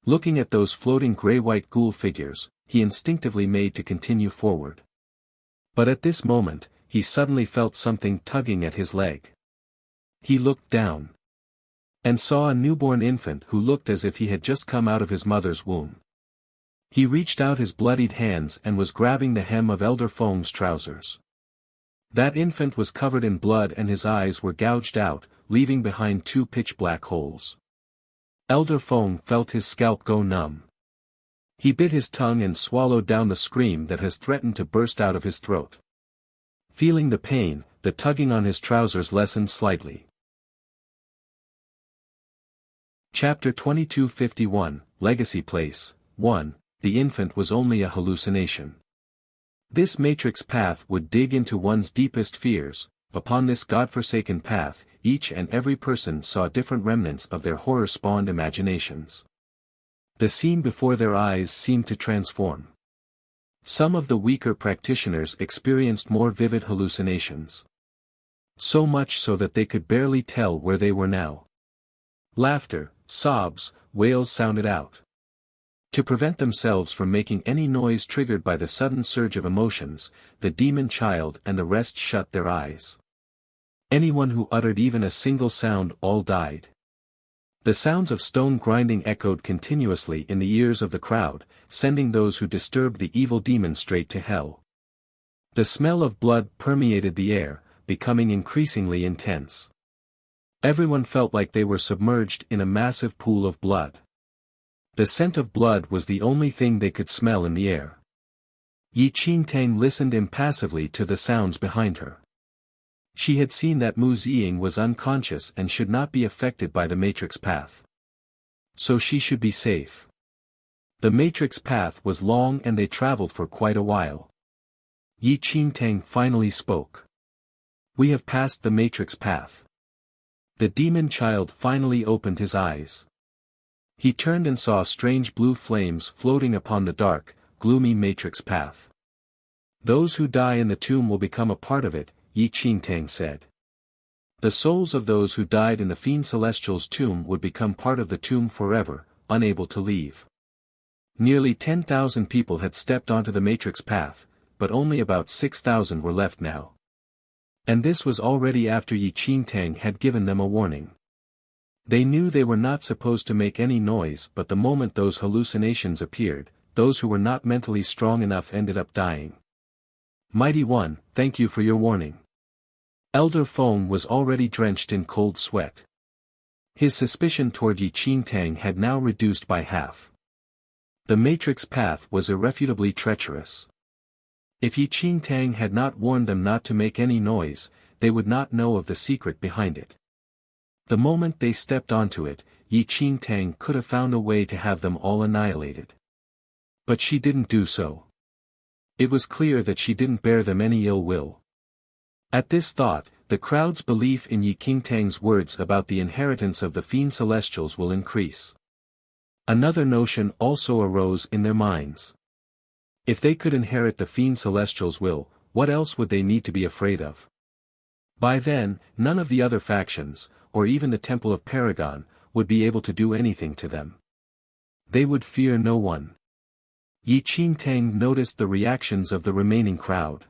Looking at those floating grey-white ghoul figures, he instinctively made to continue forward. But at this moment, he suddenly felt something tugging at his leg. He looked down. And saw a newborn infant who looked as if he had just come out of his mother's womb. He reached out his bloodied hands and was grabbing the hem of Elder Feng's trousers. That infant was covered in blood and his eyes were gouged out, leaving behind two pitch-black holes. Elder Feng felt his scalp go numb. He bit his tongue and swallowed down the scream that has threatened to burst out of his throat. Feeling the pain, the tugging on his trousers lessened slightly. Chapter 2251, Legacy Place, 1. The infant was only a hallucination. This matrix path would dig into one's deepest fears. Upon this godforsaken path, each and every person saw different remnants of their horror-spawned imaginations. The scene before their eyes seemed to transform. Some of the weaker practitioners experienced more vivid hallucinations. So much so that they could barely tell where they were now. Laughter, sobs, wails sounded out. To prevent themselves from making any noise triggered by the sudden surge of emotions, the demon child and the rest shut their eyes. Anyone who uttered even a single sound all died. The sounds of stone grinding echoed continuously in the ears of the crowd, sending those who disturbed the evil demon straight to hell. The smell of blood permeated the air, becoming increasingly intense. Everyone felt like they were submerged in a massive pool of blood. The scent of blood was the only thing they could smell in the air. Yi Qingtang listened impassively to the sounds behind her. She had seen that Mu Ziying was unconscious and should not be affected by the matrix path. So she should be safe. The matrix path was long and they traveled for quite a while. Yi Qingtang finally spoke. "We have passed the matrix path." The demon child finally opened his eyes. He turned and saw strange blue flames floating upon the dark, gloomy matrix path. "Those who die in the tomb will become a part of it," Yi Qingtang said. The souls of those who died in the Fiend Celestial's tomb would become part of the tomb forever, unable to leave. Nearly 10,000 people had stepped onto the matrix path, but only about 6,000 were left now. And this was already after Yi Qingtang had given them a warning. They knew they were not supposed to make any noise, but the moment those hallucinations appeared, those who were not mentally strong enough ended up dying. "Mighty One, thank you for your warning." Elder Feng was already drenched in cold sweat. His suspicion toward Yi Qingtang had now reduced by half. The matrix path was irrefutably treacherous. If Yi Qingtang had not warned them not to make any noise, they would not know of the secret behind it. The moment they stepped onto it, Yi Qingtang could have found a way to have them all annihilated. But she didn't do so. It was clear that she didn't bear them any ill will. At this thought, the crowd's belief in Yi Qingtang's words about the inheritance of the Fiend Celestials will increase. Another notion also arose in their minds. If they could inherit the Fiend Celestial's will, what else would they need to be afraid of? By then, none of the other factions, or even the Temple of Paragon, would be able to do anything to them. They would fear no one. Yi Qingtang noticed the reactions of the remaining crowd.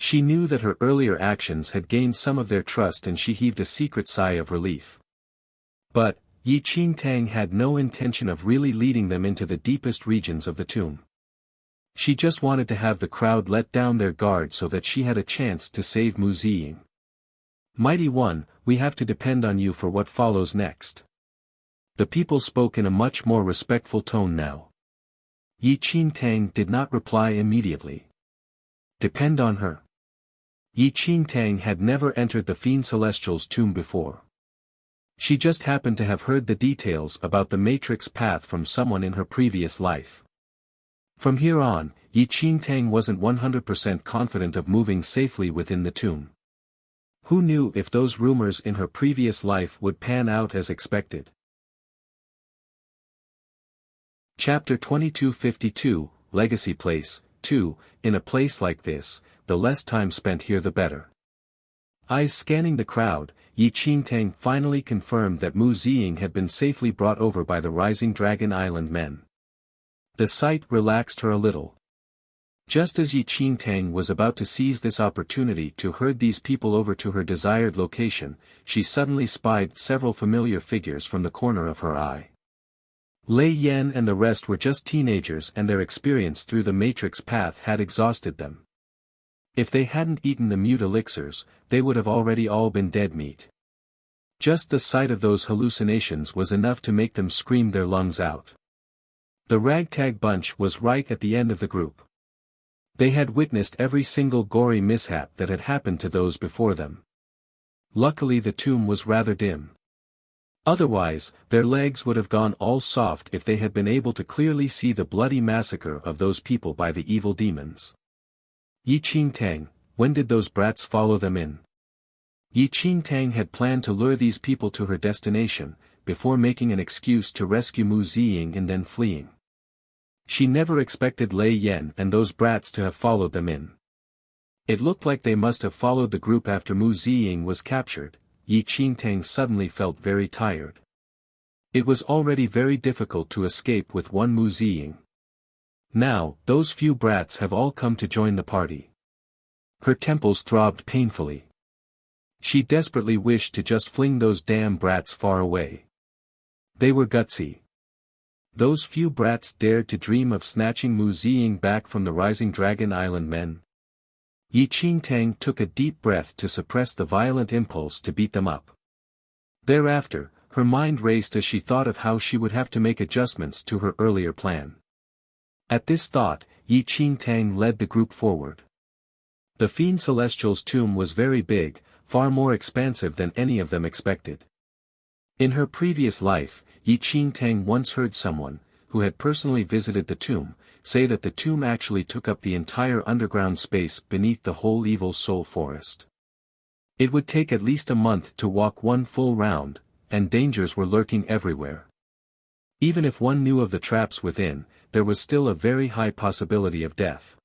She knew that her earlier actions had gained some of their trust and she heaved a secret sigh of relief. But, Yi Qingtang had no intention of really leading them into the deepest regions of the tomb. She just wanted to have the crowd let down their guard so that she had a chance to save Mu Ziying. Mighty One, we have to depend on you for what follows next. The people spoke in a much more respectful tone now. Yi Qingtang did not reply immediately. Depend on her. Yi Qingtang had never entered the Fiend Celestial's tomb before. She just happened to have heard the details about the Matrix path from someone in her previous life. From here on, Yi Qingtang wasn't 100% confident of moving safely within the tomb. Who knew if those rumors in her previous life would pan out as expected? Chapter 2252, Legacy Place, 2, in a place like this, the less time spent here the better. Eyes scanning the crowd, Yi Qingtang finally confirmed that Mu Ziying had been safely brought over by the Rising Dragon Island men. The sight relaxed her a little. Just as Yi Qingtang was about to seize this opportunity to herd these people over to her desired location, she suddenly spied several familiar figures from the corner of her eye. Lei Yan and the rest were just teenagers and their experience through the Matrix path had exhausted them. If they hadn't eaten the mute elixirs, they would have already all been dead meat. Just the sight of those hallucinations was enough to make them scream their lungs out. The ragtag bunch was right at the end of the group. They had witnessed every single gory mishap that had happened to those before them. Luckily the tomb was rather dim. Otherwise, their legs would have gone all soft if they had been able to clearly see the bloody massacre of those people by the evil demons. Yi Qingtang, when did those brats follow them in? Yi Qingtang had planned to lure these people to her destination, before making an excuse to rescue Mu Ziying and then fleeing. She never expected Lei Yan and those brats to have followed them in. It looked like they must have followed the group after Mu Ziying was captured. Yi Qingtang suddenly felt very tired. It was already very difficult to escape with one Mu Ziying. Now, those few brats have all come to join the party. Her temples throbbed painfully. She desperately wished to just fling those damn brats far away. They were gutsy. Those few brats dared to dream of snatching Mu Ziying back from the Rising Dragon Island men. Yi Qingtang took a deep breath to suppress the violent impulse to beat them up. Thereafter, her mind raced as she thought of how she would have to make adjustments to her earlier plan. At this thought, Yi Qingtang led the group forward. The Fiend Celestial's tomb was very big, far more expansive than any of them expected. In her previous life, Yi Qingtang once heard someone, who had personally visited the tomb, say that the tomb actually took up the entire underground space beneath the whole Evil Soul Forest. It would take at least a month to walk one full round, and dangers were lurking everywhere. Even if one knew of the traps within, there was still a very high possibility of death.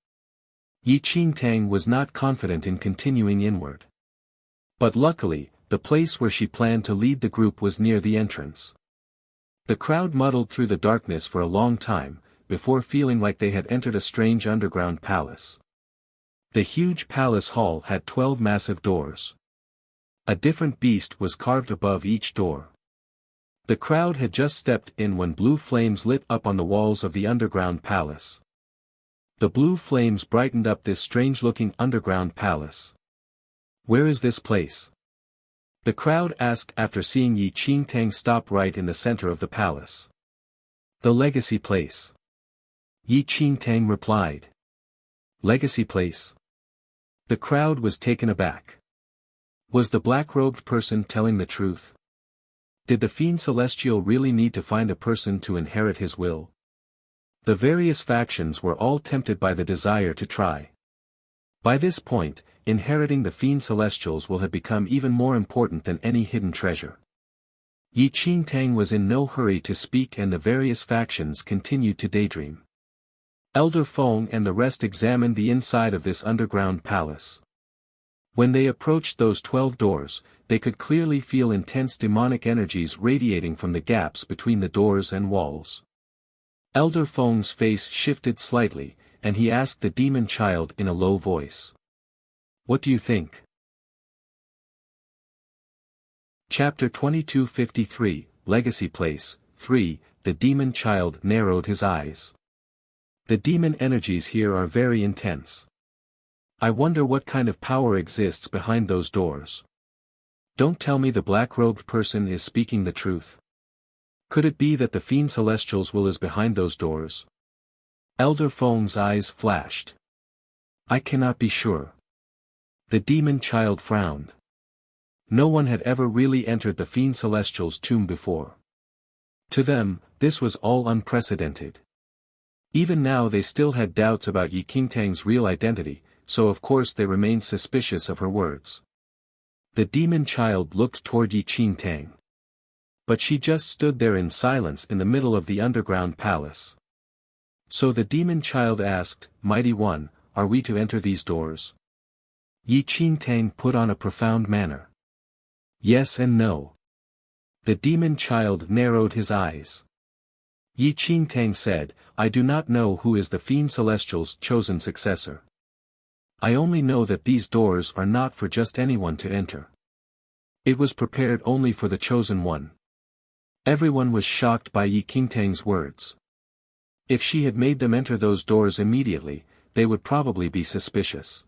Yi Qingtang was not confident in continuing inward. But luckily, the place where she planned to lead the group was near the entrance. The crowd muddled through the darkness for a long time, before feeling like they had entered a strange underground palace. The huge palace hall had 12 massive doors. A different beast was carved above each door. The crowd had just stepped in when blue flames lit up on the walls of the underground palace. The blue flames brightened up this strange-looking underground palace. Where is this place? The crowd asked after seeing Yi Qingtang stop right in the center of the palace. The Legacy Place. Yi Qingtang replied. Legacy Place? The crowd was taken aback. Was the black-robed person telling the truth? Did the Fiend Celestial really need to find a person to inherit his will? The various factions were all tempted by the desire to try. By this point, inheriting the Fiend Celestials will have become even more important than any hidden treasure. Yi Qingtang was in no hurry to speak and the various factions continued to daydream. Elder Feng and the rest examined the inside of this underground palace. When they approached those 12 doors, they could clearly feel intense demonic energies radiating from the gaps between the doors and walls. Elder Feng's face shifted slightly, and he asked the demon child in a low voice. What do you think? Chapter 2253, Legacy Place, 3, The demon child narrowed his eyes. The demon energies here are very intense. I wonder what kind of power exists behind those doors. Don't tell me the black-robed person is speaking the truth. Could it be that the Fiend Celestial's will is behind those doors? Elder Feng's eyes flashed. I cannot be sure. The demon child frowned. No one had ever really entered the Fiend Celestial's tomb before. To them, this was all unprecedented. Even now they still had doubts about Yi Qingtang's real identity, so of course they remained suspicious of her words. The demon child looked toward Yi Qingtang. But she just stood there in silence in the middle of the underground palace. So the demon child asked, Mighty One, are we to enter these doors? Yi Qingtang put on a profound manner. Yes and no. The demon child narrowed his eyes. Yi Qingtang said, I do not know who is the Fiend Celestial's chosen successor. I only know that these doors are not for just anyone to enter. It was prepared only for the chosen one. Everyone was shocked by Yi Qingtang's words. If she had made them enter those doors immediately, they would probably be suspicious.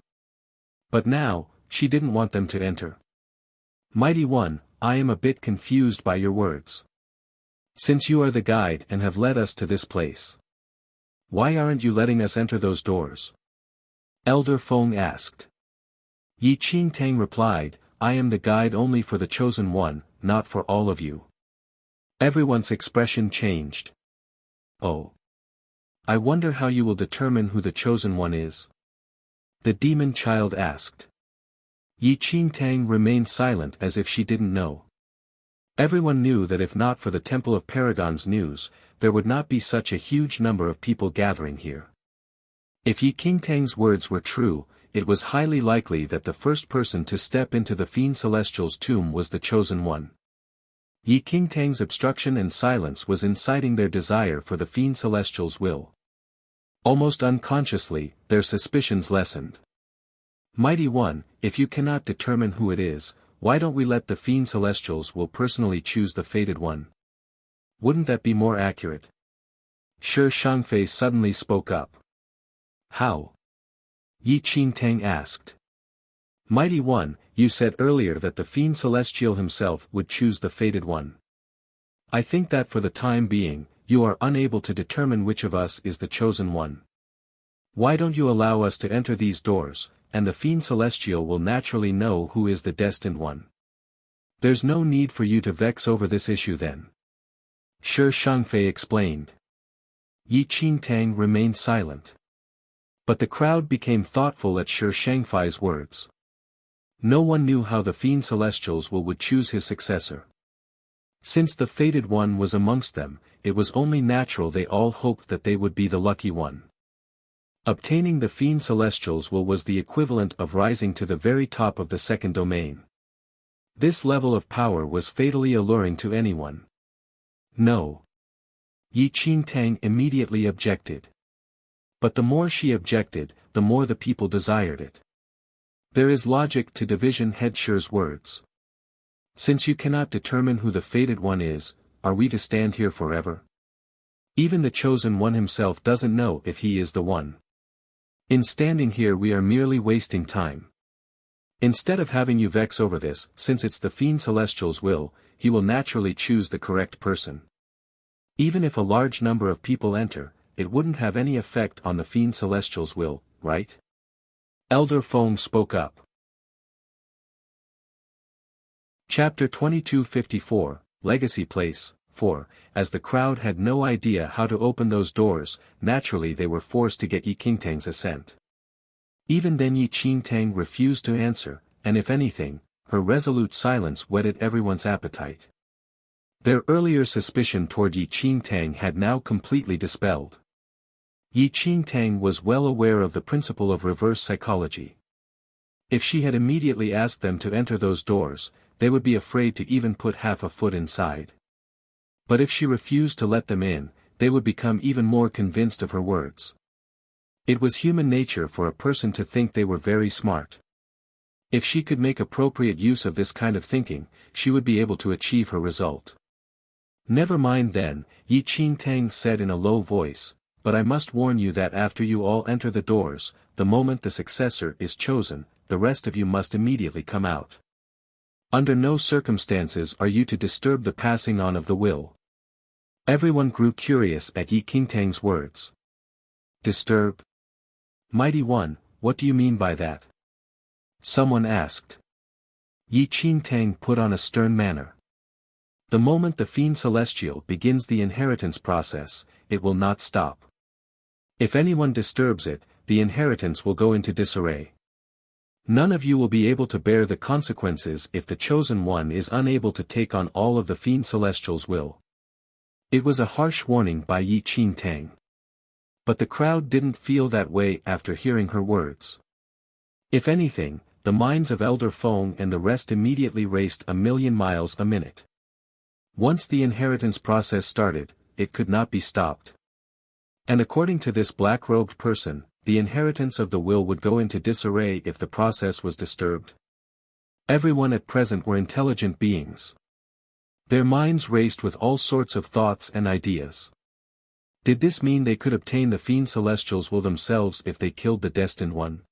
But now, she didn't want them to enter. Mighty One, I am a bit confused by your words. Since you are the guide and have led us to this place, why aren't you letting us enter those doors? Elder Feng asked. Yi Qingtang replied, I am the guide only for the chosen one, not for all of you. Everyone's expression changed. Oh. I wonder how you will determine who the chosen one is. The demon child asked. Yi Qingtang remained silent as if she didn't know. Everyone knew that if not for the Temple of Paragon's news, there would not be such a huge number of people gathering here. If Yi Qingtang's words were true, it was highly likely that the first person to step into the Fiend Celestial's tomb was the chosen one. Yi Qingtang's obstruction and silence was inciting their desire for the Fiend Celestial's will. Almost unconsciously, their suspicions lessened. Mighty One, if you cannot determine who it is, why don't we let the Fiend Celestial's will personally choose the fated one? Wouldn't that be more accurate? Shi Shangfei suddenly spoke up. How? Yi Qingtang asked. Mighty One, you said earlier that the Fiend Celestial himself would choose the fated one. I think that for the time being, you are unable to determine which of us is the chosen one. Why don't you allow us to enter these doors, and the Fiend Celestial will naturally know who is the destined one. There's no need for you to vex over this issue then. Shi Shangfei explained. Yi Qingtang remained silent. But the crowd became thoughtful at Shi Shangfei's words. No one knew how the Fiend Celestial's will would choose his successor. Since the fated one was amongst them, it was only natural they all hoped that they would be the lucky one. Obtaining the Fiend Celestial's will was the equivalent of rising to the very top of the second domain. This level of power was fatally alluring to anyone. No. Yi Qingtang immediately objected. But the more she objected, the more the people desired it. There is logic to Division Head Shi's words. Since you cannot determine who the fated one is, are we to stand here forever? Even the chosen one himself doesn't know if he is the one. In standing here we are merely wasting time. Instead of having you vex over this, since it's the Fiend Celestial's will, he will naturally choose the correct person. Even if a large number of people enter, it wouldn't have any effect on the Fiend Celestial's will, right? Elder Feng spoke up. Chapter 2254, Legacy Place, 4. As the crowd had no idea how to open those doors, naturally they were forced to get Yi Qingtang's assent. Even then Yi Qingtang refused to answer, and if anything, her resolute silence whetted everyone's appetite. Their earlier suspicion toward Yi Qingtang had now completely dispelled. Yi Qingtang was well aware of the principle of reverse psychology. If she had immediately asked them to enter those doors, they would be afraid to even put half a foot inside. But if she refused to let them in, they would become even more convinced of her words. It was human nature for a person to think they were very smart. If she could make appropriate use of this kind of thinking, she would be able to achieve her result. Never mind then, Yi Qingtang said in a low voice, but I must warn you that after you all enter the doors, the moment the successor is chosen, the rest of you must immediately come out. Under no circumstances are you to disturb the passing on of the will. Everyone grew curious at Yi Qingtang's words. Disturb? Mighty One, what do you mean by that? Someone asked. Yi Qingtang put on a stern manner. The moment the Fiend Celestial begins the inheritance process, it will not stop. If anyone disturbs it, the inheritance will go into disarray. None of you will be able to bear the consequences if the chosen one is unable to take on all of the Fiend Celestial's will. It was a harsh warning by Yi Qingtang. But the crowd didn't feel that way after hearing her words. If anything, the minds of Elder Feng and the rest immediately raced 1,000,000 miles a minute. Once the inheritance process started, it could not be stopped. And according to this black-robed person, the inheritance of the will would go into disarray if the process was disturbed. Everyone at present were intelligent beings. Their minds raced with all sorts of thoughts and ideas. Did this mean they could obtain the Fiend Celestial's will themselves if they killed the Destined One?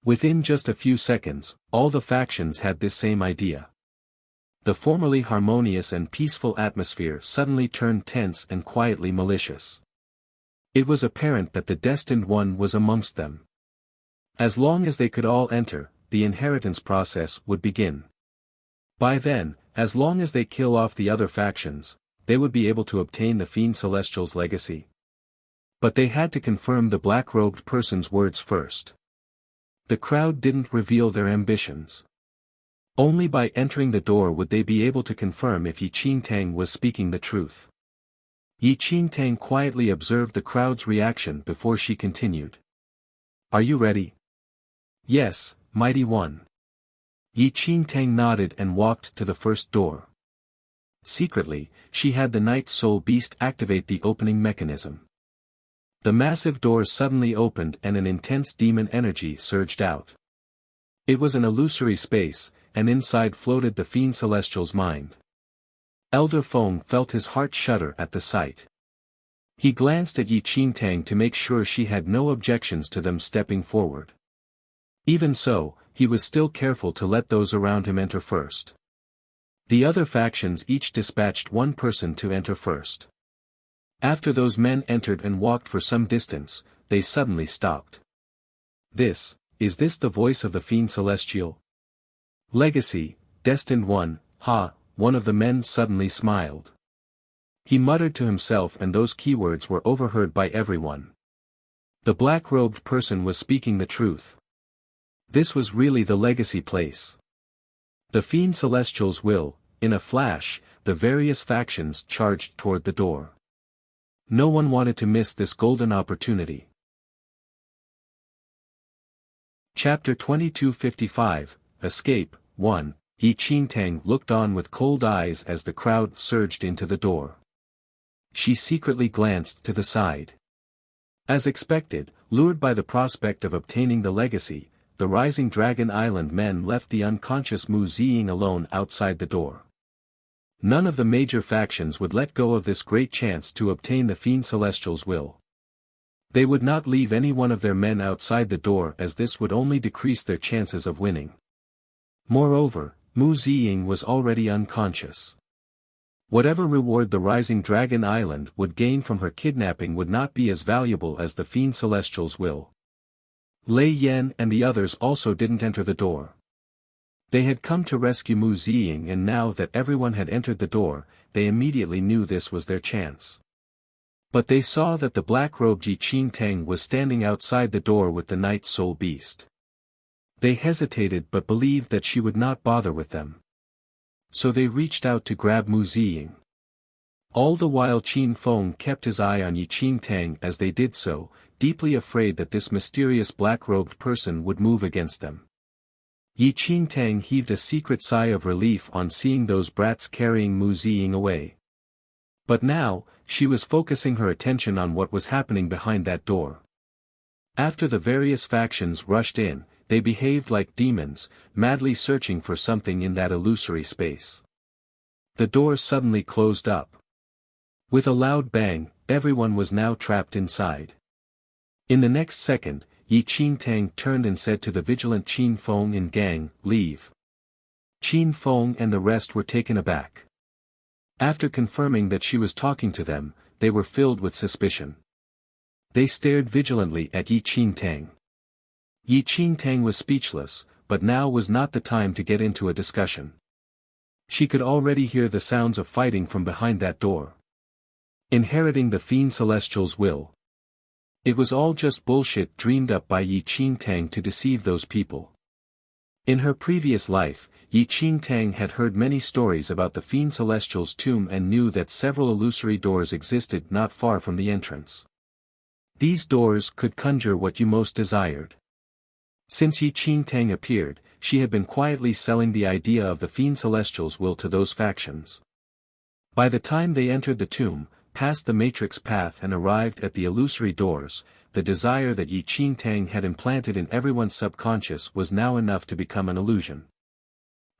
Within just a few seconds, all the factions had this same idea. The formerly harmonious and peaceful atmosphere suddenly turned tense and quietly malicious. It was apparent that the Destined One was amongst them. As long as they could all enter, the inheritance process would begin. By then, as long as they kill off the other factions, they would be able to obtain the Fiend Celestial's legacy. But they had to confirm the black-robed person's words first. The crowd didn't reveal their ambitions. Only by entering the door would they be able to confirm if Yi Qingtang was speaking the truth. Yi Qingtang quietly observed the crowd's reaction before she continued. Are you ready? Yes, Mighty One. Yi Qingtang nodded and walked to the first door. Secretly, she had the Night Soul Beast activate the opening mechanism. The massive door suddenly opened and an intense demon energy surged out. It was an illusory space, and inside floated the Fiend Celestial's mind. Elder Feng felt his heart shudder at the sight. He glanced at Yi Qingtang to make sure she had no objections to them stepping forward. Even so, he was still careful to let those around him enter first. The other factions each dispatched one person to enter first. After those men entered and walked for some distance, they suddenly stopped. Is this the voice of the Fiend Celestial? Legacy, Destined One, ha, one of the men suddenly smiled. He muttered to himself and those keywords were overheard by everyone. The black-robed person was speaking the truth. This was really the legacy place. The Fiend Celestial's will, in a flash, the various factions charged toward the door. No one wanted to miss this golden opportunity. Chapter 2255, Escape, 1. Yi Qingtang looked on with cold eyes as the crowd surged into the door. She secretly glanced to the side. As expected, lured by the prospect of obtaining the legacy, the Rising Dragon Island men left the unconscious Mu Ziying alone outside the door. None of the major factions would let go of this great chance to obtain the Fiend Celestial's will. They would not leave any one of their men outside the door as this would only decrease their chances of winning. Moreover, Mu Ziying was already unconscious. Whatever reward the Rising Dragon Island would gain from her kidnapping would not be as valuable as the Fiend Celestial's will. Lei Yan and the others also didn't enter the door. They had come to rescue Mu Ziying and now that everyone had entered the door, they immediately knew this was their chance. But they saw that the black-robed Yi Qingtang was standing outside the door with the Night Soul Beast. They hesitated but believed that she would not bother with them. So they reached out to grab Mu Ziying. All the while Qin Feng kept his eye on Yi Qingtang as they did so, deeply afraid that this mysterious black-robed person would move against them. Yi Qingtang heaved a secret sigh of relief on seeing those brats carrying Mu Ziying away. But now, she was focusing her attention on what was happening behind that door. After the various factions rushed in, they behaved like demons, madly searching for something in that illusory space. The door suddenly closed up. With a loud bang, everyone was now trapped inside. In the next second, Yi Qingtang turned and said to the vigilant Qin Feng and gang, "Leave." Qin Feng and the rest were taken aback. After confirming that she was talking to them, they were filled with suspicion. They stared vigilantly at Yi Qingtang. Yi Qingtang was speechless, but now was not the time to get into a discussion. She could already hear the sounds of fighting from behind that door. Inheriting the Fiend Celestial's will. It was all just bullshit dreamed up by Yi Qingtang to deceive those people. In her previous life, Yi Qingtang had heard many stories about the Fiend Celestial's tomb and knew that several illusory doors existed not far from the entrance. These doors could conjure what you most desired. Since Yi Qingtang appeared, she had been quietly selling the idea of the Fiend Celestial's will to those factions. By the time they entered the tomb, passed the matrix path and arrived at the illusory doors, the desire that Yi Qingtang had implanted in everyone's subconscious was now enough to become an illusion.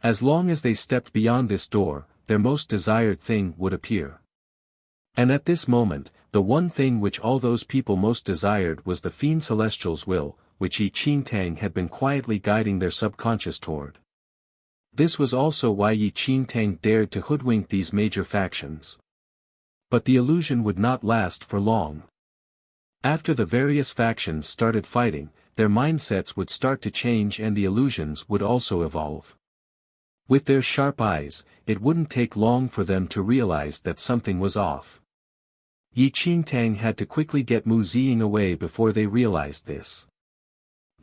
As long as they stepped beyond this door, their most desired thing would appear. And at this moment, the one thing which all those people most desired was the Fiend Celestial's will, which Yi Qingtang had been quietly guiding their subconscious toward. This was also why Yi Qingtang dared to hoodwink these major factions. But the illusion would not last for long. After the various factions started fighting, their mindsets would start to change and the illusions would also evolve. With their sharp eyes, it wouldn't take long for them to realize that something was off. Yi Qingtang had to quickly get Mu Ziying away before they realized this.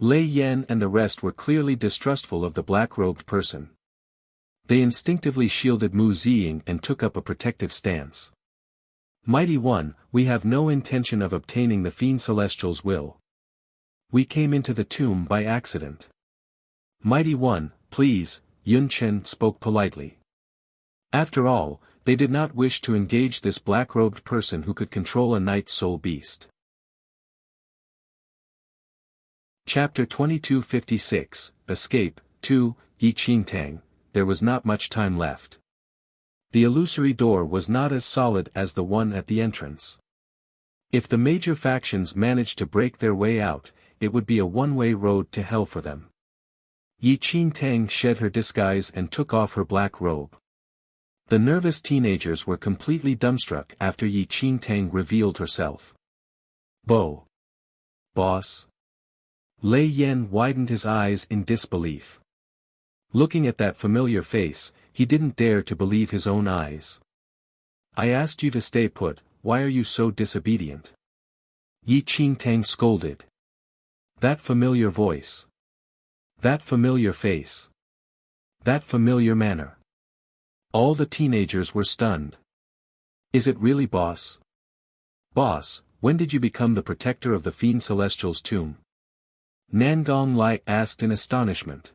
Lei Yan and the rest were clearly distrustful of the black-robed person. They instinctively shielded Mu Ziying and took up a protective stance. "Mighty One, we have no intention of obtaining the Fiend Celestial's will. We came into the tomb by accident. Mighty One, please," Yun Chen spoke politely. After all, they did not wish to engage this black-robed person who could control a Night's Soul Beast. Chapter 2256, Escape, 2, Yi Qingtang. There was not much time left. The illusory door was not as solid as the one at the entrance. If the major factions managed to break their way out, it would be a one-way road to hell for them. Yi Qingtang shed her disguise and took off her black robe. The nervous teenagers were completely dumbstruck after Yi Qingtang revealed herself. "Bo. Boss?" Lei Yan widened his eyes in disbelief. Looking at that familiar face, he didn't dare to believe his own eyes. "I asked you to stay put, why are you so disobedient?" Yi Qingtang scolded. That familiar voice. That familiar face. That familiar manner. All the teenagers were stunned. "Is it really boss? Boss, when did you become the protector of the Fiend Celestial's tomb?" Nangong Lai asked in astonishment.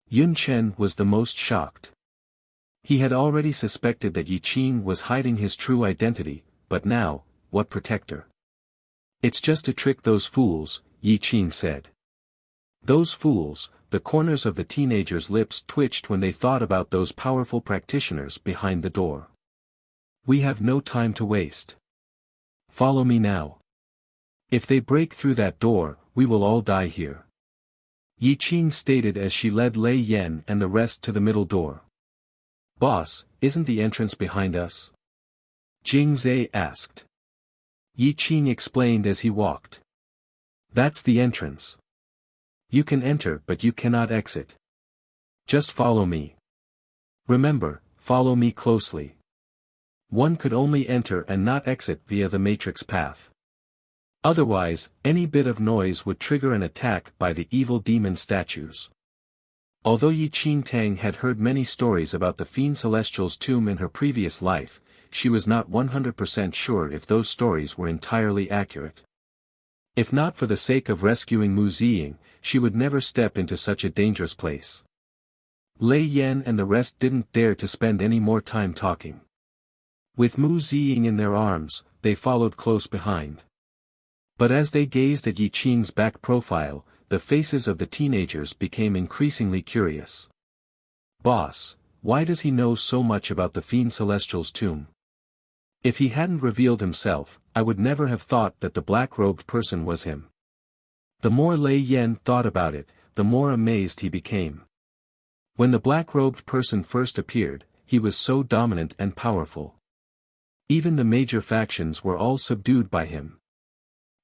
Yun Chen was the most shocked. He had already suspected that Yi Qing was hiding his true identity, but now, what protector? "It's just to trick those fools," Yi Qing said. Those fools, the corners of the teenagers' lips twitched when they thought about those powerful practitioners behind the door. "We have no time to waste. Follow me now. If they break through that door, we will all die here," Yi Qing stated as she led Lei Yan and the rest to the middle door. "Boss, isn't the entrance behind us?" Jing Zhe asked. Yi Qing explained as he walked. "That's the entrance. You can enter but you cannot exit. Just follow me. Remember, follow me closely. One could only enter and not exit via the matrix path. Otherwise, any bit of noise would trigger an attack by the evil demon statues." Although Yi Qingtang had heard many stories about the Fiend Celestial's tomb in her previous life, she was not 100% sure if those stories were entirely accurate. If not for the sake of rescuing Mu Ziying, she would never step into such a dangerous place. Lei Yan and the rest didn't dare to spend any more time talking. With Mu Ziying in their arms, they followed close behind. But as they gazed at Yi Qing's back profile, the faces of the teenagers became increasingly curious. "Boss, why does he know so much about the Fiend Celestial's tomb? If he hadn't revealed himself, I would never have thought that the black-robed person was him." The more Lei Yan thought about it, the more amazed he became. When the black-robed person first appeared, he was so dominant and powerful. Even the major factions were all subdued by him.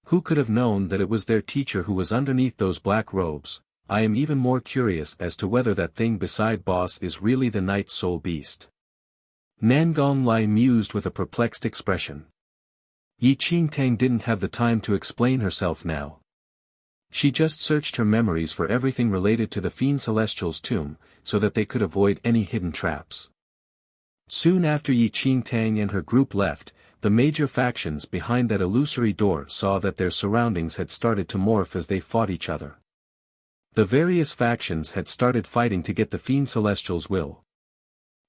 Who could have known that it was their teacher who was underneath those black robes? I am even more curious as to whether that thing beside Boss is really the Night Soul Beast. Nangong Lai mused with a perplexed expression. Yi Qingtang didn't have the time to explain herself now. She just searched her memories for everything related to the Fiend Celestial's tomb, so that they could avoid any hidden traps. Soon after Yi Qingtang and her group left, the major factions behind that illusory door saw that their surroundings had started to morph as they fought each other. The various factions had started fighting to get the Fiend Celestial's will.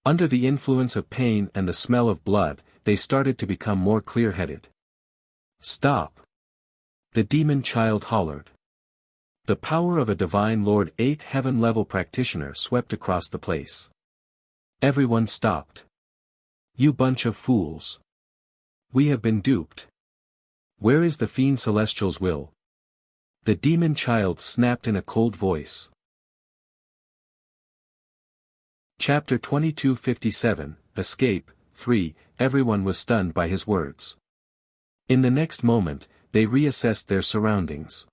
Under the influence of pain and the smell of blood, they started to become more clear-headed. "Stop!" the demon child hollered. The power of a divine Lord 8th heaven-level practitioner swept across the place. Everyone stopped. "You bunch of fools. We have been duped. Where is the Fiend Celestial's will?" The demon child snapped in a cold voice. Chapter 2257, Escape, 3, Everyone was stunned by his words. In the next moment, they reassessed their surroundings.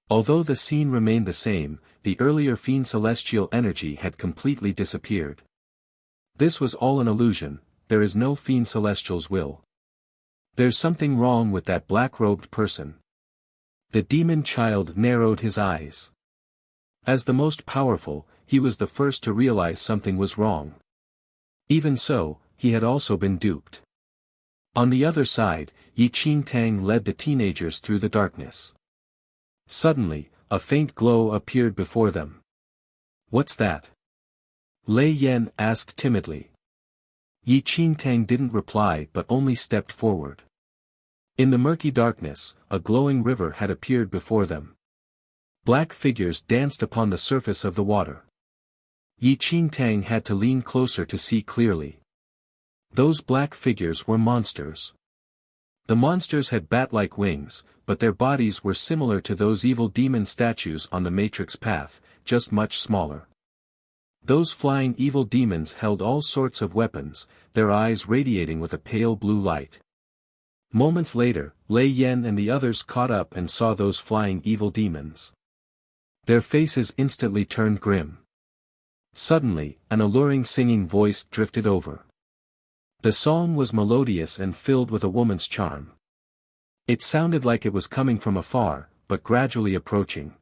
Although the scene remained the same, the earlier Fiend Celestial energy had completely disappeared. This was all an illusion. There is no Fiend Celestial's will. There's something wrong with that black-robed person. The demon child narrowed his eyes. As the most powerful, he was the first to realize something was wrong. Even so, he had also been duped. On the other side, Yi Qingtang led the teenagers through the darkness. Suddenly, a faint glow appeared before them. "What's that?" Lei Yan asked timidly. Yi Qingtang didn't reply but only stepped forward. In the murky darkness, a glowing river had appeared before them. Black figures danced upon the surface of the water. Yi Qingtang had to lean closer to see clearly. Those black figures were monsters. The monsters had bat-like wings, but their bodies were similar to those evil demon statues on the Matrix path, just much smaller. Those flying evil demons held all sorts of weapons, their eyes radiating with a pale blue light. Moments later, Lei Yan and the others caught up and saw those flying evil demons. Their faces instantly turned grim. Suddenly, an alluring singing voice drifted over. The song was melodious and filled with a woman's charm. It sounded like it was coming from afar, but gradually approaching.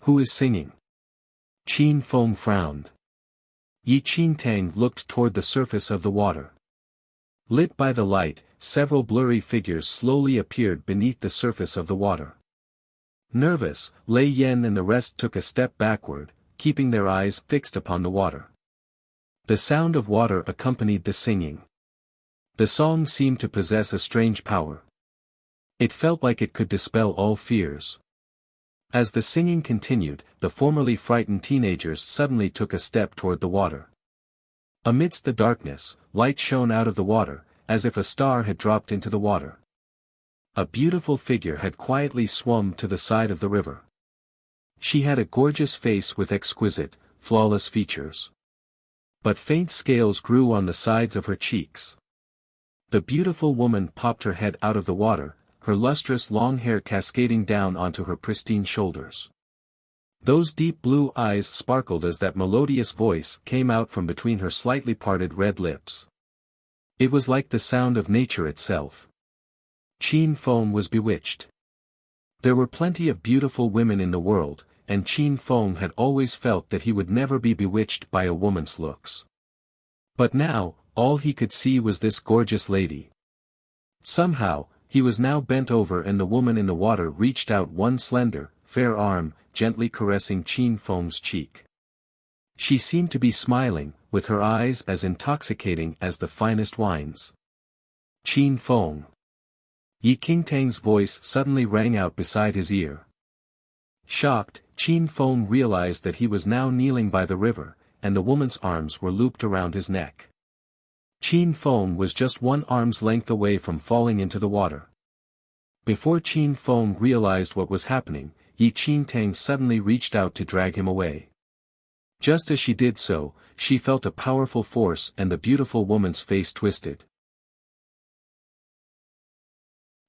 "Who is singing?" Qin Feng frowned. Yi Qingtang looked toward the surface of the water. Lit by the light, several blurry figures slowly appeared beneath the surface of the water. Nervous, Lei Yan and the rest took a step backward, keeping their eyes fixed upon the water. The sound of water accompanied the singing. The song seemed to possess a strange power. It felt like it could dispel all fears. As the singing continued, the formerly frightened teenagers suddenly took a step toward the water. Amidst the darkness, light shone out of the water, as if a star had dropped into the water. A beautiful figure had quietly swum to the side of the river. She had a gorgeous face with exquisite, flawless features. But faint scales grew on the sides of her cheeks. The beautiful woman popped her head out of the water, her lustrous long hair cascading down onto her pristine shoulders. Those deep blue eyes sparkled as that melodious voice came out from between her slightly parted red lips. It was like the sound of nature itself. Qin Feng was bewitched. There were plenty of beautiful women in the world, and Qin Feng had always felt that he would never be bewitched by a woman's looks. But now, all he could see was this gorgeous lady. Somehow, he was now bent over and the woman in the water reached out one slender, fair arm, gently caressing Qin Feng's cheek. She seemed to be smiling, with her eyes as intoxicating as the finest wines. "Qin Feng." Yi Qingtang's voice suddenly rang out beside his ear. Shocked, Qin Feng realized that he was now kneeling by the river, and the woman's arms were looped around his neck. Qin Feng was just one arm's length away from falling into the water. Before Qin Feng realized what was happening, Yi Qingtang suddenly reached out to drag him away. Just as she did so, she felt a powerful force and the beautiful woman's face twisted.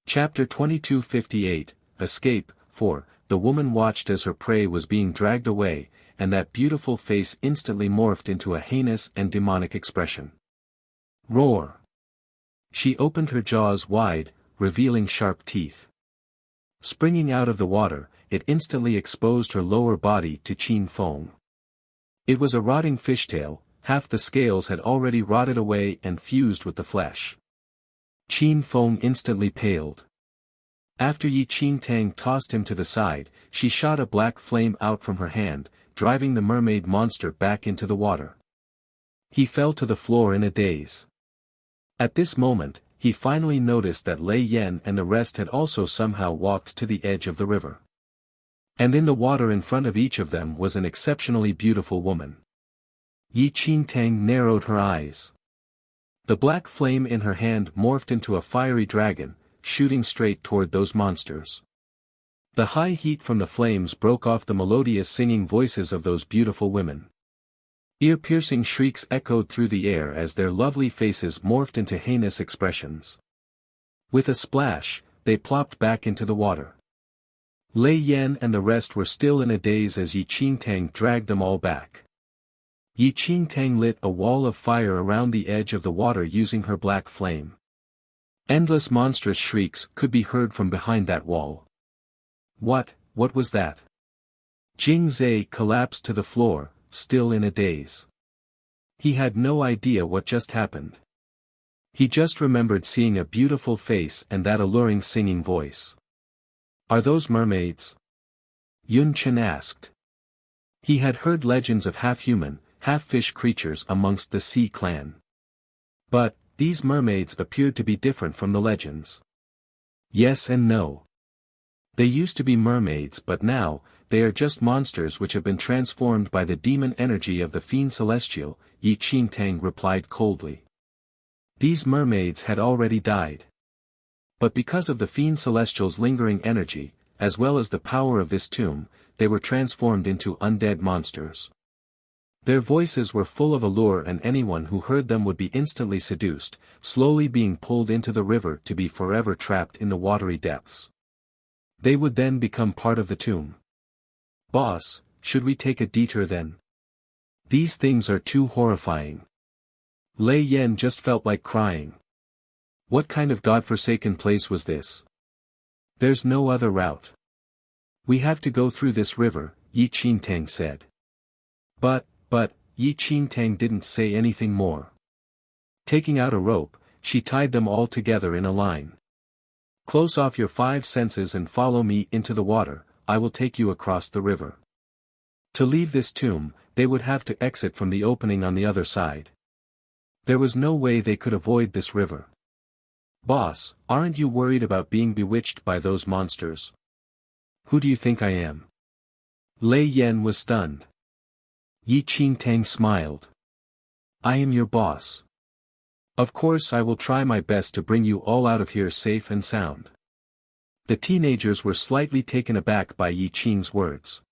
Chapter 2258, Escape. 4. The woman watched as her prey was being dragged away, and that beautiful face instantly morphed into a heinous and demonic expression. Roar! She opened her jaws wide, revealing sharp teeth. Springing out of the water, it instantly exposed her lower body to Qin Feng. It was a rotting fishtail, half the scales had already rotted away and fused with the flesh. Qin Feng instantly paled. After Yi Qingtang tossed him to the side, she shot a black flame out from her hand, driving the mermaid monster back into the water. He fell to the floor in a daze. At this moment, he finally noticed that Lei Yan and the rest had also somehow walked to the edge of the river. And in the water in front of each of them was an exceptionally beautiful woman. Yi Qingtang narrowed her eyes. The black flame in her hand morphed into a fiery dragon, shooting straight toward those monsters. The high heat from the flames broke off the melodious singing voices of those beautiful women. Ear-piercing shrieks echoed through the air as their lovely faces morphed into heinous expressions. With a splash, they plopped back into the water. Lei Yan and the rest were still in a daze as Yi Qingtang dragged them all back. Yi Qingtang lit a wall of fire around the edge of the water using her black flame. Endless monstrous shrieks could be heard from behind that wall. What was that? Jing Zhe collapsed to the floor, still in a daze. He had no idea what just happened. He just remembered seeing a beautiful face and that alluring singing voice. Are those mermaids? Yun Chen asked. He had heard legends of half-human, half-fish creatures amongst the Sea clan. But, these mermaids appeared to be different from the legends. Yes and no. They used to be mermaids but now, they are just monsters which have been transformed by the demon energy of the fiend celestial, Yi Qingtang replied coldly. These mermaids had already died. But because of the fiend celestial's lingering energy, as well as the power of this tomb, they were transformed into undead monsters. Their voices were full of allure and anyone who heard them would be instantly seduced, slowly being pulled into the river to be forever trapped in the watery depths. They would then become part of the tomb. Boss, should we take a detour then? These things are too horrifying. Lei Yan just felt like crying. What kind of godforsaken place was this? There's no other route. We have to go through this river, Yi Qingtang said. But, Yi Qingtang didn't say anything more. Taking out a rope, she tied them all together in a line. Close off your 5 senses and follow me into the water, I will take you across the river. To leave this tomb, they would have to exit from the opening on the other side. There was no way they could avoid this river. Boss, aren't you worried about being bewitched by those monsters? Who do you think I am? Lei Yan was stunned. Yi Qingtang smiled. I am your boss. Of course I will try my best to bring you all out of here safe and sound. The teenagers were slightly taken aback by Yi Qing's words.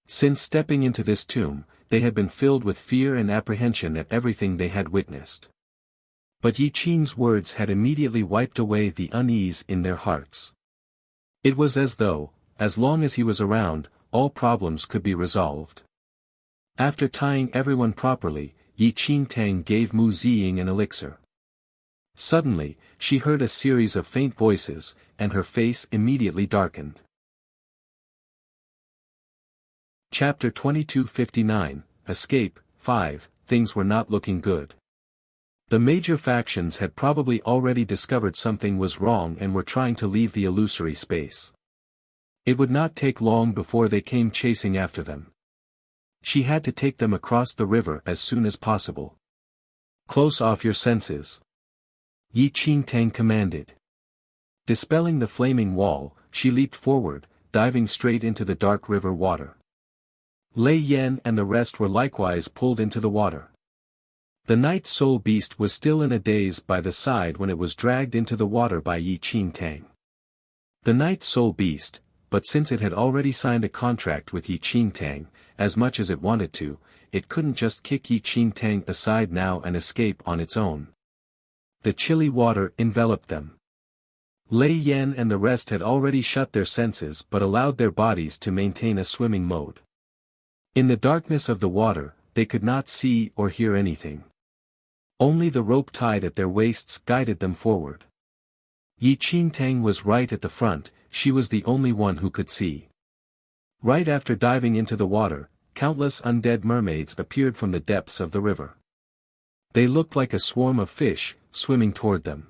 Since stepping into this tomb, they had been filled with fear and apprehension at everything they had witnessed. But Yi Qing's words had immediately wiped away the unease in their hearts. It was as though, as long as he was around, all problems could be resolved. After tying everyone properly, Yi Qingtang gave Mu Ziying an elixir. Suddenly, she heard a series of faint voices, and her face immediately darkened. Chapter 2259, Escape. 5. Things were not looking good. The major factions had probably already discovered something was wrong and were trying to leave the illusory space. It would not take long before they came chasing after them. She had to take them across the river as soon as possible. Close off your senses. Yi Qingtang commanded. Dispelling the flaming wall, she leaped forward, diving straight into the dark river water. Lei Yan and the rest were likewise pulled into the water. The night soul beast was still in a daze by the side when it was dragged into the water by Yi Qingtang. The night soul beast, but since it had already signed a contract with Yi Qingtang, as much as it wanted to, it couldn't just kick Yi Qingtang aside now and escape on its own. The chilly water enveloped them. Lei Yan and the rest had already shut their senses but allowed their bodies to maintain a swimming mode. In the darkness of the water, they could not see or hear anything. Only the rope tied at their waists guided them forward. Yi Qingtang was right at the front, she was the only one who could see. Right after diving into the water, countless undead mermaids appeared from the depths of the river. They looked like a swarm of fish, swimming toward them.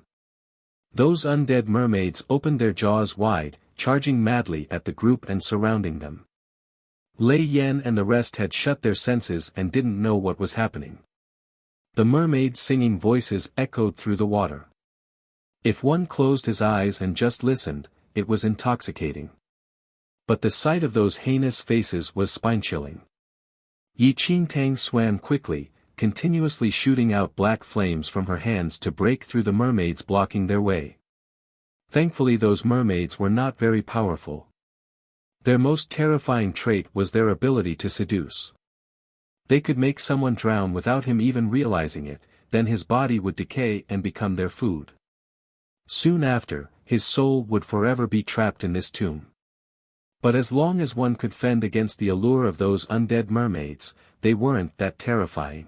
Those undead mermaids opened their jaws wide, charging madly at the group and surrounding them. Lei Yan and the rest had shut their senses and didn't know what was happening. The mermaids' singing voices echoed through the water. If one closed his eyes and just listened, it was intoxicating. But the sight of those heinous faces was spine-chilling. Yi Qingtang swam quickly, continuously shooting out black flames from her hands to break through the mermaids blocking their way. Thankfully those mermaids were not very powerful. Their most terrifying trait was their ability to seduce. They could make someone drown without him even realizing it, then his body would decay and become their food. Soon after, his soul would forever be trapped in this tomb. But as long as one could fend against the allure of those undead mermaids, they weren't that terrifying.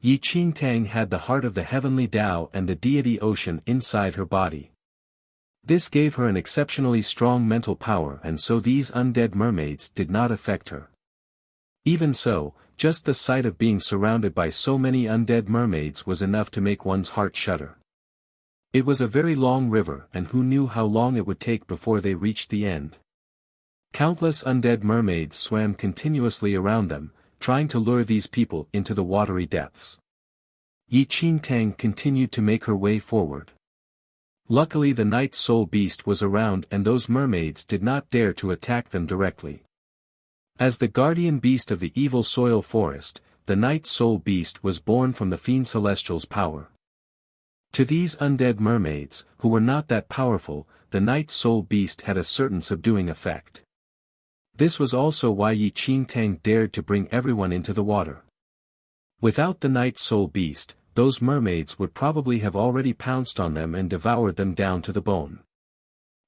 Yi Qingtang had the heart of the heavenly Tao and the deity ocean inside her body. This gave her an exceptionally strong mental power, and so these undead mermaids did not affect her. Even so, just the sight of being surrounded by so many undead mermaids was enough to make one's heart shudder. It was a very long river, and who knew how long it would take before they reached the end. Countless undead mermaids swam continuously around them, trying to lure these people into the watery depths. Yi Qingtang continued to make her way forward. Luckily the night soul beast was around and those mermaids did not dare to attack them directly. As the guardian beast of the evil soil forest, the night soul beast was born from the fiend celestial's power. To these undead mermaids, who were not that powerful, the night soul beast had a certain subduing effect. This was also why Yi Qingtang dared to bring everyone into the water. Without the night soul beast, those mermaids would probably have already pounced on them and devoured them down to the bone.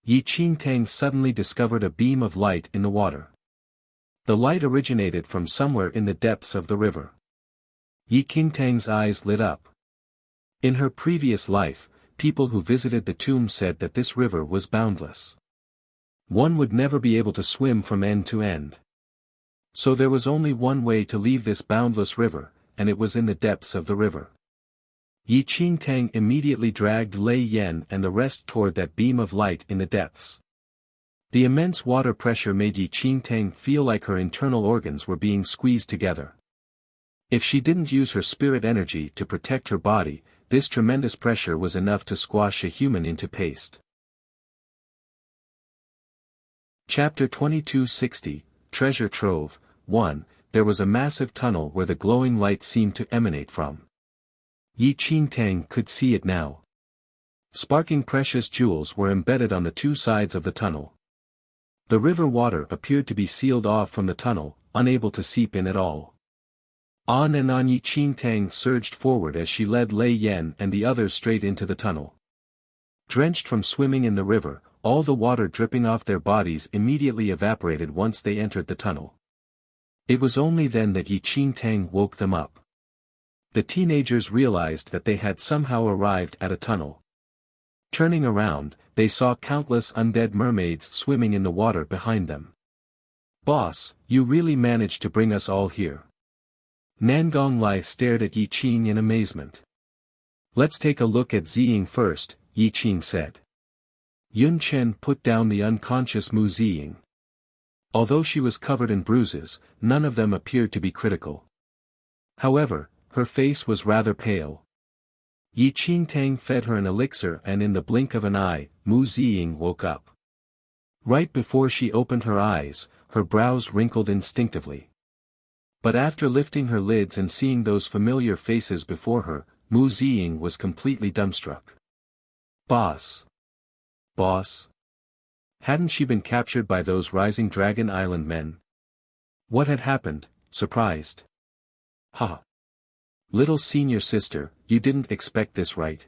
Yi Qingtang suddenly discovered a beam of light in the water. The light originated from somewhere in the depths of the river. Yi Qingtang's eyes lit up. In her previous life, people who visited the tomb said that this river was boundless. One would never be able to swim from end to end. So there was only one way to leave this boundless river, and it was in the depths of the river. Yi Qingtang immediately dragged Lei Yan and the rest toward that beam of light in the depths. The immense water pressure made Yi Qingtang feel like her internal organs were being squeezed together. If she didn't use her spirit energy to protect her body, this tremendous pressure was enough to squash a human into paste. Chapter 2260, Treasure Trove. 1. There was a massive tunnel where the glowing light seemed to emanate from. Yi Qingtang could see it now. Sparking precious jewels were embedded on the two sides of the tunnel. The river water appeared to be sealed off from the tunnel, unable to seep in at all. On and on Yi Qingtang surged forward as she led Lei Yan and the others straight into the tunnel. Drenched from swimming in the river, all the water dripping off their bodies immediately evaporated once they entered the tunnel. It was only then that Yi Qingtang woke them up. The teenagers realized that they had somehow arrived at a tunnel. Turning around, they saw countless undead mermaids swimming in the water behind them. "Boss, you really managed to bring us all here." Nangong Lai stared at Yi Qing in amazement. "Let's take a look at Ziying first," Yi Qing said. Yun Chen put down the unconscious Mu Ziying. Although she was covered in bruises, none of them appeared to be critical. However, her face was rather pale. Yi Qingtang fed her an elixir and in the blink of an eye, Mu Ziying woke up. Right before she opened her eyes, her brows wrinkled instinctively. But after lifting her lids and seeing those familiar faces before her, Mu Ziying was completely dumbstruck. Boss. Boss? Hadn't she been captured by those Rising Dragon Island men? What had happened? Surprised. Ha! Little senior sister, you didn't expect this, right?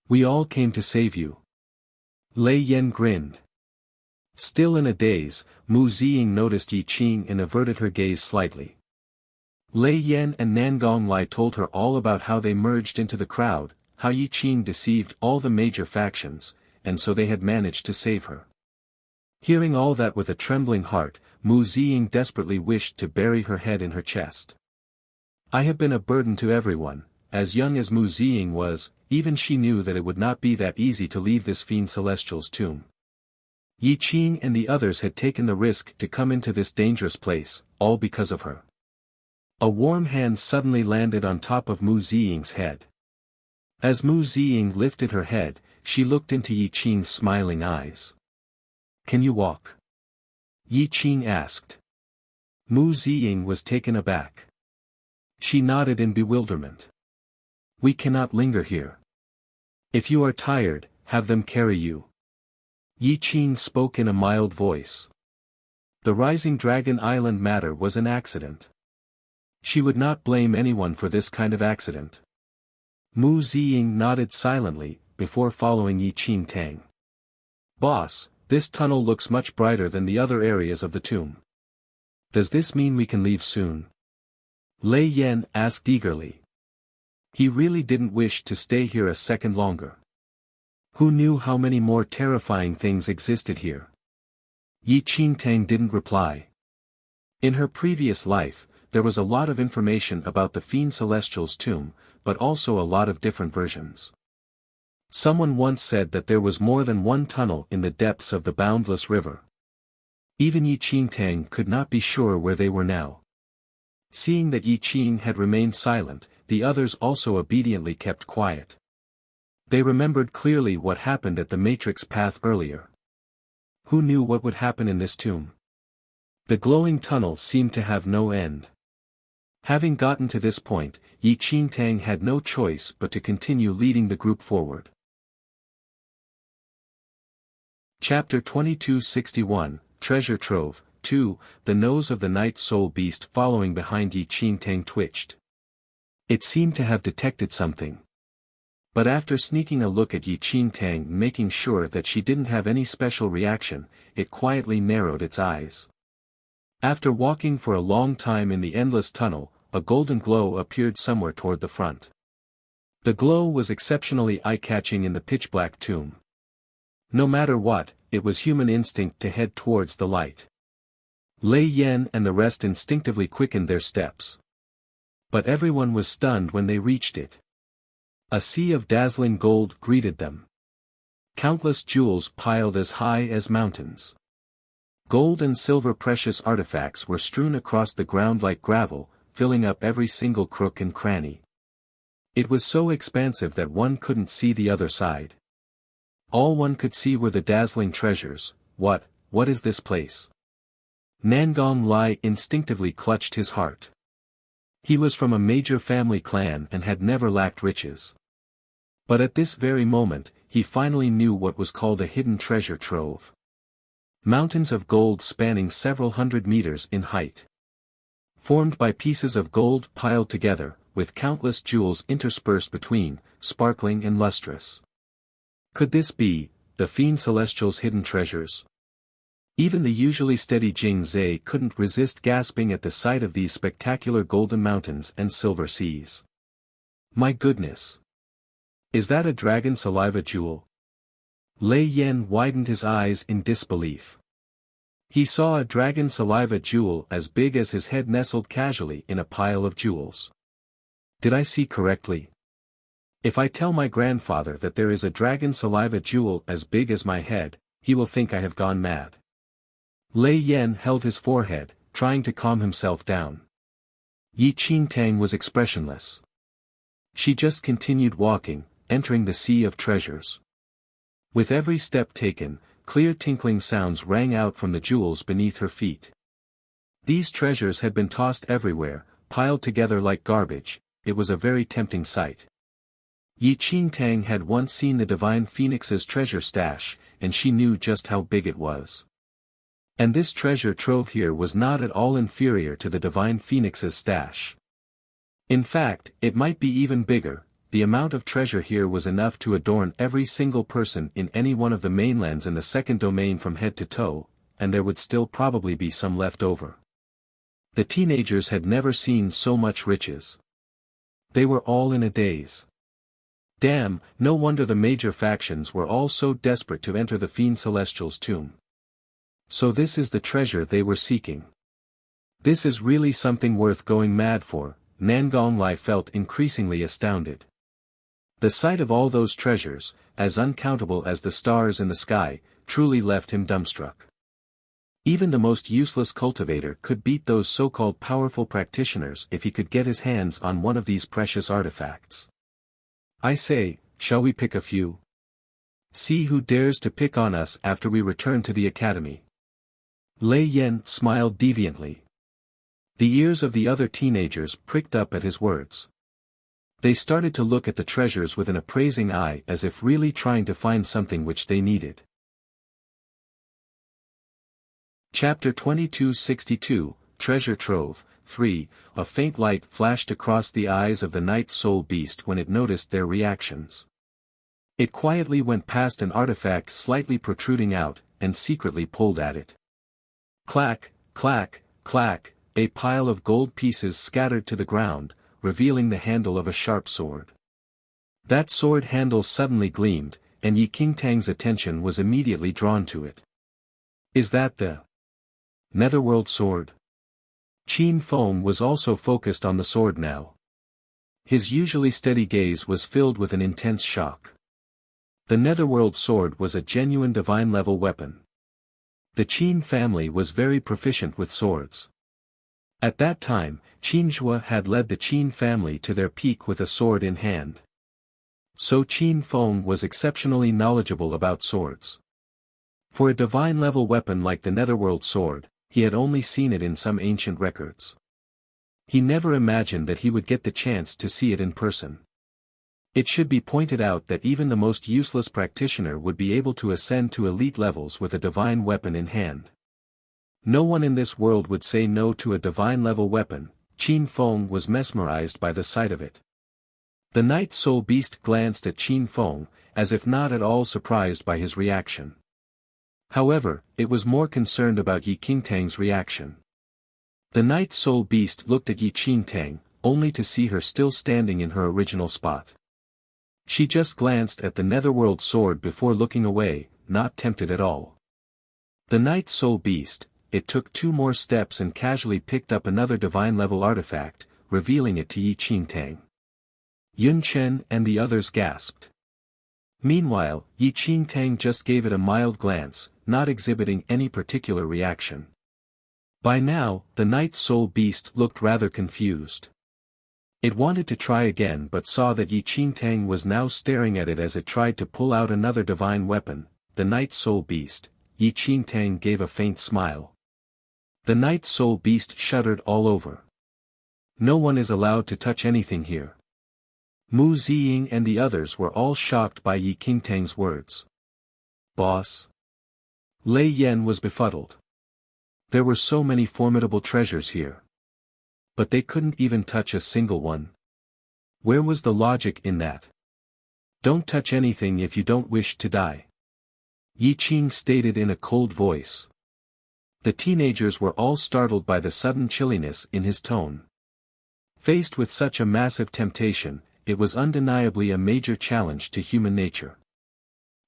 We all came to save you. Lei Yan grinned. Still in a daze, Mu Ziying noticed Yi Qing and averted her gaze slightly. Lei Yan and Nangong Lai told her all about how they merged into the crowd, how Yi Qing deceived all the major factions, and so they had managed to save her. Hearing all that with a trembling heart, Mu Ziying desperately wished to bury her head in her chest. I have been a burden to everyone. As young as Mu Ziying was, even she knew that it would not be that easy to leave this fiend celestial's tomb. Yi Qing and the others had taken the risk to come into this dangerous place, all because of her. A warm hand suddenly landed on top of Mu Ziying's head. As Mu Ziying lifted her head, she looked into Yi Qing's smiling eyes. Can you walk? Yi Qing asked. Mu Ziying was taken aback. She nodded in bewilderment. We cannot linger here. If you are tired, have them carry you. Yi Qing spoke in a mild voice. The Rising Dragon Island matter was an accident. She would not blame anyone for this kind of accident. Mu Ziying nodded silently, before following Yi Qing Tang. Boss, this tunnel looks much brighter than the other areas of the tomb. Does this mean we can leave soon? Lei Yan asked eagerly. He really didn't wish to stay here a second longer. Who knew how many more terrifying things existed here? Yi Qing Tang didn't reply. In her previous life, there was a lot of information about the Fiend Celestial's tomb, but also a lot of different versions. Someone once said that there was more than one tunnel in the depths of the boundless river. Even Yi Qing Tang could not be sure where they were now. Seeing that Yi Qing had remained silent, the others also obediently kept quiet. They remembered clearly what happened at the Matrix Path earlier. Who knew what would happen in this tomb? The glowing tunnel seemed to have no end. Having gotten to this point, Yi Qing Tang had no choice but to continue leading the group forward. Chapter 2261, Treasure Trove, 2, The nose of the Night Soul Beast following behind Yi Qing Tang twitched. It seemed to have detected something. But after sneaking a look at Yi Qing Tang making sure that she didn't have any special reaction, it quietly narrowed its eyes. After walking for a long time in the endless tunnel, a golden glow appeared somewhere toward the front. The glow was exceptionally eye-catching in the pitch-black tomb. No matter what, it was human instinct to head towards the light. Lei Yan and the rest instinctively quickened their steps. But everyone was stunned when they reached it. A sea of dazzling gold greeted them. Countless jewels piled as high as mountains. Gold and silver precious artifacts were strewn across the ground like gravel, filling up every single crook and cranny. It was so expansive that one couldn't see the other side. All one could see were the dazzling treasures. What is this place? Nangong Lai instinctively clutched his heart. He was from a major family clan and had never lacked riches. But at this very moment, he finally knew what was called a hidden treasure trove. Mountains of gold spanning several hundred meters in height. Formed by pieces of gold piled together, with countless jewels interspersed between, sparkling and lustrous. Could this be the Fiend Celestial's hidden treasures? Even the usually steady Jing Zhe couldn't resist gasping at the sight of these spectacular golden mountains and silver seas. My goodness! Is that a dragon saliva jewel? Lei Yan widened his eyes in disbelief. He saw a dragon saliva jewel as big as his head nestled casually in a pile of jewels. Did I see correctly? If I tell my grandfather that there is a dragon saliva jewel as big as my head, he will think I have gone mad. Lei Yan held his forehead, trying to calm himself down. Yi Qing Tang was expressionless. She just continued walking, entering the sea of treasures. With every step taken, clear tinkling sounds rang out from the jewels beneath her feet. These treasures had been tossed everywhere, piled together like garbage. It was a very tempting sight. Yi Qingtang had once seen the Divine Phoenix's treasure stash, and she knew just how big it was. And this treasure trove here was not at all inferior to the Divine Phoenix's stash. In fact, it might be even bigger. The amount of treasure here was enough to adorn every single person in any one of the mainlands in the second domain from head to toe, and there would still probably be some left over. The teenagers had never seen so much riches. They were all in a daze. Damn, no wonder the major factions were all so desperate to enter the Fiend Celestial's tomb. So this is the treasure they were seeking. This is really something worth going mad for. Nangong Lai felt increasingly astounded. The sight of all those treasures, as uncountable as the stars in the sky, truly left him dumbstruck. Even the most useless cultivator could beat those so-called powerful practitioners if he could get his hands on one of these precious artifacts. I say, shall we pick a few? See who dares to pick on us after we return to the academy. Lei Yan smiled deviantly. The ears of the other teenagers pricked up at his words. They started to look at the treasures with an appraising eye as if really trying to find something which they needed. Chapter 2262, Treasure Trove, 3. A faint light flashed across the eyes of the Night Soul Beast when it noticed their reactions. It quietly went past an artifact slightly protruding out, and secretly pulled at it. Clack, clack, clack, a pile of gold pieces scattered to the ground, revealing the handle of a sharp sword. That sword handle suddenly gleamed, and Yi Qingtang's attention was immediately drawn to it. Is that the Netherworld sword? Qin Feng was also focused on the sword now. His usually steady gaze was filled with an intense shock. The Netherworld sword was a genuine divine-level weapon. The Qin family was very proficient with swords. At that time, Qin Zhua had led the Qin family to their peak with a sword in hand. So Qin Feng was exceptionally knowledgeable about swords. For a divine-level weapon like the Netherworld sword, he had only seen it in some ancient records. He never imagined that he would get the chance to see it in person. It should be pointed out that even the most useless practitioner would be able to ascend to elite levels with a divine weapon in hand. No one in this world would say no to a divine-level weapon. Qin Feng was mesmerized by the sight of it. The Night Soul Beast glanced at Qin Feng, as if not at all surprised by his reaction. However, it was more concerned about Yi Qingtang's reaction. The Night Soul Beast looked at Yi Qingtang, only to see her still standing in her original spot. She just glanced at the Netherworld sword before looking away, not tempted at all. The Night Soul Beast, it took 2 more steps and casually picked up another divine-level artifact, revealing it to Yi Qingtang. Yun Chen and the others gasped. Meanwhile, Yi Qingtang just gave it a mild glance, not exhibiting any particular reaction. By now, the Night Soul Beast looked rather confused. It wanted to try again but saw that Yi Qingtang was now staring at it as it tried to pull out another divine weapon. The Night Soul Beast. Yi Qingtang gave a faint smile. The Night Soul Beast shuddered all over. No one is allowed to touch anything here. Mu Ziying and the others were all shocked by Yi Qingtang's words. Boss? Lei Yan was befuddled. There were so many formidable treasures here. But they couldn't even touch a single one. Where was the logic in that? Don't touch anything if you don't wish to die. Yi Qing stated in a cold voice. The teenagers were all startled by the sudden chilliness in his tone. Faced with such a massive temptation, it was undeniably a major challenge to human nature.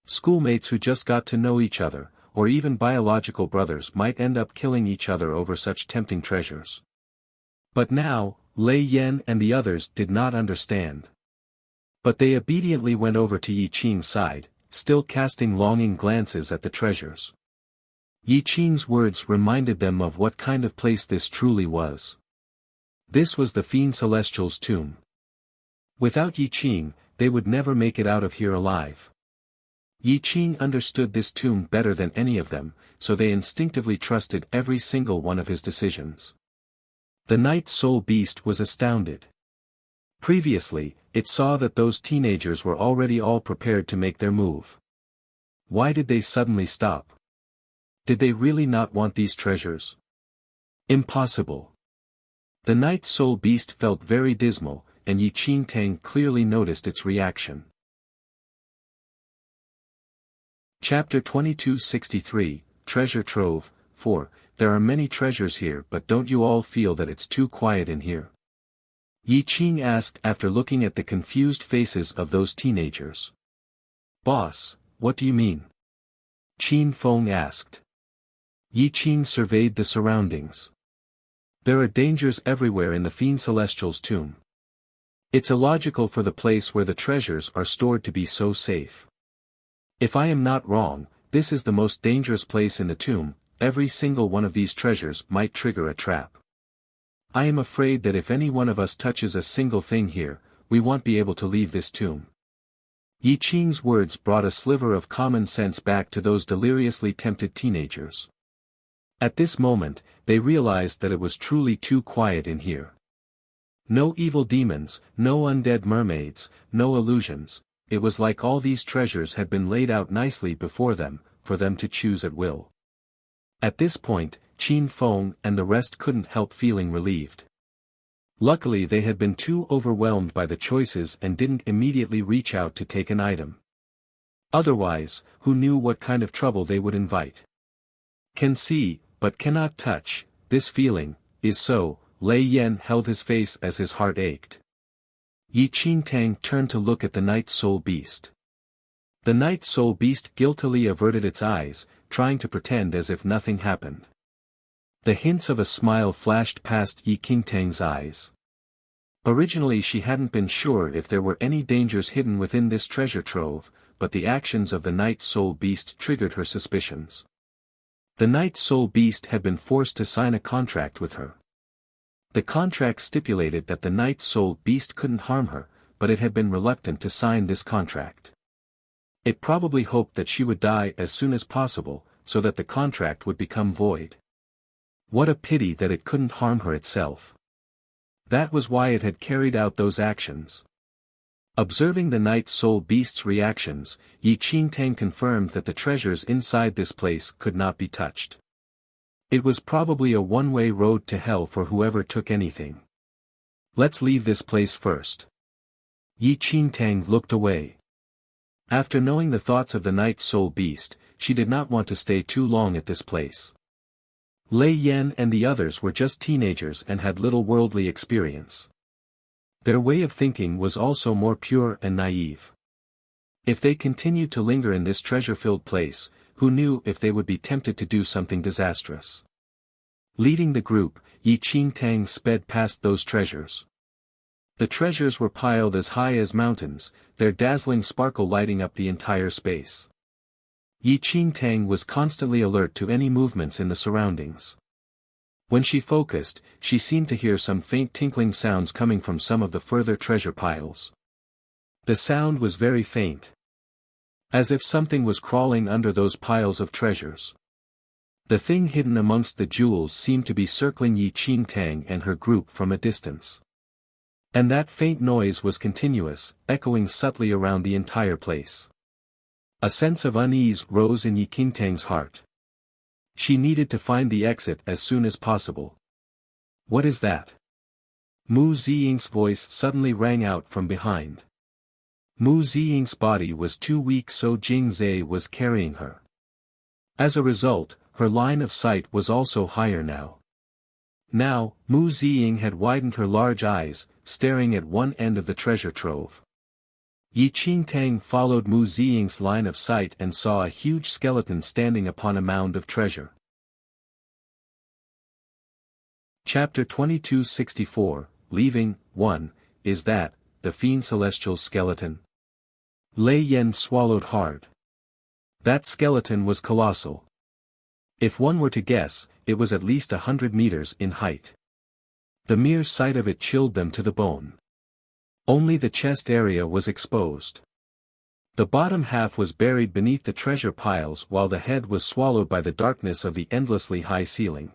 Schoolmates who just got to know each other, or even biological brothers might end up killing each other over such tempting treasures. But now, Lei Yan and the others did not understand. But they obediently went over to Yi Qing's side, still casting longing glances at the treasures. Yi Qing's words reminded them of what kind of place this truly was. This was the Fiend Celestial's tomb. Without Yi Qing, they would never make it out of here alive. Yi Qing understood this tomb better than any of them, so they instinctively trusted every single one of his decisions. The Night Soul Beast was astounded. Previously, it saw that those teenagers were already all prepared to make their move. Why did they suddenly stop? Did they really not want these treasures? Impossible. The Night Soul Beast felt very dismal, and Yi Qingtang clearly noticed its reaction. Chapter 2263, Treasure Trove, 4. There are many treasures here, but don't you all feel that it's too quiet in here? Yi Qing asked after looking at the confused faces of those teenagers. Boss, what do you mean? Qin Feng asked. Yi Qing surveyed the surroundings. There are dangers everywhere in the Fiend Celestial's tomb. It's illogical for the place where the treasures are stored to be so safe. If I am not wrong, this is the most dangerous place in the tomb. Every single one of these treasures might trigger a trap. I am afraid that if any one of us touches a single thing here, we won't be able to leave this tomb. Yi Qing's words brought a sliver of common sense back to those deliriously tempted teenagers. At this moment, they realized that it was truly too quiet in here. No evil demons, no undead mermaids, no illusions. It was like all these treasures had been laid out nicely before them, for them to choose at will. At this point, Qin Feng and the rest couldn't help feeling relieved. Luckily they had been too overwhelmed by the choices and didn't immediately reach out to take an item. Otherwise, who knew what kind of trouble they would invite? Can see, but cannot touch, this feeling, is so. Lei Yan held his face as his heart ached. Yi Qingtang turned to look at the Night Soul Beast. The Night Soul Beast guiltily averted its eyes, trying to pretend as if nothing happened. The hints of a smile flashed past Yi Qingtang's eyes. Originally she hadn't been sure if there were any dangers hidden within this treasure trove, but the actions of the Night Soul Beast triggered her suspicions. The Night Soul Beast had been forced to sign a contract with her. The contract stipulated that the Night Soul Beast couldn't harm her, but it had been reluctant to sign this contract. It probably hoped that she would die as soon as possible, so that the contract would become void. What a pity that it couldn't harm her itself. That was why it had carried out those actions. Observing the Night Soul Beast's reactions, Yi Qingtang confirmed that the treasures inside this place could not be touched. It was probably a one-way road to hell for whoever took anything. Let's leave this place first. Yi Qingtang looked away. After knowing the thoughts of the Night Soul Beast, she did not want to stay too long at this place. Lei Yan and the others were just teenagers and had little worldly experience. Their way of thinking was also more pure and naive. If they continued to linger in this treasure-filled place, who knew if they would be tempted to do something disastrous? Leading the group, Yi Qingtang sped past those treasures. The treasures were piled as high as mountains, their dazzling sparkle lighting up the entire space. Yi Qingtang was constantly alert to any movements in the surroundings. When she focused, she seemed to hear some faint tinkling sounds coming from some of the further treasure piles. The sound was very faint. As if something was crawling under those piles of treasures. The thing hidden amongst the jewels seemed to be circling Yi Qingtang and her group from a distance. And that faint noise was continuous, echoing subtly around the entire place. A sense of unease rose in Yi Qingtang's heart. She needed to find the exit as soon as possible. What is that? Mu Ziying's voice suddenly rang out from behind. Mu Ziying's body was too weak, so Jing Zhe was carrying her. As a result, her line of sight was also higher now. Now, Mu Ziying had widened her large eyes, staring at one end of the treasure trove. Yi Qingtang followed Mu Ziying's line of sight and saw a huge skeleton standing upon a mound of treasure. Chapter 2264, Leaving, 1, Is that, the Fiend Celestial's skeleton? Lei Yan swallowed hard. That skeleton was colossal. If one were to guess, it was at least 100 meters in height. The mere sight of it chilled them to the bone. Only the chest area was exposed. The bottom half was buried beneath the treasure piles while the head was swallowed by the darkness of the endlessly high ceiling.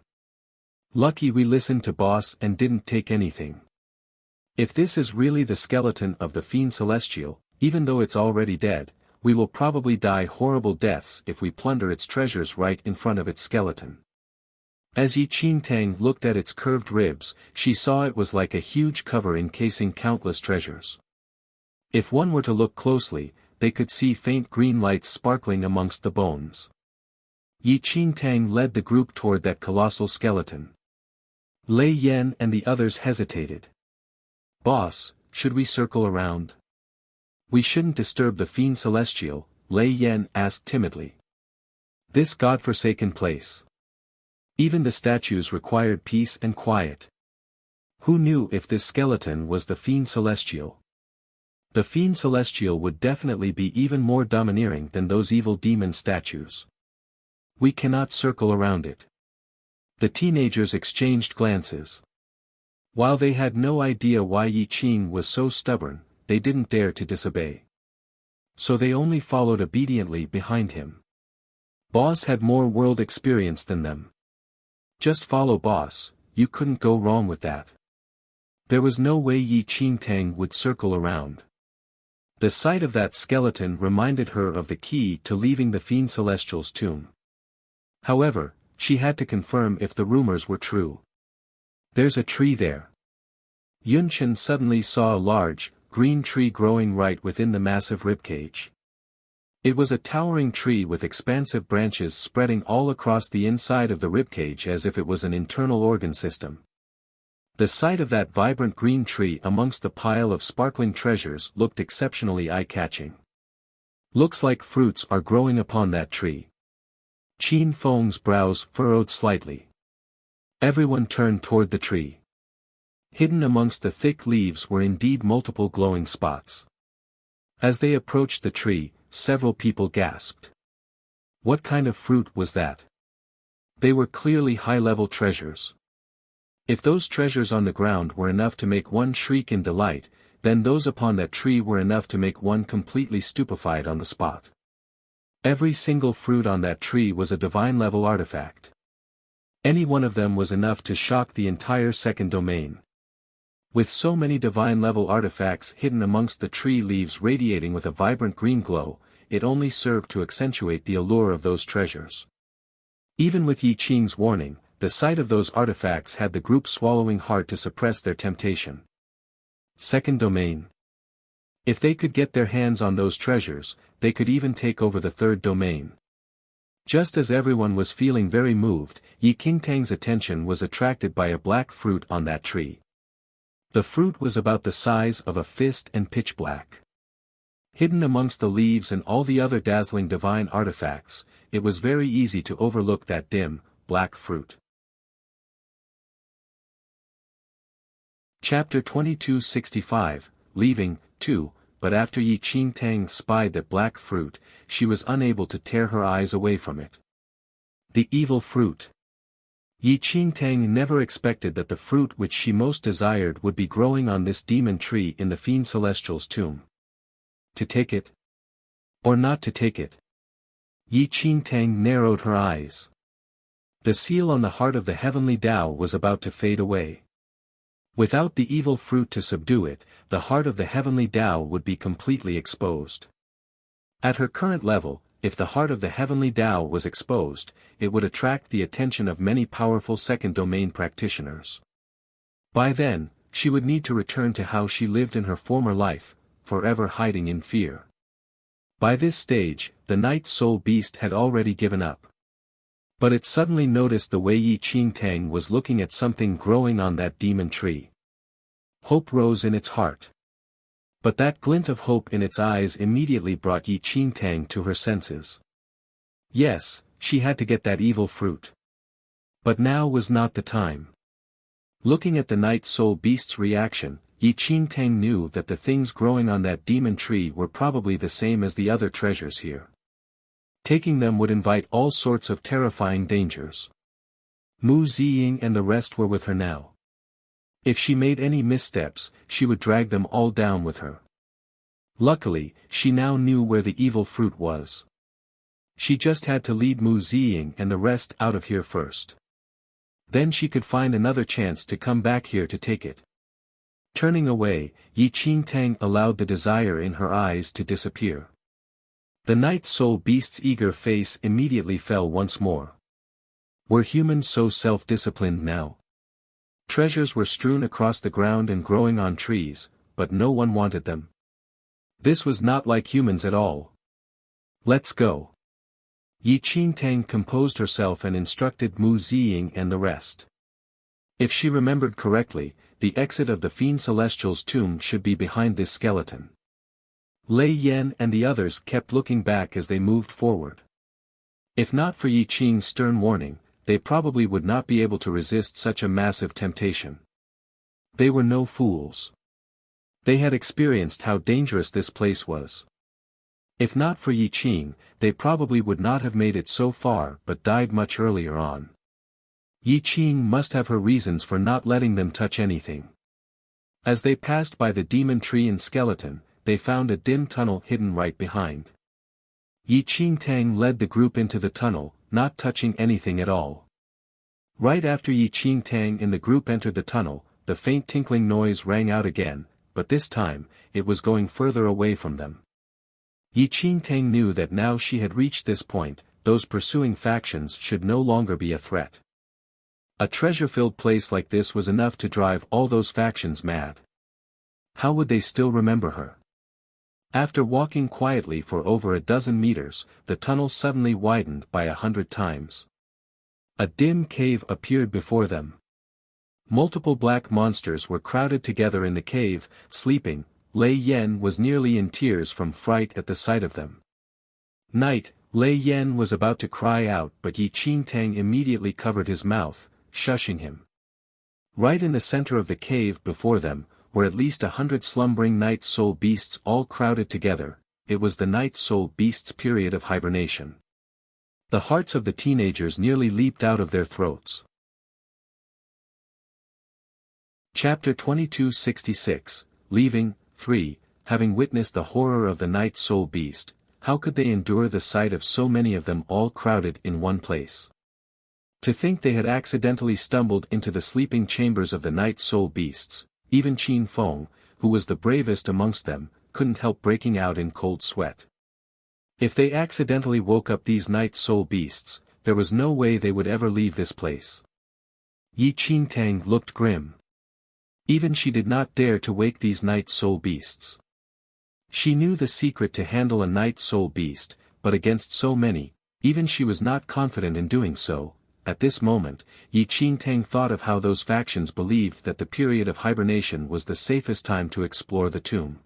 Lucky we listened to boss and didn't take anything. If this is really the skeleton of the Fiend Celestial, even though it's already dead, we will probably die horrible deaths if we plunder its treasures right in front of its skeleton. As Yi Qingtang looked at its curved ribs, she saw it was like a huge cover encasing countless treasures. If one were to look closely, they could see faint green lights sparkling amongst the bones. Yi Qingtang led the group toward that colossal skeleton. Lei Yan and the others hesitated. "Boss, should we circle around?" "We shouldn't disturb the Fiend Celestial," Lei Yan asked timidly. "This godforsaken place. Even the statues required peace and quiet. Who knew if this skeleton was the Fiend Celestial? The Fiend Celestial would definitely be even more domineering than those evil demon statues. We cannot circle around it." The teenagers exchanged glances. While they had no idea why Yi Qing was so stubborn, they didn't dare to disobey. So they only followed obediently behind him. Boss had more world experience than them. Just follow boss, you couldn't go wrong with that. There was no way Yi Qingtang would circle around. The sight of that skeleton reminded her of the key to leaving the Fiend Celestial's tomb. However, she had to confirm if the rumors were true. "There's a tree there." Yunchen suddenly saw a large, green tree growing right within the massive ribcage. It was a towering tree with expansive branches spreading all across the inside of the ribcage as if it was an internal organ system. The sight of that vibrant green tree amongst the pile of sparkling treasures looked exceptionally eye-catching. "Looks like fruits are growing upon that tree." Qin Feng's brows furrowed slightly. Everyone turned toward the tree. Hidden amongst the thick leaves were indeed multiple glowing spots. As they approached the tree, several people gasped. What kind of fruit was that? They were clearly high-level treasures. If those treasures on the ground were enough to make one shriek in delight, then those upon that tree were enough to make one completely stupefied on the spot. Every single fruit on that tree was a divine-level artifact. Any one of them was enough to shock the entire second domain. With so many divine-level artifacts hidden amongst the tree leaves radiating with a vibrant green glow, it only served to accentuate the allure of those treasures. Even with Yi Qing's warning, the sight of those artifacts had the group swallowing hard to suppress their temptation. Second domain. If they could get their hands on those treasures, they could even take over the third domain. Just as everyone was feeling very moved, Yi Qingtang's attention was attracted by a black fruit on that tree. The fruit was about the size of a fist and pitch black. Hidden amongst the leaves and all the other dazzling divine artifacts, it was very easy to overlook that dim, black fruit. Chapter 2265, Leaving, 2, but after Yi Qingtang spied that black fruit, she was unable to tear her eyes away from it. The evil fruit. Yi Qingtang never expected that the fruit which she most desired would be growing on this demon tree in the Fiend Celestial's tomb. To take it? Or not to take it? Yi Qingtang narrowed her eyes. The seal on the heart of the heavenly Tao was about to fade away. Without the evil fruit to subdue it, the heart of the heavenly Tao would be completely exposed. At her current level, if the heart of the heavenly Tao was exposed, it would attract the attention of many powerful second domain practitioners. By then, she would need to return to how she lived in her former life, forever hiding in fear. By this stage, the night soul beast had already given up. But it suddenly noticed the way Yi Qingtang was looking at something growing on that demon tree. Hope rose in its heart. But that glint of hope in its eyes immediately brought Yi Qingtang to her senses. Yes, she had to get that evil fruit. But now was not the time. Looking at the night soul beast's reaction, Yi Qingtang knew that the things growing on that demon tree were probably the same as the other treasures here. Taking them would invite all sorts of terrifying dangers. Mu Ziying and the rest were with her now. If she made any missteps, she would drag them all down with her. Luckily, she now knew where the evil fruit was. She just had to lead Mu Ziying and the rest out of here first. Then she could find another chance to come back here to take it. Turning away, Yi Qingtang allowed the desire in her eyes to disappear. The night soul beast's eager face immediately fell once more. Were humans so self-disciplined now? Treasures were strewn across the ground and growing on trees, but no one wanted them. This was not like humans at all. Let's go. Yi Qingtang composed herself and instructed Mu Ziying and the rest. If she remembered correctly, the exit of the Fiend Celestial's tomb should be behind this skeleton. Lei Yan and the others kept looking back as they moved forward. If not for Yi Qing's stern warning, they probably would not be able to resist such a massive temptation. They were no fools. They had experienced how dangerous this place was. If not for Yi Qing, they probably would not have made it so far but died much earlier on. Yi Qing must have her reasons for not letting them touch anything. As they passed by the demon tree and skeleton, they found a dim tunnel hidden right behind. Yi Qingtang led the group into the tunnel, not touching anything at all. Right after Yi Qingtang and the group entered the tunnel, the faint tinkling noise rang out again, but this time, it was going further away from them. Yi Qingtang knew that now she had reached this point, those pursuing factions should no longer be a threat. A treasure-filled place like this was enough to drive all those factions mad. How would they still remember her? After walking quietly for over a dozen meters, the tunnel suddenly widened by 100 times. A dim cave appeared before them. Multiple black monsters were crowded together in the cave, sleeping. Lei Yan was nearly in tears from fright at the sight of them. Night, Lei Yan was about to cry out but Yi Qingtang immediately covered his mouth, shushing him. Right in the center of the cave before them, were at least 100 slumbering night soul beasts all crowded together. It was the night soul beasts' period of hibernation. The hearts of the teenagers nearly leaped out of their throats. Chapter 2266, Leaving, 3, Having witnessed the horror of the night soul beast, how could they endure the sight of so many of them all crowded in one place? To think they had accidentally stumbled into the sleeping chambers of the night soul beasts, even Qin Feng, who was the bravest amongst them, couldn't help breaking out in cold sweat. If they accidentally woke up these night soul beasts, there was no way they would ever leave this place. Yi Qingtang looked grim. Even she did not dare to wake these night soul beasts. She knew the secret to handle a night soul beast, but against so many, even she was not confident in doing so. At this moment, Yi Qingtang thought of how those factions believed that the period of hibernation was the safest time to explore the tomb.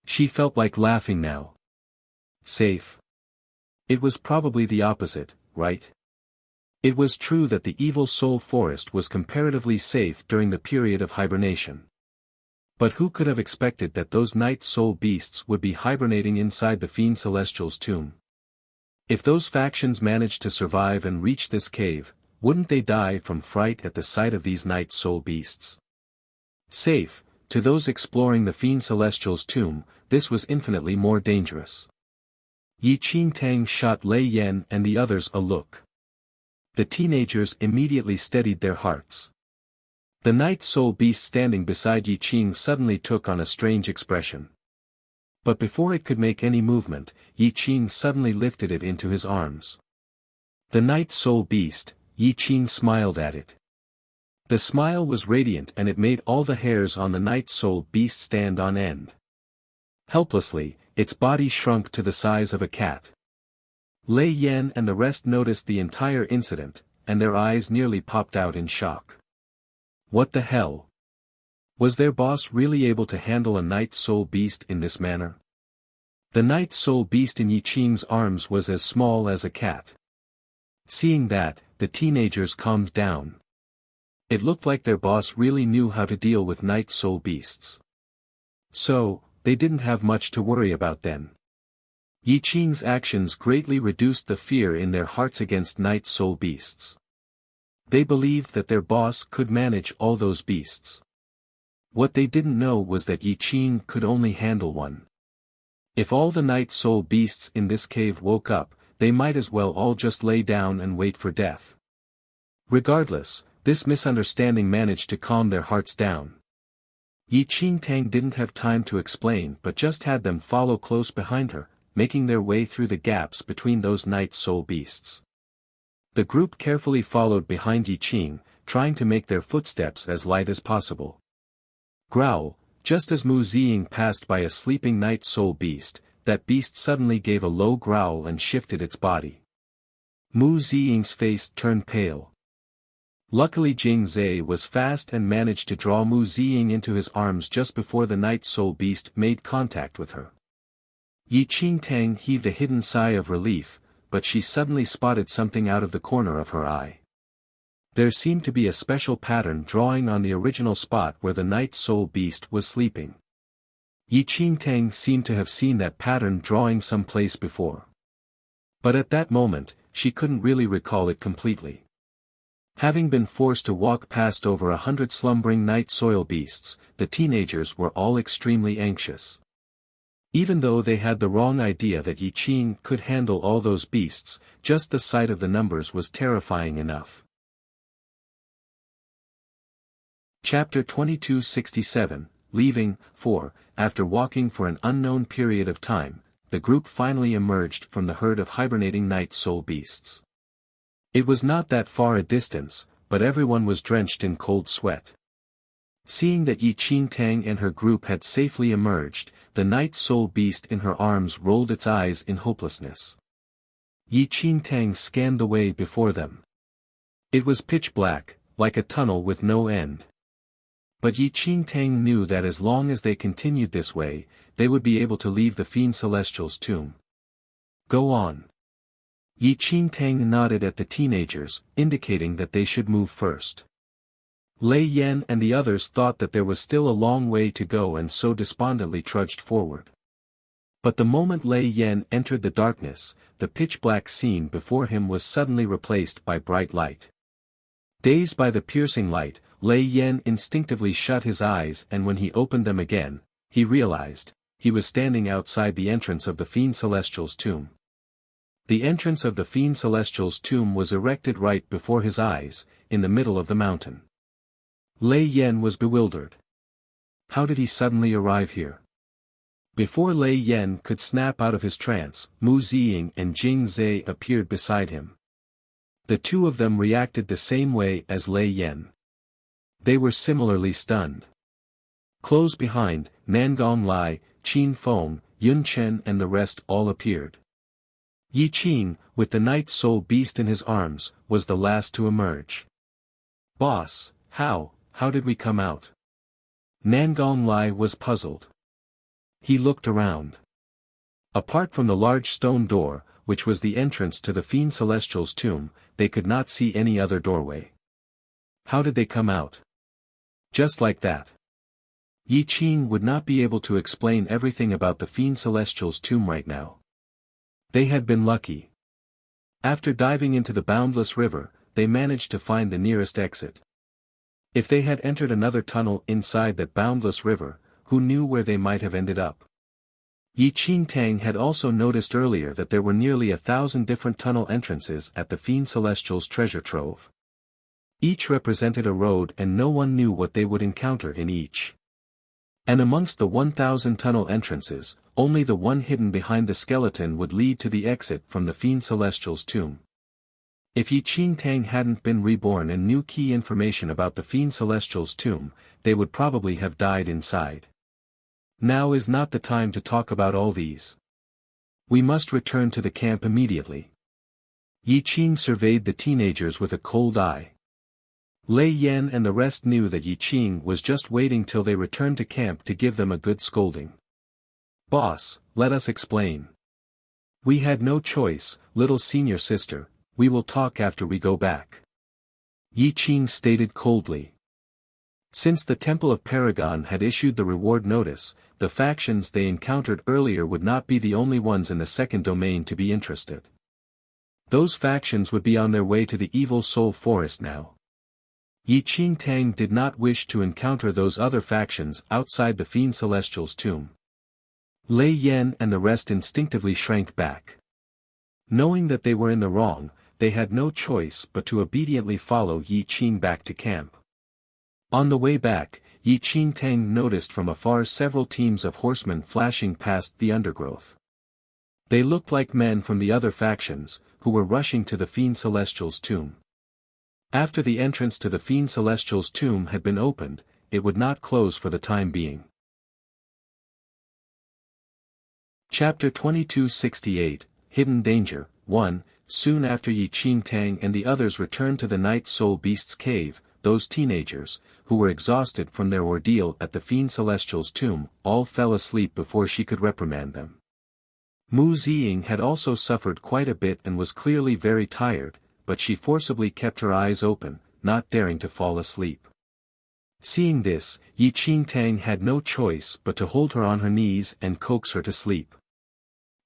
She felt like laughing now. Safe? It was probably the opposite, right? It was true that the evil soul forest was comparatively safe during the period of hibernation. But who could have expected that those night soul beasts would be hibernating inside the Fiend Celestial's tomb? If those factions managed to survive and reach this cave, wouldn't they die from fright at the sight of these night soul beasts? Safe, to those exploring the Fiend Celestial's tomb, this was infinitely more dangerous. Yi Qingtang shot Lei Yan and the others a look. The teenagers immediately steadied their hearts. The night soul beast standing beside Yi Qing suddenly took on a strange expression. But before it could make any movement, Yi Qing suddenly lifted it into his arms. The night soul beast, Yi Qing smiled at it. The smile was radiant and it made all the hairs on the night soul beast stand on end. Helplessly, its body shrunk to the size of a cat. Lei Yan and the rest noticed the entire incident, and their eyes nearly popped out in shock. What the hell? Was their boss really able to handle a night soul beast in this manner? The night soul beast in Yi Qing's arms was as small as a cat. Seeing that, the teenagers calmed down. It looked like their boss really knew how to deal with night soul beasts. So, they didn't have much to worry about then. Yi Qing's actions greatly reduced the fear in their hearts against night soul beasts. They believed that their boss could manage all those beasts. What they didn't know was that Yi Qing could only handle one. If all the night soul beasts in this cave woke up, they might as well all just lay down and wait for death. Regardless, this misunderstanding managed to calm their hearts down. Yi Qingtang didn't have time to explain but just had them follow close behind her, making their way through the gaps between those night soul beasts. The group carefully followed behind Yi Qing, trying to make their footsteps as light as possible. Growl, just as Mu Ziying passed by a sleeping night soul beast, that beast suddenly gave a low growl and shifted its body. Mu Ziying's face turned pale. Luckily Jing Zhe was fast and managed to draw Mu Ziying into his arms just before the night soul beast made contact with her. Yi Qingtang heaved a hidden sigh of relief, but she suddenly spotted something out of the corner of her eye. There seemed to be a special pattern drawing on the original spot where the night soul beast was sleeping. Yi Qingtang seemed to have seen that pattern drawing someplace before. But at that moment, she couldn't really recall it completely. Having been forced to walk past over 100 slumbering night soil beasts, the teenagers were all extremely anxious. Even though they had the wrong idea that Yi Qing could handle all those beasts, just the sight of the numbers was terrifying enough. Chapter 2267, Leaving. 4. After walking for an unknown period of time, the group finally emerged from the herd of hibernating night soul beasts. It was not that far a distance, but everyone was drenched in cold sweat. Seeing that Yi Qingtang and her group had safely emerged, the night soul beast in her arms rolled its eyes in hopelessness. Yi Qingtang scanned the way before them. It was pitch black, like a tunnel with no end. But Yi Qingtang knew that as long as they continued this way, they would be able to leave the Fiend Celestial's tomb. Go on. Yi Qingtang nodded at the teenagers, indicating that they should move first. Lei Yan and the others thought that there was still a long way to go and so despondently trudged forward. But the moment Lei Yan entered the darkness, the pitch-black scene before him was suddenly replaced by bright light. Dazed by the piercing light, Lei Yan instinctively shut his eyes, and when he opened them again, he realized, he was standing outside the entrance of the Fiend Celestial's tomb. The entrance of the Fiend Celestial's tomb was erected right before his eyes, in the middle of the mountain. Lei Yan was bewildered. How did he suddenly arrive here? Before Lei Yan could snap out of his trance, Mu Ziying and Jing Zhe appeared beside him. The two of them reacted the same way as Lei Yan. They were similarly stunned. Close behind, Nangong Lai, Qin Feng, Yun Chen and the rest all appeared. Yi Qing, with the night soul beast in his arms, was the last to emerge. Boss, how did we come out? Nangong Lai was puzzled. He looked around. Apart from the large stone door, which was the entrance to the Fiend Celestial's tomb, they could not see any other doorway. How did they come out? Just like that. Yi Qing would not be able to explain everything about the Fiend Celestial's tomb right now. They had been lucky. After diving into the boundless river, they managed to find the nearest exit. If they had entered another tunnel inside that boundless river, who knew where they might have ended up? Yi Qingtang had also noticed earlier that there were nearly 1,000 different tunnel entrances at the Fiend Celestial's treasure trove. Each represented a road and no one knew what they would encounter in each. And amongst the 1,000 tunnel entrances, only the one hidden behind the skeleton would lead to the exit from the Fiend Celestial's tomb. If Yi Qingtang hadn't been reborn and knew key information about the Fiend Celestial's tomb, they would probably have died inside. Now is not the time to talk about all these. We must return to the camp immediately. Yi Qing surveyed the teenagers with a cold eye. Lei Yan and the rest knew that Yi Qing was just waiting till they returned to camp to give them a good scolding. Boss, let us explain. We had no choice, little senior sister, we will talk after we go back. Yi Qing stated coldly. Since the Temple of Paragon had issued the reward notice, the factions they encountered earlier would not be the only ones in the second domain to be interested. Those factions would be on their way to the Evil Soul Forest now. Yi Qingtang did not wish to encounter those other factions outside the Fiend Celestial's tomb. Lei Yan and the rest instinctively shrank back. Knowing that they were in the wrong, they had no choice but to obediently follow Yi Qin back to camp. On the way back, Yi Qin Tang noticed from afar several teams of horsemen flashing past the undergrowth. They looked like men from the other factions, who were rushing to the Fiend Celestial's tomb. After the entrance to the Fiend Celestial's tomb had been opened, it would not close for the time being. Chapter 2268, Hidden Danger, 1. Soon after Yi Qin Tang and the others returned to the Night Soul Beast's cave, those teenagers, who were exhausted from their ordeal at the Fiend Celestial's tomb, all fell asleep before she could reprimand them. Mu Ziying had also suffered quite a bit and was clearly very tired, but she forcibly kept her eyes open, not daring to fall asleep. Seeing this, Yi Qin Tang had no choice but to hold her on her knees and coax her to sleep.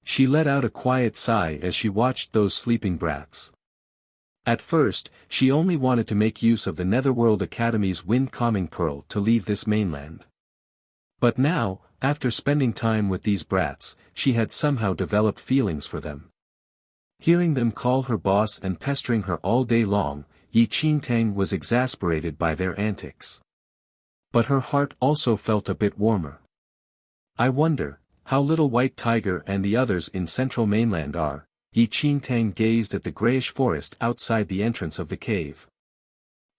She let out a quiet sigh as she watched those sleeping brats. At first, she only wanted to make use of the Netherworld Academy's wind-calming pearl to leave this mainland. But now, after spending time with these brats, she had somehow developed feelings for them. Hearing them call her boss and pestering her all day long, Yi Qin Tang was exasperated by their antics. But her heart also felt a bit warmer. I wonder how Little White Tiger and the others in Central Mainland are. Yi Qin Tang gazed at the grayish forest outside the entrance of the cave.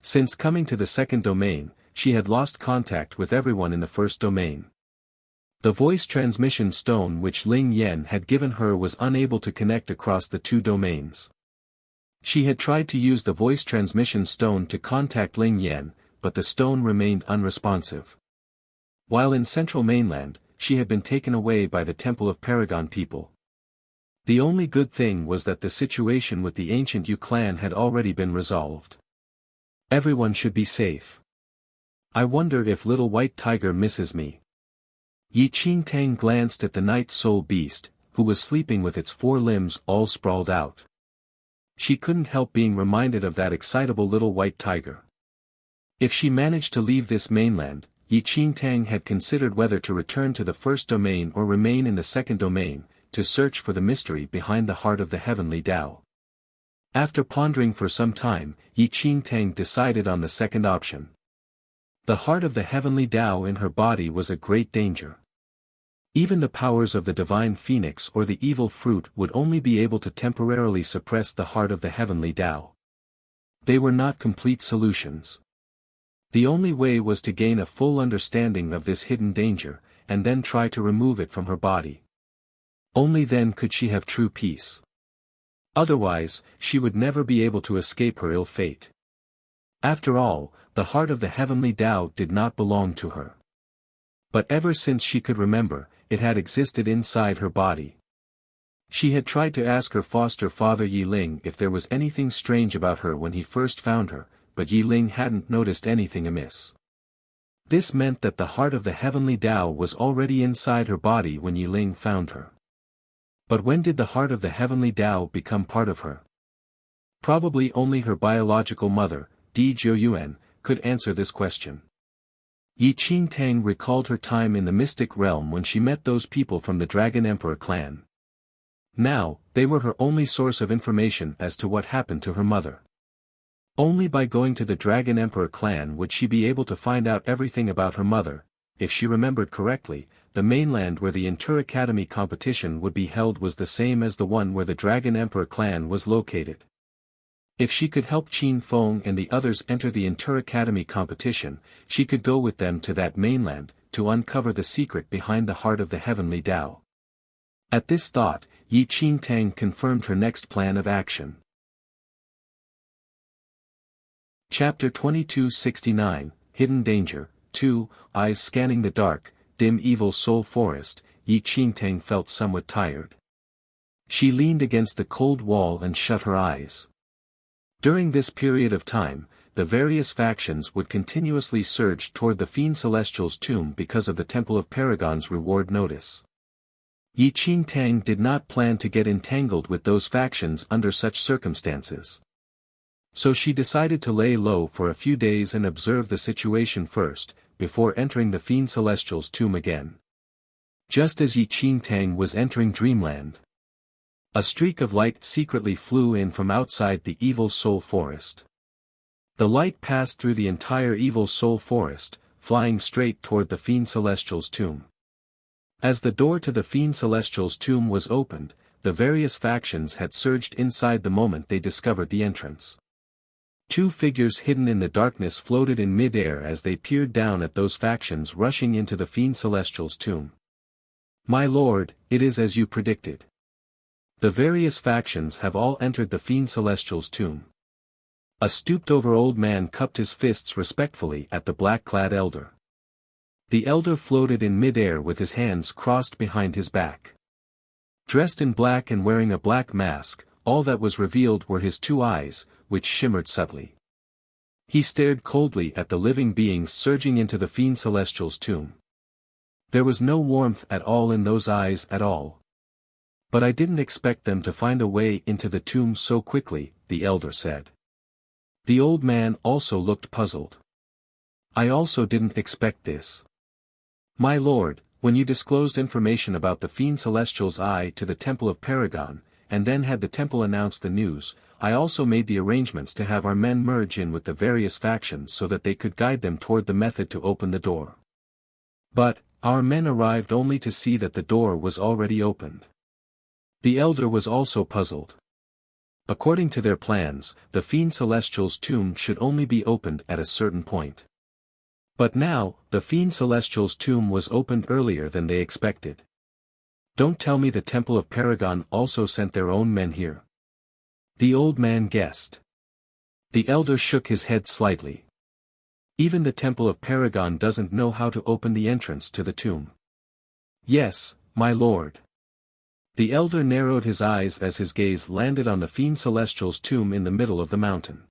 Since coming to the second domain, she had lost contact with everyone in the first domain. The voice transmission stone which Ling Yan had given her was unable to connect across the two domains. She had tried to use the voice transmission stone to contact Ling Yan, but the stone remained unresponsive. While in Central Mainland, she had been taken away by the Temple of Paragon people. The only good thing was that the situation with the ancient Yu clan had already been resolved. Everyone should be safe. I wonder if Little White Tiger misses me. Yi Qin Tang glanced at the Night Soul Beast, who was sleeping with its four limbs all sprawled out. She couldn't help being reminded of that excitable Little White Tiger. If she managed to leave this mainland, Yi Qin Tang had considered whether to return to the first domain or remain in the second domain, to search for the mystery behind the heart of the heavenly Tao. After pondering for some time, Yi Qin Tang decided on the second option. The heart of the heavenly Tao in her body was a great danger. Even the powers of the divine phoenix or the evil fruit would only be able to temporarily suppress the heart of the heavenly Tao. They were not complete solutions. The only way was to gain a full understanding of this hidden danger, and then try to remove it from her body. Only then could she have true peace. Otherwise, she would never be able to escape her ill fate. After all, the heart of the heavenly Tao did not belong to her. But ever since she could remember, it had existed inside her body. She had tried to ask her foster father Yi Ling if there was anything strange about her when he first found her, but Yi Ling hadn't noticed anything amiss. This meant that the heart of the heavenly Tao was already inside her body when Yi Ling found her. But when did the heart of the heavenly Tao become part of her? Probably only her biological mother, Di Jiuyuan, could answer this question. Yi Qin Tang recalled her time in the mystic realm when she met those people from the Dragon Emperor clan. Now, they were her only source of information as to what happened to her mother. Only by going to the Dragon Emperor clan would she be able to find out everything about her mother. If she remembered correctly, the mainland where the Inter Academy competition would be held was the same as the one where the Dragon Emperor clan was located. If she could help Qin Feng and the others enter the Inter Academy competition, she could go with them to that mainland, to uncover the secret behind the heart of the heavenly Tao. At this thought, Yi Qin Tang confirmed her next plan of action. Chapter 2269, Hidden Danger, 2. Eyes scanning the dark, dim evil soul forest, Yi Qin Tang felt somewhat tired. She leaned against the cold wall and shut her eyes. During this period of time, the various factions would continuously surge toward the Fiend Celestial's tomb because of the Temple of Paragon's reward notice. Yi Qin Tang did not plan to get entangled with those factions under such circumstances. So she decided to lay low for a few days and observe the situation first, before entering the Fiend Celestial's tomb again. Just as Yi Qingtang was entering dreamland, a streak of light secretly flew in from outside the Evil Soul Forest. The light passed through the entire Evil Soul Forest, flying straight toward the Fiend Celestial's tomb. As the door to the Fiend Celestial's tomb was opened, the various factions had surged inside the moment they discovered the entrance. Two figures hidden in the darkness floated in mid-air as they peered down at those factions rushing into the Fiend Celestial's tomb. "My lord, it is as you predicted. The various factions have all entered the Fiend Celestial's tomb." A stooped-over old man cupped his fists respectfully at the black-clad elder. The elder floated in mid-air with his hands crossed behind his back. Dressed in black and wearing a black mask, all that was revealed were his two eyes, which shimmered subtly. He stared coldly at the living beings surging into the Fiend Celestial's tomb. There was no warmth at all in those eyes at all. "But I didn't expect them to find a way into the tomb so quickly," the elder said. The old man also looked puzzled. "I also didn't expect this. My lord, when you disclosed information about the Fiend Celestial's eye to the Temple of Paragon, and then had the temple announce the news, I also made the arrangements to have our men merge in with the various factions so that they could guide them toward the method to open the door. But, our men arrived only to see that the door was already opened." The elder was also puzzled. According to their plans, the Fiend Celestial's tomb should only be opened at a certain point. But now, the Fiend Celestial's tomb was opened earlier than they expected. "Don't tell me the Temple of Paragon also sent their own men here?" the old man guessed. The elder shook his head slightly. "Even the Temple of Paragon doesn't know how to open the entrance to the tomb." "Yes, my lord." The elder narrowed his eyes as his gaze landed on the Fiend Celestial's tomb in the middle of the mountain.